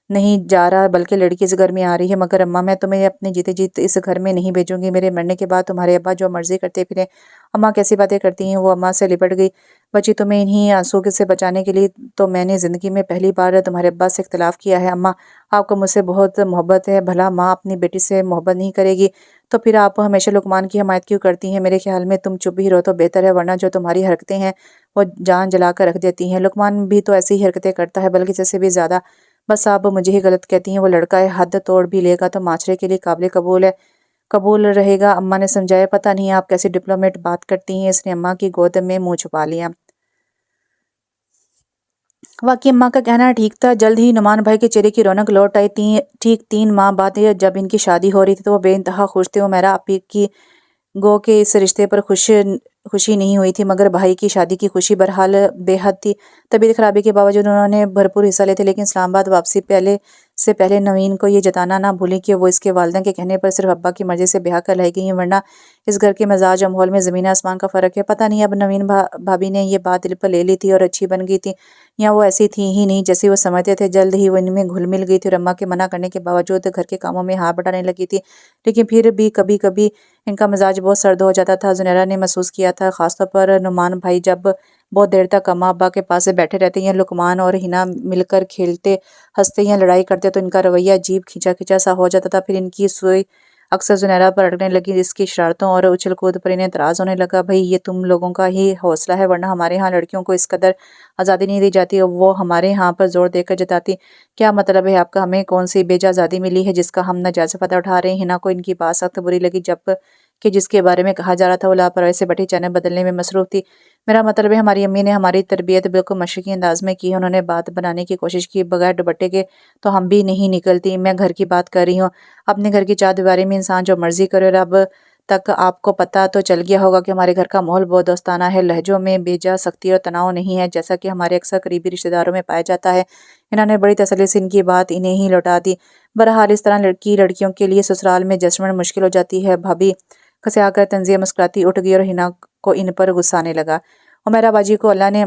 نہیں جا رہا بلکہ لڑکی اس گھر میں آ رہی ہے، مگر اماں میں تمہیں اپنے جیتے جیت اس گھر میں نہیں بھیجوں گی۔ میرے مرنے کے بعد تمہارے ابا جو مرضی کرتے پھریں۔ اماں کیسی باتیں کرتی ہیں؟ وہ اماں سے لپٹ گئی۔ بچی تمہیں انہی آنسو سے بچانے کے لیے تو میں نے زندگی میں پہلی بار تمہارے ابا سے اختلاف کیا ہے۔ اماں آپ کو مجھ سے بہت محبت ہے، بھلا ماں اپنی بیٹی سے محبت نہیں کرے گی تو پھر آپ ہمیشہ لقمان کی حمایت کیوں کرتی ہیں؟ میرے خیال میں تم چپ ہی رہو تو بہتر ہے، ورنہ جو تمہاری حرکتیں ہیں وہ جان جلا کر رکھ دیتی ہیں۔ لقمان بھی تو ایسی ہی حرکتیں کرتا ہے، بلکہ اس سے بھی زیادہ۔ بس آپ مجھے ہی غلط کہتی ہیں، وہ لڑکا ہے، حد توڑ بھی لے گا تو معاشرے کے لیے قبول رہے گا۔ اماں نے سمجھایا۔ پتہ نہیں آپ کیسی ڈپلومیٹ بات کرتی ہیں۔ اس نے اماں کی گود میں منہ چھپا لیا۔ واقعی اماں کا کہنا ٹھیک تھا۔ جلد ہی نعمان بھائی کے چہرے کی رونق لوٹ آئی۔ ٹھیک 3 ماہ بعد جب ان کی شادی ہو رہی تھی تو وہ بے انتہا خوش تھے۔ عمیرہ آپی کی گو کہ اس رشتے پر خوشی نہیں ہوئی تھی، مگر بھائی کی شادی کی خوشی بہرحال بے حد تھی۔ طبیعت خرابی کے باوجود انہوں نے بھرپور حصہ لیتے، لیکن اسلام آباد واپسی سے پہلے نوین کو یہ جتانا نہ بھولیں کہ وہ اس کے والدین کے کہنے پر صرف ابا کی مرضی سے بیاہ کر لائی گئی ہیں، ورنہ اس گھر کے مزاج اور ماحول میں زمین آسمان کا فرق ہے۔ پتہ نہیں اب نوین بھابی نے یہ بات دل پر لے لی تھی اور اچھی بن گئی تھی، یا وہ ایسی تھی ہی نہیں جیسی وہ سمجھتے تھے۔ جلد ہی وہ ان میں گھل مل گئی تھی اور اماں کے منع کرنے کے باوجود گھر کے کاموں میں ہاتھ بٹانے لگی تھی، لیکن پھر بھی کبھی کبھی ان کا مزاج بہت سرد ہو جاتا تھا۔ زنیرہ نے محسوس کیا تھا، خاص طور پر نعمان بھائی جب بہت دیر تک اماں ابا کے پاس بیٹھے رہتے یا لقمان اور ہنا مل کر کھیلتے ہنستے یا لڑائی کرتے تو ان کا رویہ عجیب کھینچا کھینچا سا ہو جاتا تھا۔ پھر ان کی سوئی اکثر زنیرہ پر اٹکنے لگی، اس کی شرارتوں اور اچھل کود پر انہیں اعتراض ہونے لگا۔ بھئی یہ تم لوگوں کا ہی حوصلہ ہے، ورنہ ہمارے ہاں لڑکیوں کو اس قدر آزادی نہیں دی جاتی، اور وہ ہمارے ہاں پر زور دے کر جتاتی۔ کیا مطلب ہے آپ کا؟ ہمیں کون سی بے جا آزادی ملی ہے جس کا ہم ناجائز فائدہ اٹھا رہے ہیں؟ ہنا کو ان کی بات سخت بری لگی، جب کہ جس کے بارے میں کہا جا رہا تھا وہ لاپرواہی سے بٹی چینل بدلنے میں مصروف تھی۔ میرا مطلب ہے ہماری امی نے ہماری تربیت بالکل مشرقی انداز میں کی ہے۔ انہوں نے بات بنانے کی کوشش کی، بغیر دوپٹے کے تو ہم بھی نہیں نکلتی۔ میں گھر کی بات کر رہی ہوں، اپنے گھر کی چار دیواری میں انسان جو مرضی کرے، اور اب تک آپ کو پتہ تو چل گیا ہوگا کہ ہمارے گھر کا ماحول بہت دوستانہ ہے، لہجوں میں بے جا سختی اور تناؤ نہیں ہے جیسا کہ ہمارے اکثر قریبی رشتہ داروں میں پایا جاتا ہے۔ انہوں نے بڑی تسلی سے ان کی بات انہیں ہی لوٹا دی۔ بہرحال اس طرح لڑکیوں کے لیے سسرال میں ایڈجسٹمنٹ مشکل ہو جاتی ہے۔ بھابی کھسیا کر تنزیہ مسکراتی اٹھ گئی اور ہنا کو ان پر غصہ آنے لگا۔ عمیرہ باجی کو اللہ نے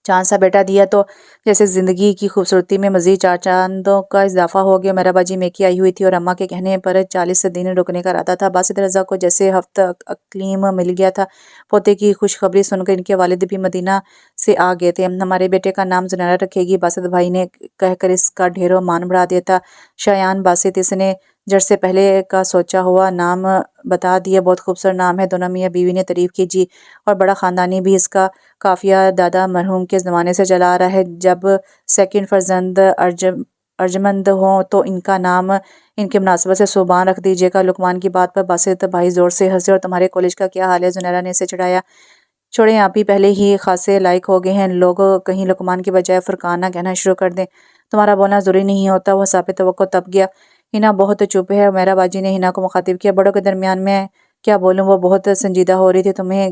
چاند سا بیٹا دیا تو جیسے زندگی کی خوبصورتی میں مزید 4 چاندوں کا اضافہ ہو گیا۔ عمیرہ باجی میکی آئی ہوئی تھی اور اماں کے کہنے پر 40 دن رکنے کا ارادہ تھا۔ باسط رضا کو جیسے ہفت اقلیم مل گیا تھا۔ پوتے کی خوشخبری سن کر ان کے والد بھی مدینہ سے آ گئے تھے۔ ہمارے بیٹے کا نام زنیرہ رکھے گی، باسط بھائی نے کہہ کر اس کا ڈھیروں مان بڑھا دیا تھا۔ شایان باسط، اس نے جج سے پہلے کا سوچا ہوا نام بتا دیا۔ بہت خوبصورت نام ہے، دونوں میاں بیوی نے تعریف کی۔ جی، اور بڑا خاندانی بھی، اس کا قافیہ دادا مرحوم کے زمانے سے چلا آ رہا ہے۔ جب سیکنڈ فرزند ارجمند ہوں تو ان کا نام ان کی مناسبت سے صوبان رکھ دیجیے گا۔ لقمان کی بات پر باسط بھائی زور سے ہنسے۔ اور تمہارے کالج کا کیا حال ہے؟ زنیرہ نے اسے چڑھایا۔ چھوڑیں، آپ ہی پہلے ہی خاصے لائق ہو گئے ہیں، لوگ کہیں لقمان کی بجائے فرقان نہ کہنا شروع کر دیں۔ تمہارا بولنا ضروری نہیں ہوتا۔ وہ حساب توقع تپ گیا۔ ہنا بہت چپ ہے، عمیرہ باجی نے ہنا کو مخاطب کیا۔ بڑوں کے درمیان میں کیا بولوں؟ وہ بہت سنجیدہ ہو رہی تھی۔ تمہیں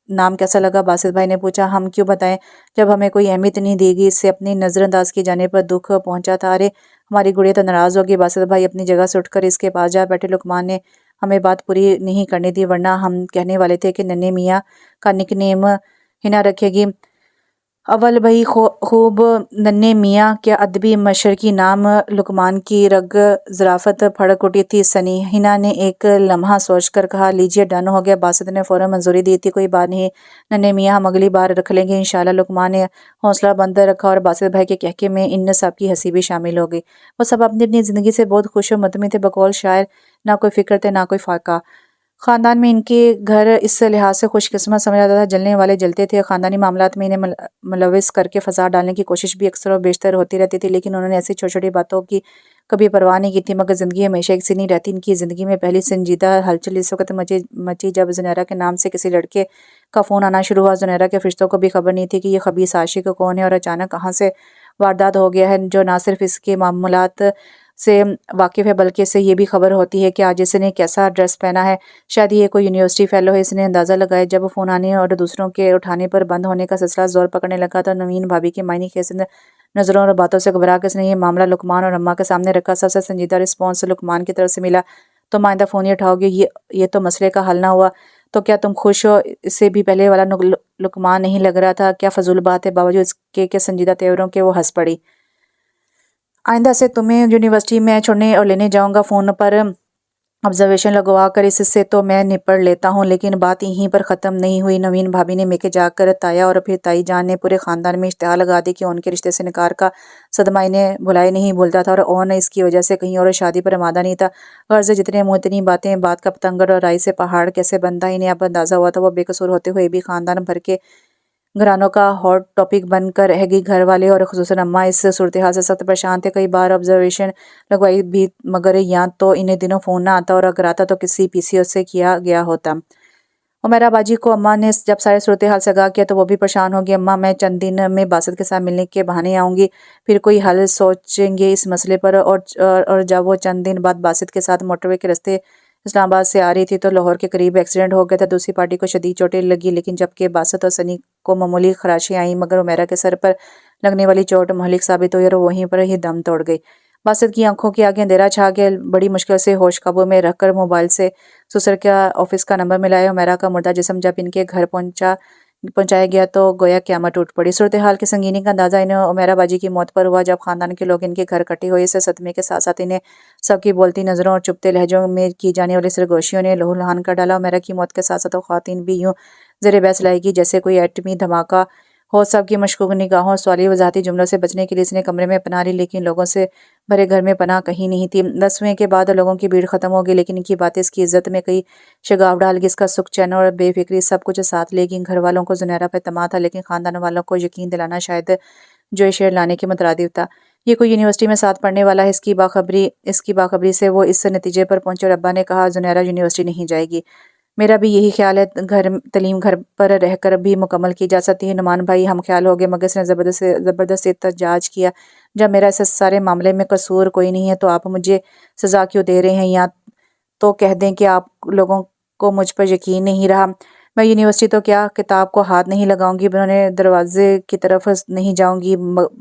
نام کیسا لگا؟ باسط بھائی نے پوچھا۔ ہم کیوں بتائیں جب ہمیں کوئی اہمیت نہیں دی گئی؟ اس سے اپنی نظر انداز کیے جانے پر دکھ پہنچا تھا۔ ارے ہماری گڑیا تو ناراض ہوگی۔ باسط بھائی اپنی جگہ سے اٹھ کر اس کے پاس جا بیٹھے۔ لقمان نے ہمیں بات پوری نہیں کرنے دی، ورنہ ہم کہنے والے تھے کہ ننھے میاں کا نک نیم ہنا رکھے گی۔ اول بھائی خوب ننھے میاں، کیا ادبی مشرقی نام! لقمان کی رگ ظرافت پھڑک اٹھی تھی۔ سنی، ہنا نے ایک لمحہ سوچ کر کہا۔ لیجیے، ڈن ہو گیا۔ باسط نے فوراً منظوری دی تھی۔ کوئی بات نہیں ننھے میاں، ہم اگلی بار رکھ لیں گے انشاءاللہ۔ لقمان نے حوصلہ بند رکھا اور باسط بھائی کے کہکے میں ان سب کی ہنسی بھی شامل ہو گئی۔ وہ سب اپنی اپنی زندگی سے بہت خوش و مطمئن تھے، بقول شاعر، نہ کوئی فکر تھے نہ کوئی فاقہ۔ خاندان میں ان کے گھر اس لحاظ سے خوش قسمت سمجھا جاتا تھا، جلنے والے جلتے تھے۔ خاندانی معاملات میں انہیں ملوث کر کے فساد ڈالنے کی کوشش بھی اکثر و بیشتر ہوتی رہتی تھی، لیکن انہوں نے ایسی چھوٹی چھوٹی باتوں کی کبھی پرواہ نہیں کی تھی، مگر زندگی ہمیشہ ایک سی نہیں رہتی۔ ان کی زندگی میں پہلی سنجیدہ ہلچل اس وقت مچی جب زنیرہ کے نام سے کسی لڑکے کا فون آنا شروع ہوا۔ زنیرہ کے فرشتوں کو بھی خبر نہیں تھی کہ یہ خبیث عاشق کون ہے اور اچانک کہاں سے واردات ہو گیا ہے، جو نہ صرف اس کے معمولات سے واقف ہے بلکہ اسے یہ بھی خبر ہوتی ہے کہ آج اس نے کیسا ڈریس پہنا ہے۔ شاید یہ کوئی یونیورسٹی فیلو ہے۔ اس نے اندازہ لگایا جب فون آنے اور دوسروں کے اٹھانے پر بند ہونے کا سلسلہ زور پکڑنے لگا تو نوین بھابی کی معنی خیز نظروں اور باتوں سے گھبرا کر اس نے یہ معاملہ لقمان اور اماں کے سامنے رکھا۔ سب سے سنجیدہ رسپانس لقمان کی طرف سے ملا، تم آئندہ فون ہی اٹھاؤ گے، یہ تو مسئلے کا حل نہ ہوا تو کیا تم خوش ہو؟ اس سے بھی پہلے والا لقمان نہیں لگ رہا تھا، کیا فضول بات ہے، باوجود اس کے کہ سنجیدہ تیوروں کے وہ ہنس پڑی۔ آئندہ سے تمہیں یونیورسٹی میں چھوڑنے اور لینے جاؤں گا، فون پر آبزرویشن لگوا کر اس سے تو میں نپٹ لیتا ہوں۔ لیکن بات یہیں پر ختم نہیں ہوئی۔ نوین بھابی نے میکے جا کر تایا اور پھر تائی جان نے پورے خاندان میں اشتہار لگا دی کہ ان کے رشتے سے انکار کا صدمہ انہیں بھلائے نہیں بھولتا تھا اور اون اس کی وجہ سے کہیں اور شادی پر آمادہ نہیں تھا۔ غرض جتنے منہ اتنی باتیں، بات کا پتنگڑ اور رائی سے پہاڑ کیسے بنتا انہیں اب اندازہ ہوا تھا۔ وہ بے قصور ہوتے ہوئے بھی خاندان بھر کے گھرانوں کا ہاٹ ٹاپک بن کر رہ گئی۔ گھر والے اور خصوصاً اماں اس صورتحال سے سخت پریشان تھے۔ کئی بار آبزرویشن لگوائی بھی مگر یا تو انہیں دنوں فون نہ آتا اور اگر آتا تو کسی پی سی او سے کیا گیا ہوتا۔ عمیرہ باجی کو اماں نے جب سارے صورتحال سے آگاہ کیا تو وہ بھی پریشان ہو گئی۔ اماں، میں چند دن میں باسط کے ساتھ ملنے کے بہانے آؤں گی، پھر کوئی حل سوچیں گے اس مسئلے پر۔ اور جب وہ چند دن بعد باسط کے ساتھ موٹر وے کے رستے اسلام آباد سے آ رہی تھی تو لاہور کے قریب ایکسیڈنٹ ہو گیا تھا۔ دوسری پارٹی کو شدید چوٹیں لگی، لیکن جبکہ باسط اور سنی کو معمولی خراشیں آئیں مگر عمیرہ کے سر پر لگنے والی چوٹ مہلک ثابت ہوئی اور وہ وہیں پر ہی دم توڑ گئی۔ باسط کی آنکھوں کے آگے اندھیرا چھا گیا۔ بڑی مشکل سے ہوش قابو میں رکھ کر موبائل سے سسر کا آفس کا نمبر ملایا۔ عمیرہ کا مردہ جسم جب ان کے گھر پہنچایا گیا تو گویا قیامت ٹوٹ پڑی۔ صورتحال کی سنگینی کا اندازہ انہیں عمیرہ باجی کی موت پر ہوا جب خاندان کے لوگ ان کے گھر اکٹھے ہوئے۔ اس صدمے کے ساتھ ساتھ انہیں سب کی بولتی نظروں اور چپتے لہجوں میں کی جانے والی سرگوشیوں نے لہو لہان کر ڈالا۔ عمیرہ کی موت کے ساتھ ساتھ وہ خواتین بھی یوں زیر بحث لائی گی جیسے کوئی ایٹمی دھماکہ ہو۔ سب کی مشکوک نگاہوں اور سوالی وضاحتی جملوں سے بچنے کے لیے اس نے کمرے میں پناہ لی، لیکن لوگوں سے بھرے گھر میں پناہ کہیں نہیں تھی۔ 10ویں کے بعد لوگوں کی بھیڑ ختم ہو گئی، لیکن ان کی باتیں اس کی عزت میں کئی شگاف ڈال گئی۔ اس کا سکھ، چین اور بے فکری سب کچھ ساتھ لے گی۔ گھر والوں کو زنیرہ پر اعتماد تھا، لیکن خاندان والوں کو یقین دلانا شاید جوئے شعر لانے کے مترادف تھا۔ یہ کوئی یونیورسٹی میں ساتھ پڑھنے والا ہے۔ اس کی باخبری سے وہ اس نتیجے پر پہنچے اور ابا نے کہا زنیرہ یونیورسٹی نہیں جائے گی۔ میرا بھی یہی خیال ہے، تعلیم گھر پر رہ کر بھی مکمل کی جا سکتی ہے۔ نعمان بھائی ہم خیال ہو گئے مگر اس نے زبردست احتجاج کیا، جب میرا اس سارے معاملے میں قصور کوئی نہیں ہے تو آپ مجھے سزا کیوں دے رہے ہیں؟ یا تو کہہ دیں کہ آپ لوگوں کو مجھ پر یقین نہیں رہا۔ میں یونیورسٹی تو کیا کتاب کو ہاتھ نہیں لگاؤں گی، انہیں دروازے کی طرف نہیں جاؤں گی،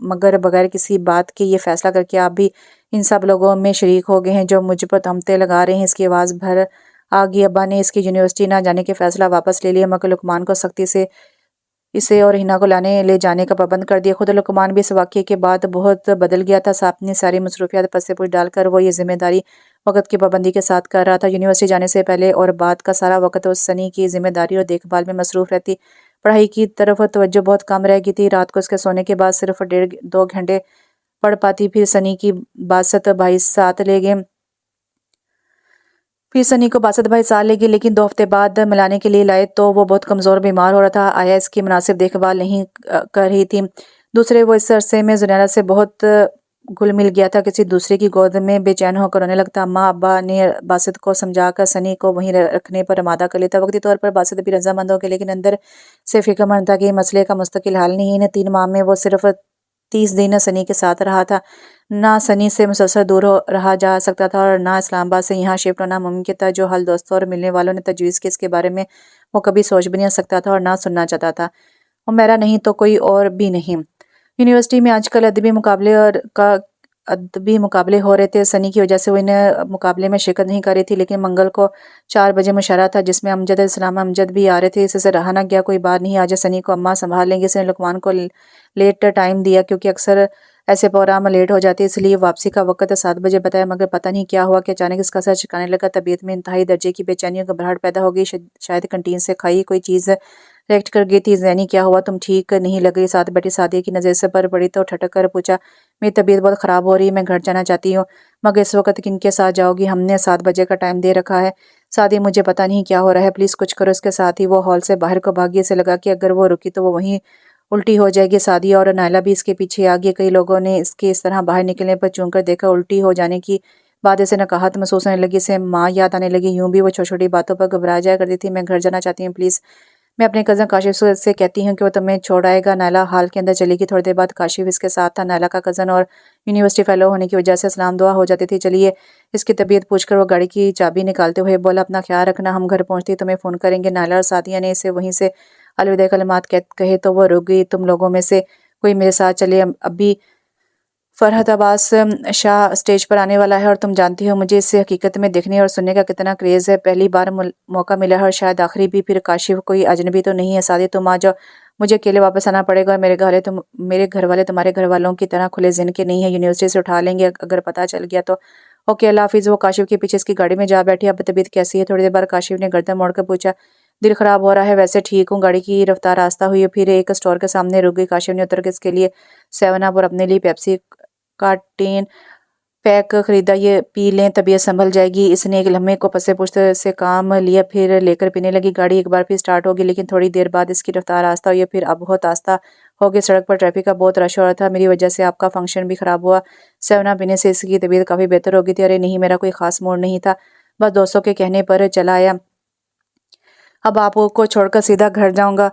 مگر بغیر کسی بات کے یہ فیصلہ کر کے آپ بھی ان سب لوگوں میں شریک ہو گئے ہیں جو مجھ پر تہمتیں لگا رہے ہیں۔ اس کی آواز بھر آ گئی۔ ابا نے اس کی یونیورسٹی نہ جانے کے فیصلہ واپس لے لیا مگر لقمان کو سختی سے اسے اور ہنا کو لے جانے کا پابند کر دیا۔ خود لقمان بھی اس واقعے کے بعد بہت بدل گیا تھا۔ اپنی ساری مصروفیات پس پش ڈال کر وہ یہ ذمہ داری وقت کی پابندی کے ساتھ کر رہا تھا۔ یونیورسٹی جانے سے پہلے اور بعد کا سارا وقت وہ سنی کی ذمہ داری اور دیکھ بھال میں مصروف رہتی۔ پڑھائی کی طرف توجہ بہت کم رہ گئی تھی۔ رات کو اس کے سونے کے بعد صرف 1.5-2 گھنٹے پڑھ پاتی۔ پھر سنی کو باسط بھائی ساتھ لے گئے، لیکن 2 ہفتے بعد ملانے کے لیے لائے تو وہ بہت کمزور بیمار ہو رہا تھا۔ آیا اس کی مناسب دیکھ بھال نہیں کر رہی تھی۔ دوسرے وہ اس عرصے میں زنیرہ سے بہت گل مل گیا تھا، کسی دوسرے کی گود میں بے چین ہو کر رونے لگتا۔ اماں ابا نے باسط کو سمجھا کر سنی کو وہیں رکھنے پر آمادہ کر لیتا۔ وقتی طور پر باسط بھی رضامند ہو گیا، لیکن اندر سے فکر مند تھا کہ یہ مسئلے کا مستقل حل نہیں۔ ان 3 ماہ میں وہ صرف 30 دن سنی کے ساتھ رہا تھا۔ نہ سنی سے مسلسل دور رہا جا سکتا تھا اور نہ اسلام آباد سے یہاں شفٹ ہونا ممکن تھا۔ جو حل دوستوں اور ملنے والوں نے تجویز کی اس کے بارے میں وہ کبھی سوچ بھی نہیں سکتا تھا اور نہ سننا چاہتا تھا۔ عمیرہ نہیں تو کوئی اور بھی نہیں۔ یونیورسٹی میں آج کل ادبی مقابلے ہو رہے تھے۔ سنی کی وجہ سے وہ ان مقابلے میں شرکت نہیں کر رہی تھی، لیکن منگل کو 4 بجے مشاعرہ تھا جس میں امجد اسلام امجد بھی آ رہے تھے۔ اس سے رہا نہ گیا، کوئی بات نہیں، آج سنی کو اماں سنبھال لیں گے۔ اس نے لقمان کو لیٹ ٹائم دیا کیونکہ اکثر ایسے پروگرام لیٹ ہو جاتے، اس لیے واپسی کا وقت 7 بجے بتایا، مگر پتہ نہیں کیا ہوا کہ اچانک اس کا سر چکرانے لگا۔ طبیعت میں انتہائی درجے کی بے چینی اور گھبراہٹ پیدا ہو گئی، شاید کینٹین سے کھائی کوئی چیز ریئیکٹ کر گئی تھی۔ زینی کیا ہوا؟ تم ٹھیک نہیں لگ رہی۔ ساتھ بیٹھی سعدیہ کی نظر اس پر پڑی تو ٹھٹک کر پوچھا، میری طبیعت بہت خراب ہو رہی ہے، میں گھر جانا چاہتی ہوں۔ مگر اس وقت کن کے ساتھ جاؤ گی؟ ہم نے 7 بجے کا ٹائم دے رکھا ہے۔ سعدیہ مجھے پتہ نہیں کیا ہو رہا ہے، پلیز کچھ کرو۔ اس کے ساتھ ہی وہ ہال سے باہر کو بھاگی، اسے لگا کہ اگر وہ رکی تو وہ وہیں الٹی ہو جائے گی۔ سعدیہ اور نائلہ بھی اس کے پیچھے آگئی۔ کئی لوگوں نے اس کے اس طرح باہر نکلنے پر چون کر دیکھا۔ الٹی ہو جانے کی بعد اسے نقاہت محسوس ہونے لگی، اسے ماں یاد آنے لگی۔ یوں بھی وہ چھوٹی چھوٹی باتوں پر گھبرا جایا کرتی تھی۔ میں گھر جانا چاہتی ہوں پلیز، میں اپنے کزن کاشف سے کہتی ہوں کہ وہ تمہیں چھوڑ آئے گا۔ نائلہ ہال کے اندر چلی گئی۔ تھوڑی دیر بعد کاشف اس کے ساتھ تھا۔ نائلہ کا کزن اور یونیورسٹی فیلو ہونے کی وجہ سے سلام دعا ہو جاتی تھی۔ چلیے، اس کی طبیعت پوچھ کر وہ گاڑی کی چابی نکالتے ہوئے بولا، اپنا خیال رکھنا، ہم گھر پہنچتے ہی تمہیں فون کریں گے۔ نائلہ اور سعدیہ نے اسے وہیں سے الوداعی کلمات کہے تو وہ رک گئی۔ تم لوگوں میں سے کوئی میرے ساتھ چلے، ابھی فرحت عباس شاہ اسٹیج پر آنے والا ہے، اور تم جانتی ہو مجھے اسے حقیقت میں دیکھنے اور سننے کا کتنا کریز ہے۔ پہلی بار موقع ملا ہے اور شاید آخری بھی۔ پھر کاشف کوئی اجنبی تو نہیں ہے؟ سعدیہ تم آ جاؤ، مجھے اکیلے واپس آنا پڑے گا، اور میرے گھر والے تمہارے گھر والوں کی طرح کھلے ذہن کے نہیں ہیں، یونیورسٹی سے اٹھا لیں گے اگر پتہ چل گیا تو۔ اوکے، اللہ حافظ۔ وہ کاشف کے پیچھے اس کی گاڑی میں جا بیٹھی۔ اب طبیعت کیسی ہے؟ تھوڑی دیر بعد کاشف نے گردن موڑ کر پوچھا۔ دل خراب ہو رہا ہے، ویسے ٹھیک ہوں۔ گاڑی کی رفتار آہستہ ہوئی، پھر ایک اسٹور کے سامنے رک گئی۔ کاشف نے اتر کے اس کے لیے 7 اپ اور اپنے لیے پیپسی کا ٹین پیک خریدا۔ یہ پی لیں، طبیعت سنبھل جائے گی۔ اس نے ایک لمحے کو پس پشت سے کام لیا، پھر لے کر پینے لگی۔ گاڑی ایک بار پھر سٹارٹ ہوگی، لیکن تھوڑی دیر بعد اس کی رفتار آہستہ ہوئی، پھر اب بہت آہستہ ہوگی۔ سڑک پر ٹریفک کا بہت رش ہو رہا تھا۔ میری وجہ سے آپ کا فنکشن بھی خراب ہوا۔ 7 اپ پینے سے اس کی طبیعت کافی بہتر ہو گئی تھی۔ ارے نہیں، میرا کوئی خاص موڈ نہیں تھا، بس دوستوں کے کہنے پر چلا آیا۔ اب آپ کو چھوڑ کر سیدھا گھر جاؤں گا۔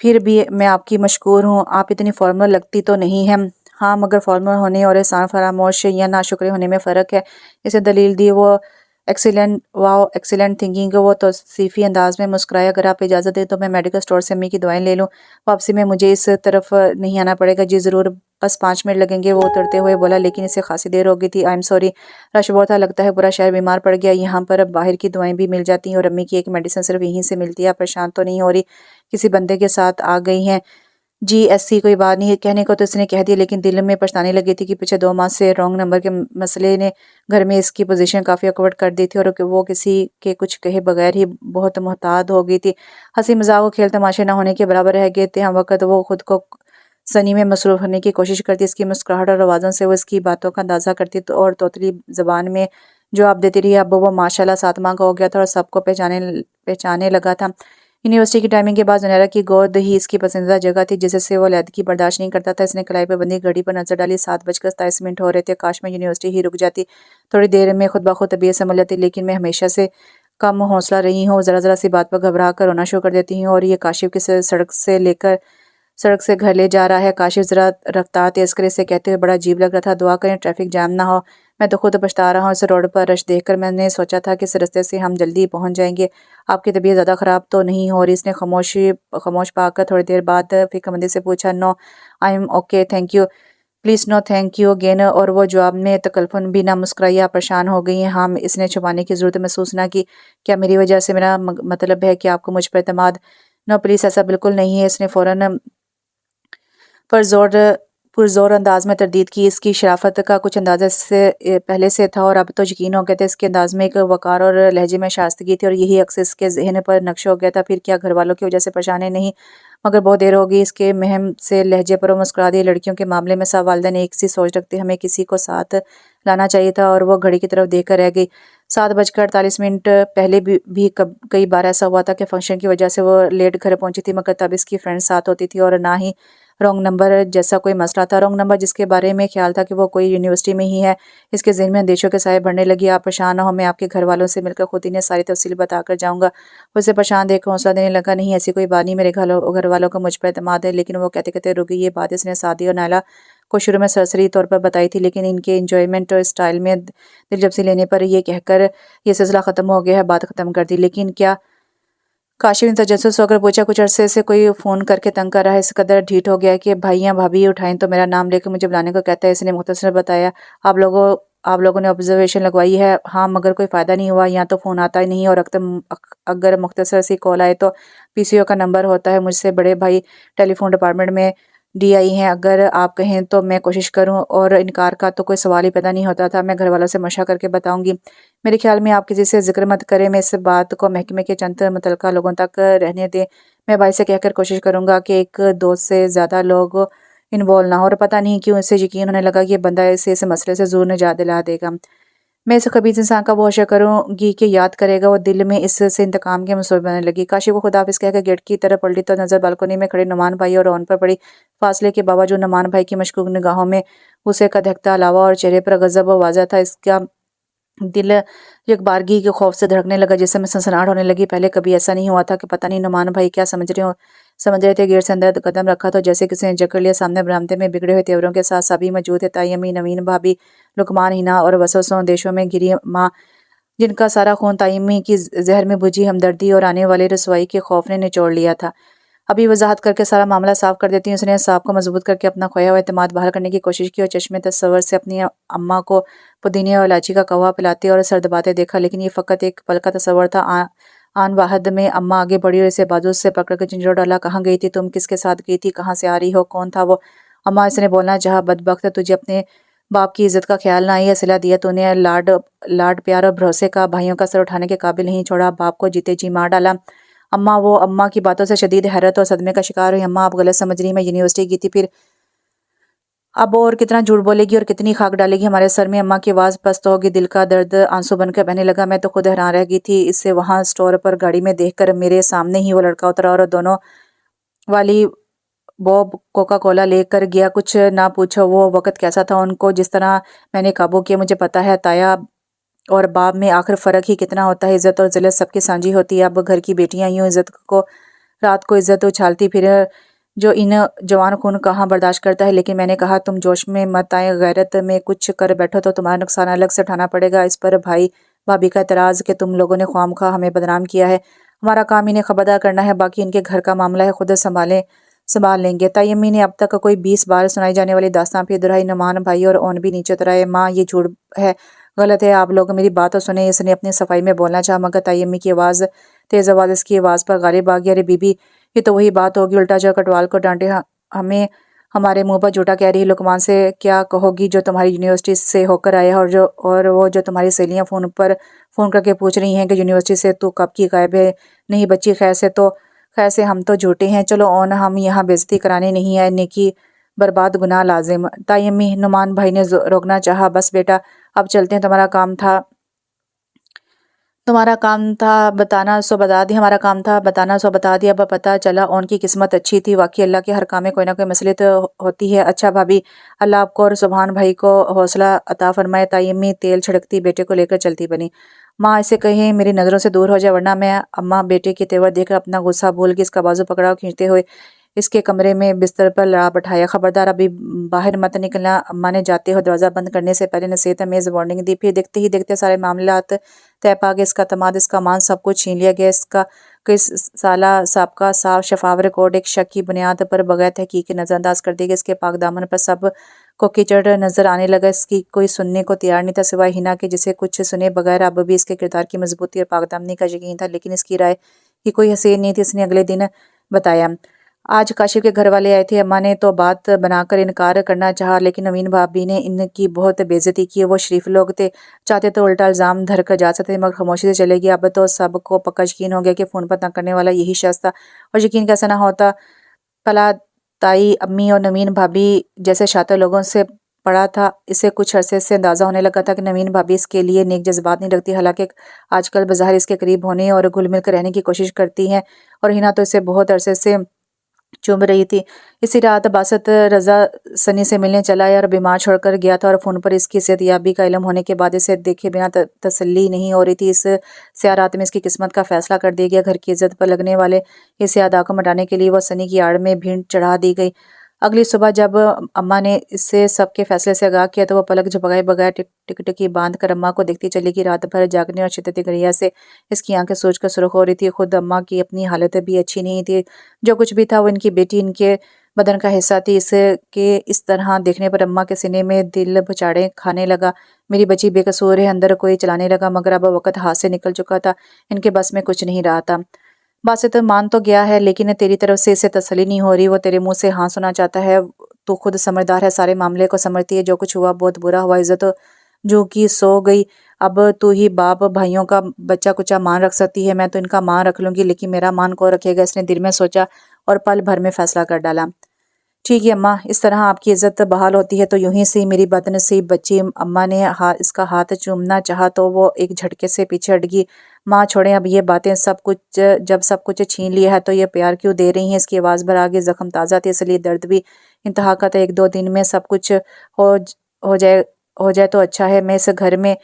پھر بھی میں آپ کی مشکور ہوں، آپ اتنی فارمل لگتی تو نہیں ہیں۔ ہاں، مگر فارمل ہونے اور احسان فراموش یا ناشکرے ہونے میں فرق ہے، اسے دلیل دی۔ وہ ایکسیلنٹ، واو ایکسیلنٹ تھنکنگ۔ وہ توصیفی انداز میں مسکرایا۔ اگر آپ اجازت دیں تو میں میڈیکل اسٹور سے امی کی دوائیں لے لوں، واپسی میں مجھے اس طرف نہیں آنا پڑے گا۔ جی ضرور، بس 5 منٹ لگیں گے۔ وہ اترتے ہوئے بولا، لیکن اسے خاصی دیر ہو گئی تھی۔ آئی ایم سوری، رش بہت تھا، لگتا ہے پورا شہر بیمار پڑ گیا۔ یہاں پر باہر کی دوائیں بھی مل جاتی ہیں، اور امی کی ایک میڈیسن صرف یہیں سے ملتی ہے۔ آپ پریشان تو نہیں ہو رہی؟ کسی بندے کے ساتھ آ گئی ہیں؟ جی ایسی کوئی بات نہیں۔ کہنے کو تو اس نے کہہ دیا، لیکن دل میں پچھتانے لگی تھی کہ پچھلے 2 ماہ سے رانگ نمبر کے مسئلے نے گھر میں اس کی پوزیشن کافی آکورڈ کر دی تھی، اور وہ کسی کے کچھ کہے بغیر ہی بہت محتاط ہو گئی تھی۔ ہنسی مذاق و کھیل تماشے نہ ہونے کے برابر رہ گئے تھے۔ ہم وقت وہ خود کو سنی میں مصروف ہونے کی کوشش کرتی، اس کی مسکراہٹ اور آوازوں سے وہ اس کی باتوں کا اندازہ کرتی، اور توتلی زبان میں جواب دیتی رہی۔ اب وہ ماشاءاللہ 7 ماہ کا ہو گیا تھا اور سب کو پہچانے لگا تھا۔ یونیورسٹی کی ٹائمنگ کے بعد زنیرہ کی گود ہی اس کی پسندیدہ جگہ تھی، جس سے وہ علیحدگی برداشت نہیں کرتا تھا۔ اس نے کلائی پر بندھی گھڑی پر نظر ڈالی۔ 7:27 ہو رہے تھے۔ کاش میں یونیورسٹی ہی رک جاتی، تھوڑی دیر میں خود بخود طبیعت سنبھل جاتی، لیکن میں ہمیشہ سے کم حوصلہ رہی ہوں، ذرا ذرا سی بات پر گھبرا کر رونا شروع کر دیتی ہوں۔ اور یہ کاشف کس سڑک سے گھر لے جا رہا ہے؟ کاشف ذرا رفتار تیز کر اسے کہتے ہوئے بڑا عجیب لگ رہا تھا۔ دعا کریں ٹریفک جام نہ ہو، میں تو خود پچھتا رہا ہوں۔ اس روڈ پر رش دیکھ کر میں نے سوچا تھا کہ اس رستے سے ہم جلدی پہنچ جائیں گے۔ آپ کی طبیعت زیادہ خراب تو نہیں ہو رہی؟ اس نے خاموش پا کر تھوڑی دیر بعد فکر مندی سے پوچھا۔ No, I am okay, thank you. Please no thank you again. اور وہ جواب میں تکلفن بھی نہ مسکرائی۔ آپ پریشان ہو گئی ہیں؟ ہاں، اس نے چھپانے کی ضرورت محسوس نہ کی۔ کیا میری وجہ سے؟ میرا مطلب ہے کہ آپ کو مجھ پر اعتماد۔ نو پلیز، ایسا بالکل نہیں ہے۔ اس نے فوراً پرزور انداز میں تردید کی۔ اس کی شرافت کا کچھ اندازہ اس سے پہلے سے تھا، اور اب تو یقین ہو گیا تھا۔ اس کے انداز میں ایک وقار اور لہجے میں شائستگی تھی، اور یہی عکس اس کے ذہن پر نقش ہو گیا تھا۔ پھر کیا گھر والوں کی وجہ سے پریشان ہے؟ نہیں، مگر بہت دیر ہو گئی۔ اس کے مہم سے لہجے پر وہ مسکرا دی۔ لڑکیوں کے معاملے میں سب والدین ایک سی سوچ رکھتے، ہمیں کسی کو ساتھ لانا چاہیے تھا۔ اور وہ گھڑی کی طرف دیکھ کر رہ گئی۔ 7:48 پہلے بھی کئی بار ایسا ہوا تھا کہ فنکشن کی وجہ سے وہ لیٹ گھر پہنچی تھی، مگر تب اس کی فرینڈ ساتھ ہوتی تھی، اور نہ ہی رانگ نمبر جیسا کوئی مسئلہ تھا۔ رانگ نمبر جس کے بارے میں خیال تھا کہ وہ کوئی یونیورسٹی میں ہی ہے، اس کے ذہن میں اندیشوں کے سائے بڑھنے لگی۔ آپ پریشان نہ ہو، میں آپ کے گھر والوں سے مل کر خود انہیں ساری تفصیل بتا کر جاؤں گا۔ وہ اسے پریشان دیکھ کر حوصلہ دینے لگا۔ نہیں، ایسی کوئی بات نہیں، میرے گھر والوں کو مجھ پر اعتماد ہے۔ لیکن وہ کہتے کہتے رک گئی۔ یہ بات اس نے سعدیہ اور نائلہ کو شروع میں سرسری طور پر بتائی تھی، لیکن ان کے انجوائمنٹ اسٹائل میں دلچسپی لینے پر یہ کہہ کر یہ سلسلہ ختم ہو گیا ہے، بات ختم کر دی۔ لیکن کیا؟ کاشف نے تجسس ہو کر پوچھا۔ کچھ عرصے سے کوئی فون کر کے تنگ کر رہا ہے، اس قدر ڈھیٹ ہو گیا ہے کہ بھائیاں بھابھی اٹھائیں تو میرا نام لے کر مجھے بلانے کو کہتا ہے۔ اس نے مختصر بتایا۔ آپ لوگوں نے آبزرویشن لگوائی ہے؟ ہاں، مگر کوئی فائدہ نہیں ہوا، یہاں تو فون آتا ہی نہیں، اور اگر مختصر سی کال آئے تو PCO کا نمبر ہوتا ہے۔ مجھ سے بڑے بھائی ٹیلی فون ڈپارٹمنٹ میں DI ہیں، اگر آپ کہیں تو میں کوشش کروں، اور انکار کا تو کوئی سوال ہی پیدا نہیں ہوتا تھا۔ میں گھر والوں سے مشورہ کر کے بتاؤں گی۔ میرے خیال میں آپ کسی سے ذکر مت کریں، میں اس بات کو محکمے کے چند متعلقہ لوگوں تک رہنے دیں۔ میں بھائی سے کہہ کر کوشش کروں گا کہ 1-2 سے زیادہ لوگ انوالو نہ ہو۔ اور پتہ نہیں کیوں اسے یقین ہونے لگا کہ یہ بندہ اسے اس مسئلے سے ضرور نجات دلا دے گا۔ میں اس خبیث انسان کا بہت شکر کروں گی کہ یاد کرے گا۔ وہ دل میں اس سے انتقام کے منصوبے بنانے لگی۔ کاشف کو خداحافظ کہہ کے گیٹ کی طرف پلٹی تو نظر بالکونی میں کھڑے نعمان بھائی اور ان پر پڑی۔ فاصلے کے باوجود نعمان بھائی کی مشکوک نگاہوں میں غصے کا دہکتا علاوہ اور چہرے پر غضب واضح تھا۔ اس کا دل یکبارگی کے خوف سے دھڑکنے لگا، جسم میں سنسناہٹ ہونے لگی۔ پہلے کبھی ایسا نہیں ہوا تھا کہ پتہ نہیں نعمان بھائی کیا سمجھ رہے تھے۔ گیٹ سے اندر قدم رکھا تو جیسے کسی نے جکڑ لیا۔ سامنے برآمدے میں بگڑے ہوئے تیوروں کے ساتھ سبھی موجود تھے۔ تائی امی، نوین بھابی، لقمان، ہینا اور وسوسوں اندیشوں میں گھری ماں، جن کا سارا خون تائی امی کی زہر میں بجھی ہمدردی اور آنے والی رسوائی کے خوف نے نچوڑ لیا تھا۔ ابھی وضاحت کر کے سارا معاملہ صاف کر دیتی ہوں۔ اس نے اعصاب کو مضبوط کر کے اپنا کھویا ہوا اعتماد بحال کرنے کی کوشش کی اور چشمے تصور سے اپنی اماں کو پودینے اور الائچی کا قہوہ پلاتے اور سر دباتے دیکھا، لیکن یہ فقط ایک پل کا تصور تھا۔ آن واحد میں اماں آگے بڑھی اور اسے بازو سے پکڑ کر جھنجھوڑ ڈالا۔ کہاں گئی تھی تم؟ کس کے ساتھ گئی تھی؟ کہاں سے آ رہی ہو؟ کون تھا وہ؟ اماں، اس نے بولنا چاہا، بدبخت، تجھے اپنے باپ کی عزت کا خیال نہ آئی؟ صلہ دیا تو نے لاڈ پیار اور بھروسے کا، بھائیوں کا سر اٹھانے کے قابل نہیں چھوڑا، باپ کو جیتے جی مار ڈالا۔ اماں، وہ اماں کی باتوں سے شدید حیرت اور صدمے کا شکار ہوئی۔ اماں، آپ غلط سمجھ رہی، میں یونیورسٹی گئی تھی، پھر اب اور کتنا جھوٹ بولے گی اور کتنی خاک ڈالے گی ہمارے سر میں؟ اماں کی آواز پست ہوگی، دل کا درد آنسو بن کر بہنے لگا۔ میں تو خود حیران رہ گئی تھی اسے وہاں اسٹور پر گاڑی میں دیکھ کر۔ میرے سامنے ہی وہ لڑکا اترا اور دونوں والی بوب کوکا کولا لے کر گیا۔ کچھ نہ پوچھو وہ وقت کیسا تھا، ان کو جس طرح میں نے قابو کیا۔ مجھے پتا ہے تایا اور باپ میں آخر فرق ہی کتنا ہوتا ہے۔ عزت اور ذلت سب کی سانجھی ہوتی ہے۔ اب گھر کی بیٹیاں یوں عزت کو رات کو عزت اچھالتی پھر جو ان جوان خون کہاں برداشت کرتا ہے؟ لیکن میں نے کہا تم جوش میں مت آئے، غیرت میں کچھ کر بیٹھو تو تمہارا نقصان الگ سے اٹھانا پڑے گا۔ اس پر بھائی بھابی کا اعتراض کہ تم لوگوں نے خواہ مخواہ ہمیں بدنام کیا ہے، ہمارا کام انہیں خبردار کرنا ہے، باقی ان کے گھر کا معاملہ ہے، خود سنبھال لیں گے۔ تائی امی نے اب تک کوئی 20 بار سنائی جانے والی داستان پھر دہرائی۔ نعمان بھائی اور اون بھی نیچے اتر آئے۔ ماں، یہ جھوٹ ہے، غلط ہے، آپ لوگ میری بات تو سنیں۔ اس نے اپنی صفائی میں بولنا چاہا مگر تائی امی کی تیز آواز اس کی آواز پر غالب آ گئی۔ ارے بی بی، یہ تو وہی بات ہوگی، الٹا جو کٹوال کو ڈانٹے ہمیں ہمارے منہ پر جھوٹا کہہ رہی۔ لقمان سے کیا کہو گی جو تمہاری یونیورسٹی سے ہو کر آیا ہے، اور وہ جو تمہاری سہیلیاں فون کر کے پوچھ رہی ہیں کہ یونیورسٹی سے تو کب کی غائب ہے؟ نہیں بچی، خیر سے ہم تو جھوٹے ہیں۔ چلو اون، ہم یہاں بےعزتی کرانے نہیں آئے، نیکی برباد گناہ لازم۔ تائی امی، نعمان بھائی نے روکنا چاہا، بس بیٹا اب چلتے ہیں، ہمارا کام تھا بتانا سو بتا دیا۔ اب پتہ چلا اون کی قسمت اچھی تھی، واقعی اللہ کے ہر کام میں کوئی نہ کوئی مصلحت ہوتی ہے۔ اچھا بھابی، اللہ آپ کو اور سبحان بھائی کو حوصلہ عطا فرمائے۔ تائی امی تیل چھڑکتی بیٹے کو لے کر چلتی بنی۔ ماں، اسے کہیں میری نظروں سے دور ہو جائے ورنہ میں۔ اماں بیٹے کے تیور دیکھ کر اپنا غصہ بھول گئی، اس کا بازو پکڑا اور کھینچتے ہوئے اس کے کمرے میں بستر پر لڑا بٹھایا۔ خبردار ابھی باہر مت نکلنا۔ اماں نے جاتے ہوئے دروازہ بند کرنے سے پہلے نصیحت آمیز وارننگ دی، پھر دیکھتے ہی دیکھتے سارے معاملات طے پا گئے۔ اس کا اعتماد، اس کا مان، سب کچھ چھین لیا گیا۔ اس کا کئی سالہ سابقہ صاف شفاف ریکارڈ ایک شک کی بنیاد پر بغیر تحقیق کے نظر انداز کر دیا گیا۔ اس کے پاک دامن پر سب کو کیچڑ نظر آنے لگا۔ اس کی کوئی سننے کو تیار نہیں تھا سوائے ہینا کے، جسے کچھ سنے بغیر اب بھی اس کے کردار کی مضبوطی اور پاک دامنی کا یقین تھا، لیکن اس کی رائے کی کوئی حیثیت نہیں تھی۔ اس نے اگلے دن بتایا، آج کاشف کے گھر والے آئے تھے۔ اماں نے تو بات بنا کر انکار کرنا چاہا، لیکن نوین بھابی نے ان کی بہت بے عزتی کی۔ وہ شریف لوگ تھے، چاہتے تو الٹا الزام دھر کر جا سکتے مگر خاموشی سے چلے گئے۔ اب تو سب کو پکا یقین ہو گیا کہ فون پر تنگ کرنے والا یہی شخص تھا، اور یقین کیسا نہ ہوتا پلا تائی امی اور نوین بھابی جیسے شاطر لوگوں سے پڑا تھا۔ اسے کچھ عرصے سے اندازہ ہونے لگا تھا کہ نوین بھابی اس کے لیے نیک جذبات نہیں رکھتی، حالانکہ آج کل بظاہر اس کے قریب ہونے اور گھل مل کر رہنے کی کوشش کرتی ہیں، اور ہینا تو اسے بہت عرصے سے چوم رہی تھی۔ اسی رات باسط رضا سنی سے ملنے چلا آیا اور بیمار چھوڑ کر گیا تھا، اور فون پر اس کی صحت یابی کا علم ہونے کے بعد اسے دیکھے بنا تسلی نہیں ہو رہی تھی۔ اس سیاہ رات میں اس کی قسمت کا فیصلہ کر دیا گیا۔ گھر کی عزت پر لگنے والے اس سیاہ داغ کو مٹانے کے لیے وہ سنی کی آڑ میں بھیڑ چڑھا دی گئی۔ اگلی صبح جب اماں نے اسے سب کے فیصلے سے آگاہ کیا تو وہ پلک جھپکائے بغیر ٹکٹکی باندھ کر اماں کو دیکھتی چلی گئی۔ رات بھر جاگنے اور شدت گریا سے اس کی آنکھیں سوج کر سرخ ہو رہی تھی۔ خود اماں کی اپنی حالت بھی اچھی نہیں تھی۔ جو کچھ بھی تھا وہ ان کی بیٹی ان کے بدن کا حصہ تھی۔ اس طرح دیکھنے پر اماں کے سینے میں دل بھچاڑیں کھانے لگا۔ میری بچی بے قصور ہے، اندر کوئی چلانے لگا، مگر اب وقت ہاتھ سے نکل چکا تھا، ان کے بس میں کچھ نہیں رہا تھا۔ باسط مان تو گیا ہے، لیکن تیری طرف سے اسے تسلی نہیں ہو رہی، وہ تیرے منہ سے ہاں سنا چاہتا ہے۔ تو خود سمجھدار ہے، سارے معاملے کو سمجھتی ہے، جو کچھ ہوا بہت برا ہوا، عزت جو کی سو گئی۔ اب تو ہی باپ بھائیوں کا بچہ کچا مان رکھ سکتی ہے، میں تو ان کا مان رکھ لوں گی، لیکن میرا مان کون رکھے گا؟ اس نے دل میں سوچا اور پل بھر میں فیصلہ کر ڈالا۔ ٹھیک ہے اماں، اس طرح آپ کی عزت بحال ہوتی ہے تو یوں ہی سی میری بدنصیب بچی۔ اماں نے اس کا ہاتھ چومنا چاہا تو وہ ایک جھٹکے سے پیچھے ہٹ گئی۔ ماں چھوڑیں اب یہ باتیں، جب سب کچھ چھین لیا ہے تو یہ پیار کیوں دے رہی ہیں؟ اس کی آواز بھر آگے، زخم تازہ تھے اس لیے درد بھی انتہا کا تھا۔ 1-2 دن میں سب کچھ ہو ہو جائے تو اچھا ہے۔ میں اس گھر میں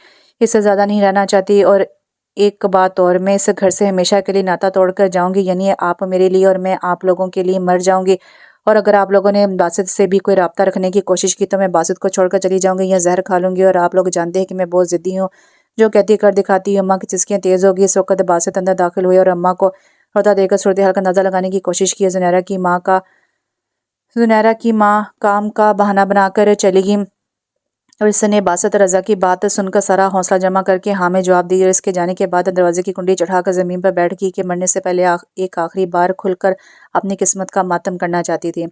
اس سے زیادہ نہیں رہنا چاہتی، اور ایک بات اور، میں اس گھر سے ہمیشہ کے لیے ناتا توڑ کر جاؤں گی، یعنی آپ میرے لیے اور میں آپ لوگوں کے لیے مر جاؤں گی۔ اور اگر آپ لوگوں نے باسط سے بھی کوئی رابطہ رکھنے کی کوشش کی تو میں باسط کو چھوڑ کر چلی جاؤں گی یا زہر کھا لوں گی، اور آپ لوگ جانتے ہیں کہ میں بہت ضدی ہوں، جو کہتی کر دکھاتی ہوں۔ اماں کی چسکیاں تیز ہو گئی۔ اس وقت باسط اندر داخل ہوئے اور اماں کو روتا دیکھ کر صورتحال کا اندازہ لگانے کی کوشش کی۔ زنیرہ کی ماں کام کا بہانہ بنا کر چلی گئی، اور اس نے باسط رضا کی بات سن کر سارا حوصلہ جمع کر کے ہاں میں جواب دی، اور اس کے جانے کے بعد دروازے کی کنڈی چڑھا کر زمین پر بیٹھ گئی کہ مرنے سے پہلے ایک آخری بار کھل کر اپنی قسمت کا ماتم کرنا چاہتی تھی۔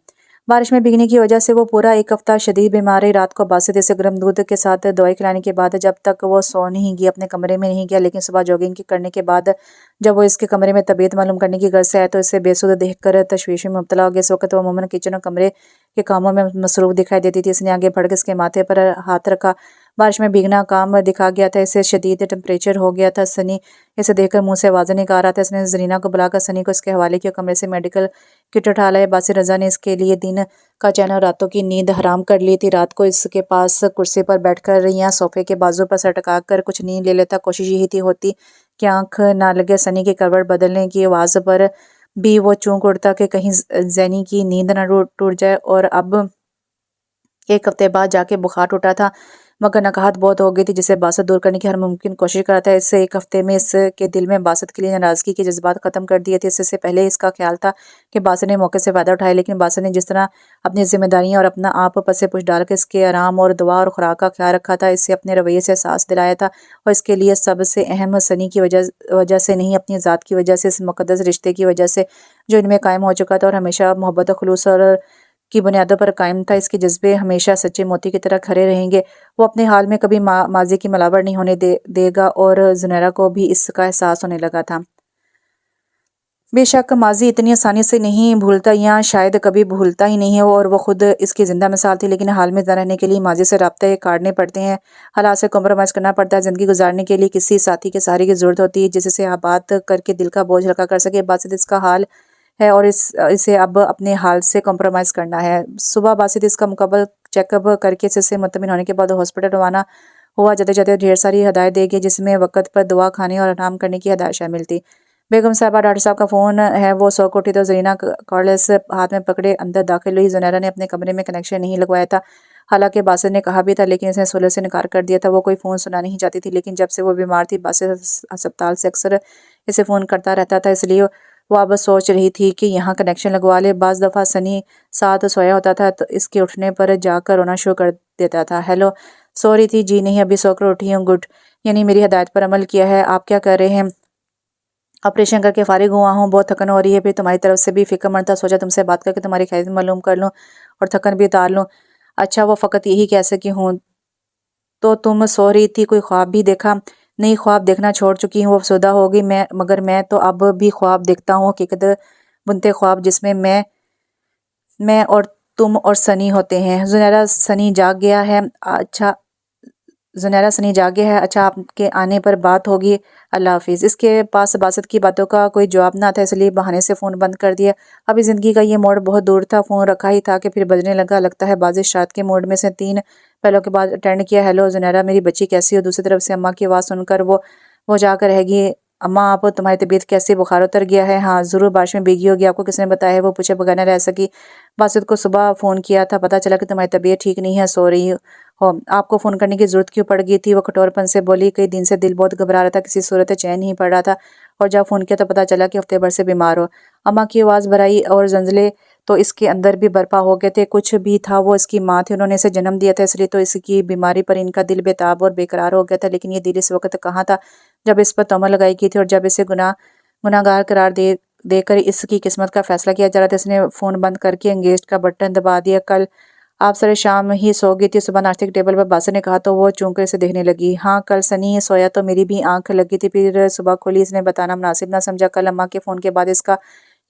بارش میں بھیگنے کی وجہ سے وہ پورا 1 ہفتہ شدید بیمار رہی۔ رات کو باسط اسے گرم دودھ کے ساتھ دوائی کھلانے کے بعد جب تک وہ سو نہیں گئی اپنے کمرے میں نہیں گیا، لیکن صبح جاگنگ کرنے کے بعد جب وہ اس کے کمرے میں طبیعت معلوم کرنے کی غرض سے آیا تو اسے بے سود دیکھ کر تشویش میں مبتلا ہو گیا۔ اس وقت وہ عموماً کچن اور کمرے کے کاموں میں مصروف دکھائی دیتی تھی۔ اس نے آگے بڑھ کر اس کے ماتھے پر ہاتھ رکھا۔ بارش میں بھیگنا کام دکھا گیا تھا، اسے شدید ٹمپریچر ہو گیا تھا۔ سنی اسے دیکھ کر منہ سے آوازیں نکال رہا تھا۔ اس نے زرینہ کو بلا کر سنی کو اس کے حوالے کیا، کمرے سے میڈیکل کٹ اٹھا لایا۔ باسط رضا نے اس کے لیے دن کا چین اور راتوں کی نیند حرام کر لی تھی۔ رات کو اس کے پاس کرسی پر بیٹھ کر یا صوفے کے بازو پر سر ٹکا کر کچھ نیند لے لیتا۔ کوشش یہی تھی ہوتی کہ آنکھ نہ لگے۔ سنی کی کروٹ بدلنے کی آواز پر بھی وہ چونک اٹھتا کہ کہیں زینی کی نیند نہ ٹوٹ جائے، اور اب 1 ہفتے بعد جا کے بخار ٹوٹا تھا، مگر نکہت بہت ہو گئی تھی جسے باسط دور کرنے کی ہر ممکن کوشش کر رہا تھا۔ اس 1 ہفتے میں اس کے دل میں باسط کے لیے ناراضگی کے جذبات ختم کر دیے تھے۔ اس سے پہلے اس کا خیال تھا کہ باسط نے موقع سے فائدہ اٹھایا، لیکن باسط نے جس طرح اپنی ذمہ داریاں اور اپنا آپ پس پش ڈال کر اس کے آرام اور دوا اور خوراک کا خیال رکھا تھا، اسے اپنے رویے سے احساس دلایا تھا، اور اس کے لیے سب سے اہم سنی کی وجہ سے نہیں، اپنی ذات کی وجہ سے، اس مقدس رشتے کی وجہ سے جو ان میں قائم ہو چکا تھا اور ہمیشہ محبت و خلوص اور کی بنیادوں پر قائم تھا۔ اس کے جذبے ہمیشہ سچے موتی کی طرح کھرے رہیں گے۔ وہ اپنے حال میں کبھی ماضی کی ملاوٹ نہیں ہونے دے گا، اور زنیرہ کو بھی اس کا احساس ہونے لگا تھا۔ بے شک ماضی اتنی آسانی سے نہیں بھولتا، یا شاید کبھی بھولتا ہی نہیں ہے، اور وہ خود اس کی زندہ مثال تھی، لیکن حال میں زندہ رہنے کے لیے ماضی سے رابطے کاٹنے پڑتے ہیں، حالات سے کمپرومائز کرنا پڑتا ہے۔ زندگی گزارنے کے لیے کسی ساتھی کے سہارے کی ضرورت ہوتی ہے جس سے آپ بات کر کے دل کا بوجھ ہلکا کر سکے۔ باسط اس کا حال ہے اور اسے اب اپنے حال سے کمپرومائز کرنا ہے۔ صبح باسط اس کا مکمل چیک اپ کر کے اس سے مطمئن ہونے کے بعد ہاسپٹل روانہ ہوا۔ جاتے جاتے ڈھیر ساری ہدایت دے گی جس میں وقت پر دوا کھانے اور آرام کرنے کی ہدایت شامل تھی۔ بیگم صاحبہ، ڈاکٹر صاحب کا فون ہے۔ وہ سو کو اٹھی تو زرینہ کارڈلیس ہاتھ میں پکڑے اندر داخل ہوئی۔ زنیرہ نے اپنے کمرے میں کنیکشن نہیں لگوایا تھا، حالانکہ باسط نے کہا بھی تھا، لیکن اس نے سہولت سے انکار کر دیا تھا۔ وہ کوئی فون سننا نہیں چاہتی تھی، لیکن جب سے وہ بیمار تھی باسط ہسپتال سے اکثر اسے فون کرتا رہتا تھا، اس لیے وہ اب سوچ رہی تھی کہ یہاں کنیکشن لگوا لے۔ بعض دفعہ سنی ساتھ سویا ہوتا تھا تو اس کے اٹھنے پر جا کر رونا شروع کر دیتا تھا۔ ہیلو، سو رہی تھی؟ جی نہیں، ابھی سو کر اٹھی ہوں۔ گڈ، یعنی میری ہدایت پر عمل کیا ہے۔ آپ کیا کر رہے ہیں؟ آپریشن کر کے فارغ ہوا ہوں، بہت تھکن ہو رہی ہے، پھر تمہاری طرف سے بھی فکر مند تھا، سوچا تم سے بات کر کے تمہاری خیریت معلوم کر لوں اور تھکن بھی اتار لوں۔ اچھا، وہ فقط یہی کہہ سکی ہوں۔ تو تم سو رہی تھی، کوئی خواب بھی دیکھا؟ نہیں، خواب دیکھنا چھوڑ چکی ہوں، وہ افسردہ ہو گئی، مگر میں تو اب بھی خواب دیکھتا ہوں، حقیقت بنتے خواب جس میں میں اور تم اور سنی ہوتے ہیں۔ زنیرہ، سنی جاگ گیا ہے؟ اچھا، آپ کے آنے پر بات ہوگی، اللہ حافظ۔ اس کے پاس باسط کی باتوں کا کوئی جواب نہ تھا، اس لیے بہانے سے فون بند کر دیا۔ ابھی زندگی کا یہ موڑ بہت دور تھا، فون رکھا ہی تھا کہ پھر بجنے لگا۔ لگتا ہے بازش شرات کے موڈ میں سے 3 پہلوں کے بعد اٹینڈ کیا۔ ہیلو زنیرہ، میری بچی کیسی ہو؟ دوسری طرف سے اماں کی آواز سن کر وہ جا کر رہ گئی۔ اماں، آپ تمہاری طبیعت کیسی؟ بخار اتر گیا ہے؟ ہاں ضرور، بارش میں بھیگی ہوگی۔ آپ کو کس نے بتایا ہے؟ وہ پوچھے بغیر نہ رہ سکی۔ باسط کو صبح فون کیا تھا، پتہ چلا کہ تمہاری طبیعت ٹھیک نہیں ہے، سو رہی ہو۔ آپ کو فون کرنے کی ضرورت کیوں پڑ گئی تھی؟ وہ کٹور پن سے بولی۔ کئی دن سے دل بہت گھبرا رہا تھا، کسی صورت چین نہیں پڑ رہا تھا، اور جب فون کیا تو پتہ چلا کہ ہفتے بھر سے بیمار ہو۔ اماں کی آواز بھرائی اور زلزلے تو اس کے اندر بھی برپا ہو گئے تھے۔ کچھ بھی تھا، وہ اس کی ماں تھی، انہوں نے اسے جنم دیا تھا، اس لیے تو اس کی بیماری پر ان کا دل بے تاب اور بے قرار ہو گیا تھا، لیکن یہ دل اس وقت کہاں تھا جب اس پر تہمت لگائی گئی تھی اور جب اسے گناہ گار قرار دے کر اس کی قسمت کا فیصلہ کیا جا رہا تھا۔ اس نے فون بند کر کے انگیجڈ کا بٹن دبا دیا۔ کل آپ سر شام ہی سو گئی تھی؟ صبح ناشتے کے ٹیبل پر باسط نے کہا تو وہ چونک کر اسے دیکھنے لگی۔ ہاں، کل سنی سویا تو میری بھی آنکھ لگی تھی، پھر صبح کھلی۔ اس نے بتانا مناسب نہ سمجھا، کل اماں کے فون کے بعد اس کا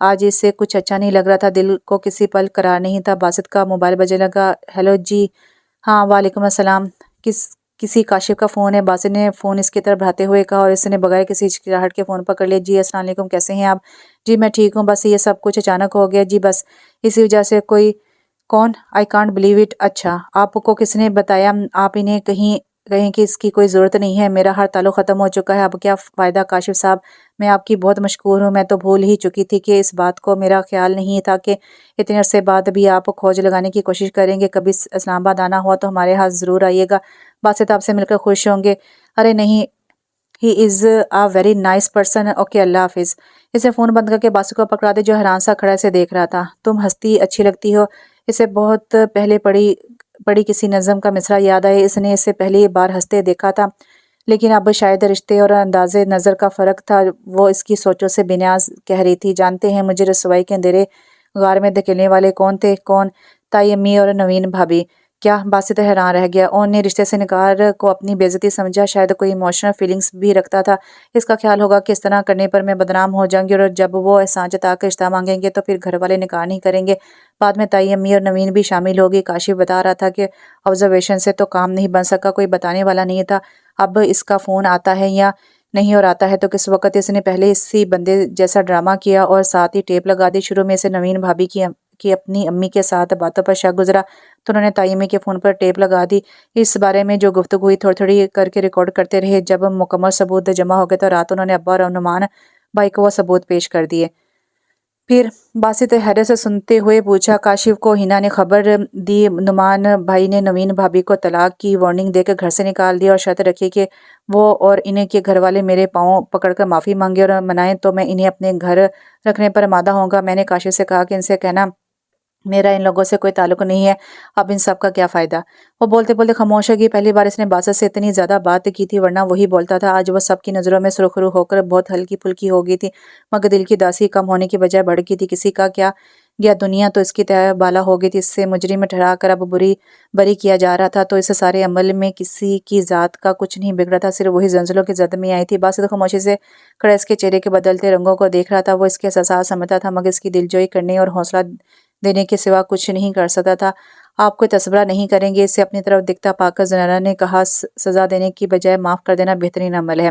آج اسے کچھ اچھا نہیں لگ رہا تھا، دل کو کسی پل قرار نہیں تھا۔ باسط کا موبائل بجنے لگا۔ ہیلو جی ہاں وعلیکم السلام، کسی کاشف کا فون ہے؟ باسط نے فون اس کی طرف بڑھاتے ہوئے کہا اور اس نے بغیر کسی ہچکچاہٹ کے فون پکڑ لیا۔ جی السلام علیکم، کیسے ہیں آپ؟ جی میں ٹھیک ہوں، بس یہ سب کچھ اچانک ہو گیا جی، بس اسی وجہ سے کوئی کون آئی کانٹ بلیو اٹ۔ اچھا آپ کو کس نے بتایا؟ آپ انہیں کہیں کہ اس کی کوئی ضرورت نہیں ہے، میرا ہر تعلق ختم ہو چکا ہے، اب کیا فائدہ کاشف صاحب، میں آپ کی بہت مشکور ہوں، میں تو بھول ہی چکی تھی کہ اس بات کو میرا خیال نہیں تھا کہ اتنے عرصے بعد بھی آپ کھوج لگانے کی کوشش کریں گے، کبھی اسلام آباد آنا ہوا تو ہمارے ہاں ضرور آئیے گا، باسط آپ سے مل کر خوش ہوں گے۔ ارے نہیں، he is a very nice person, okay اللہ حافظ۔ اسے فون بند کر کے باسط کو پکڑا دے جو حیران سا کھڑا اسے دیکھ رہا تھا۔ تم ہستی اچھی لگتی ہو، اسے بہت پہلے پڑھی کسی نظم کا مصرع یاد آئے، اس نے اسے پہلی بار ہنستے دیکھا تھا، لیکن اب شاید رشتے اور انداز نظر کا فرق تھا، وہ اس کی سوچوں سے بنیاز کہہ رہی تھی۔ جانتے ہیں مجھے رسوائی کے اندھیرے غار میں دھکیلنے والے کون تھے؟ کون؟ تائی امی اور نوین بھابی۔ کیا؟ باسط حیران رہ گیا۔ اون نے رشتے سے انکار کو اپنی بے عزتی سمجھا، شاید کوئی ایموشنل فیلنگز بھی رکھتا تھا، اس کا خیال ہوگا کہ اس طرح کرنے پر میں بدنام ہو جاؤں گی اور جب وہ احسان جتا کر رشتہ مانگیں گے تو پھر گھر والے نکاح نہیں کریں گے، بعد میں تائی امی اور نوین بھی شامل ہوگی۔ کاشف بتا رہا تھا کہ آبزرویشن سے تو کام نہیں بن سکا، کوئی بتانے والا نہیں تھا، اب اس کا فون آتا ہے یا نہیں، اور آتا ہے تو کس وقت؟ اس نے پہلے اسی بندے جیسا ڈرامہ کیا اور ساتھ ہی ٹیپ لگا دی۔ شروع میں اسے نوین بھابی کی اپنی امی کے ساتھ باتوں پر شک گزرا تو انہوں نے تائی امی کے فون پر ٹیپ لگا دی، اس بارے میں جو گفتگو ہوئی تھوڑی تھوڑی کر کے ریکارڈ کرتے رہے، جب مکمل ثبوت جمع ہو گئے تو رات انہوں نے ابا اور نعمان بھائی کو وہ ثبوت پیش کر دیے۔ پھر باسط حیرت سے سنتے ہوئے پوچھا، کاشف کو ہینا نے خبر دی؟ نعمان بھائی نے نوین بھابی کو طلاق کی وارننگ دے کر گھر سے نکال دیا اور شرط رکھی کہ وہ اور انہیں کے گھر والے میرے پاؤں پکڑ کر معافی مانگے اور منائیں تو میں انہیں اپنے گھر رکھنے پر آمادہ ہوں گا۔ میں نے کاشف سے کہا کہ ان سے کہنا میرا ان لوگوں سے کوئی تعلق نہیں ہے، اب ان سب کا کیا فائدہ؟ وہ بولتے بولتے خاموش ہو گئی۔ پہلی بار اس نے باسط سے اتنی زیادہ بات کی تھی، ورنہ وہی بولتا تھا۔ آج وہ سب کی نظروں میں سرخرو ہو کر بہت ہلکی پھلکی ہو گئی تھی، مگر دل کی اداسی کم ہونے کی بجائے بڑھ گئی تھی۔ کسی کا کیا گیا، دنیا تو اس کی تہ بالا ہو گئی تھی، اس سے مجرم ٹھہرا کر اب بری کیا جا رہا تھا، تو اس سارے عمل میں کسی کی ذات کا کچھ نہیں بگڑا تھا، صرف وہی زلزلوں کی زد میں آئی تھی۔ باسط خاموشی سے کھڑا اس کے چہرے کے بدلتے رنگوں کو دیکھ رہا تھا، وہ اس کے احساسات سمجھتا تھا مگر اس کی دلجوئی کرنے اور حوصلہ دینے کے سوا کچھ نہیں کر سکتا تھا۔ آپ کوئی تصورہ نہیں کریں گے، اسے اپنی طرف دکھتا پا کر زنیرہ نے کہا، سزا دینے کی بجائے معاف کر دینا بہترین عمل ہے۔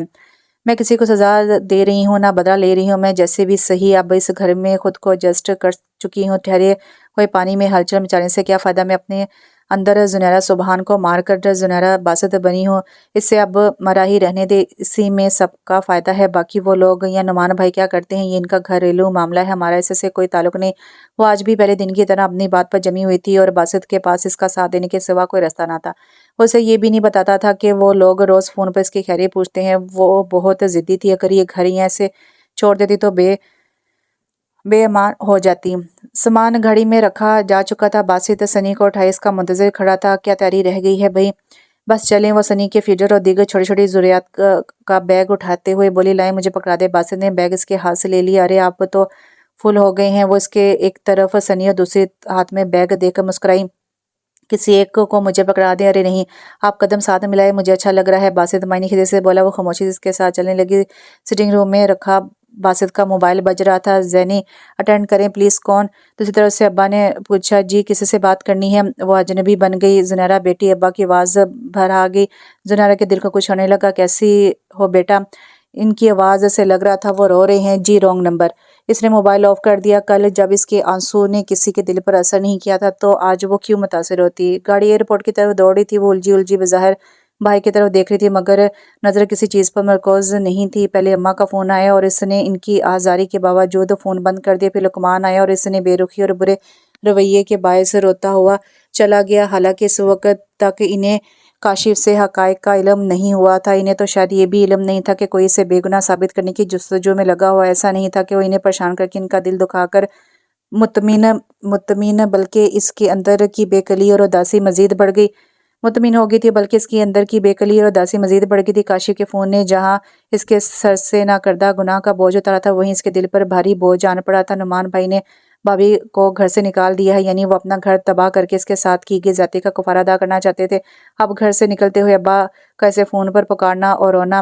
میں کسی کو سزا دے رہی ہوں نہ بدلہ لے رہی ہوں، میں جیسے بھی صحیح اب اس گھر میں خود کو ایڈجسٹ کر چکی ہوں، ٹھہرے ہوئے پانی میں ہلچل مچانے سے کیا فائدہ؟ میں اپنے اندر زنیرہ سبحان کو مار کر زنیرہ باسط بنی ہوں، اس سے اب مرا ہی رہنے دے، اسی میں سب کا فائدہ ہے۔ باقی وہ لوگ یا نعمان بھائی کیا کرتے ہیں یہ ان کا گھریلو معاملہ ہے، ہمارا اس سے کوئی تعلق نہیں۔ وہ آج بھی پہلے دن کی طرح اپنی بات پر جمی ہوئی تھی اور باسط کے پاس اس کا ساتھ دینے کے سوا کوئی راستہ نہ تھا۔ وہ اسے یہ بھی نہیں بتاتا تھا کہ وہ لوگ روز فون پر اس کی خیریت پوچھتے ہیں، وہ بہت ضدی تھی، اگر یہ گھر ہی ایسے چھوڑ دیتی تو بے ایمان ہو جاتی۔ سامان گھڑی میں رکھا جا چکا تھا، باسط سنی کو اٹھائے اس کا منتظر کھڑا تھا۔ کیا تیاری رہ گئی ہے بھئی؟ بس چلیں۔ وہ سنی کے فیڈر اور دیگر چھوٹی چھوٹی ضروریات کا بیگ اٹھاتے ہوئے بولی، لائیں مجھے پکڑا دے۔ باسط نے بیگ اس کے ہاتھ سے لے لیا۔ ارے آپ تو فل ہو گئے ہیں۔ وہ اس کے ایک طرف سنی اور دوسری ہاتھ میں بیگ دیکھ کر مسکرائی، کسی ایک کو مجھے پکڑا دیں۔ ارے نہیں، آپ قدم ساتھ ملائے، مجھے اچھا لگ رہا ہے، باسط معنی خیزی سے بولا۔ وہ خاموشی سے اس کے ساتھ چلنے لگی۔ سٹنگ روم میں رکھا باسط کا موبائل بج رہا تھا۔ زینی اٹینڈ کریں پلیز۔ کون؟ دوسری طرف سے ابا نے پوچھا۔ جی کسی سے بات کرنی ہے؟ وہ اجنبی بن گئی زنیرہ بیٹی، ابا کی آواز بھر آ گئی۔ زنیرہ کے دل کو کچھ ہونے لگا۔ کیسی ہو بیٹا؟ ان کی آواز سے لگ رہا تھا وہ رو رہے ہیں۔ جی رونگ نمبر۔ اس نے موبائل آف کر دیا۔ کل جب اس کے آنسو نے کسی کے دل پر اثر نہیں کیا تھا تو آج وہ کیوں متاثر ہوتی؟ گاڑی ایئرپورٹ کی طرف دوڑ رہی تھی، وہ الجھی بظاہر بھائی کی طرف دیکھ رہی تھی مگر نظر کسی چیز پر مرکوز نہیں تھی۔ پہلے اماں کا فون آیا اور اس نے ان کی آہذاری کے باوجود فون بند کر دیا، پھر لقمان آیا اور اس نے بے رخی اور برے رویے کے باعث روتا ہوا چلا گیا۔ حالانکہ اس وقت تک انہیں کاشف سے حقائق کا علم نہیں ہوا تھا، انہیں تو شاید یہ بھی علم نہیں تھا کہ کوئی اسے بے گناہ ثابت کرنے کی جستجو میں لگا ہوا۔ ایسا نہیں تھا کہ وہ انہیں پریشان کر کے ان کا دل دکھا کر مطمئن بلکہ اس کے اندر کی بے قلی اور اداسی مزید بڑھ گئی۔ مطمئن ہو گئی تھی بلکہ اس کے اندر کی بے قلی اور اداسی مزید بڑھ گئی تھی۔ کاشف کے فون نے جہاں اس کے سر سے نہ کردہ گناہ کا بوجھ اتارا تھا، وہیں اس کے دل پر بھاری بوجھ آن پڑا تھا۔ نعمان بھائی نے بھابی کو گھر سے نکال دیا ہے، یعنی وہ اپنا گھر تباہ کر کے اس کے ساتھ کی گئی زیادتی کا کفارہ ادا کرنا چاہتے تھے۔ اب گھر سے نکلتے ہوئے ابا کا اسے فون پر پکارنا اور رونا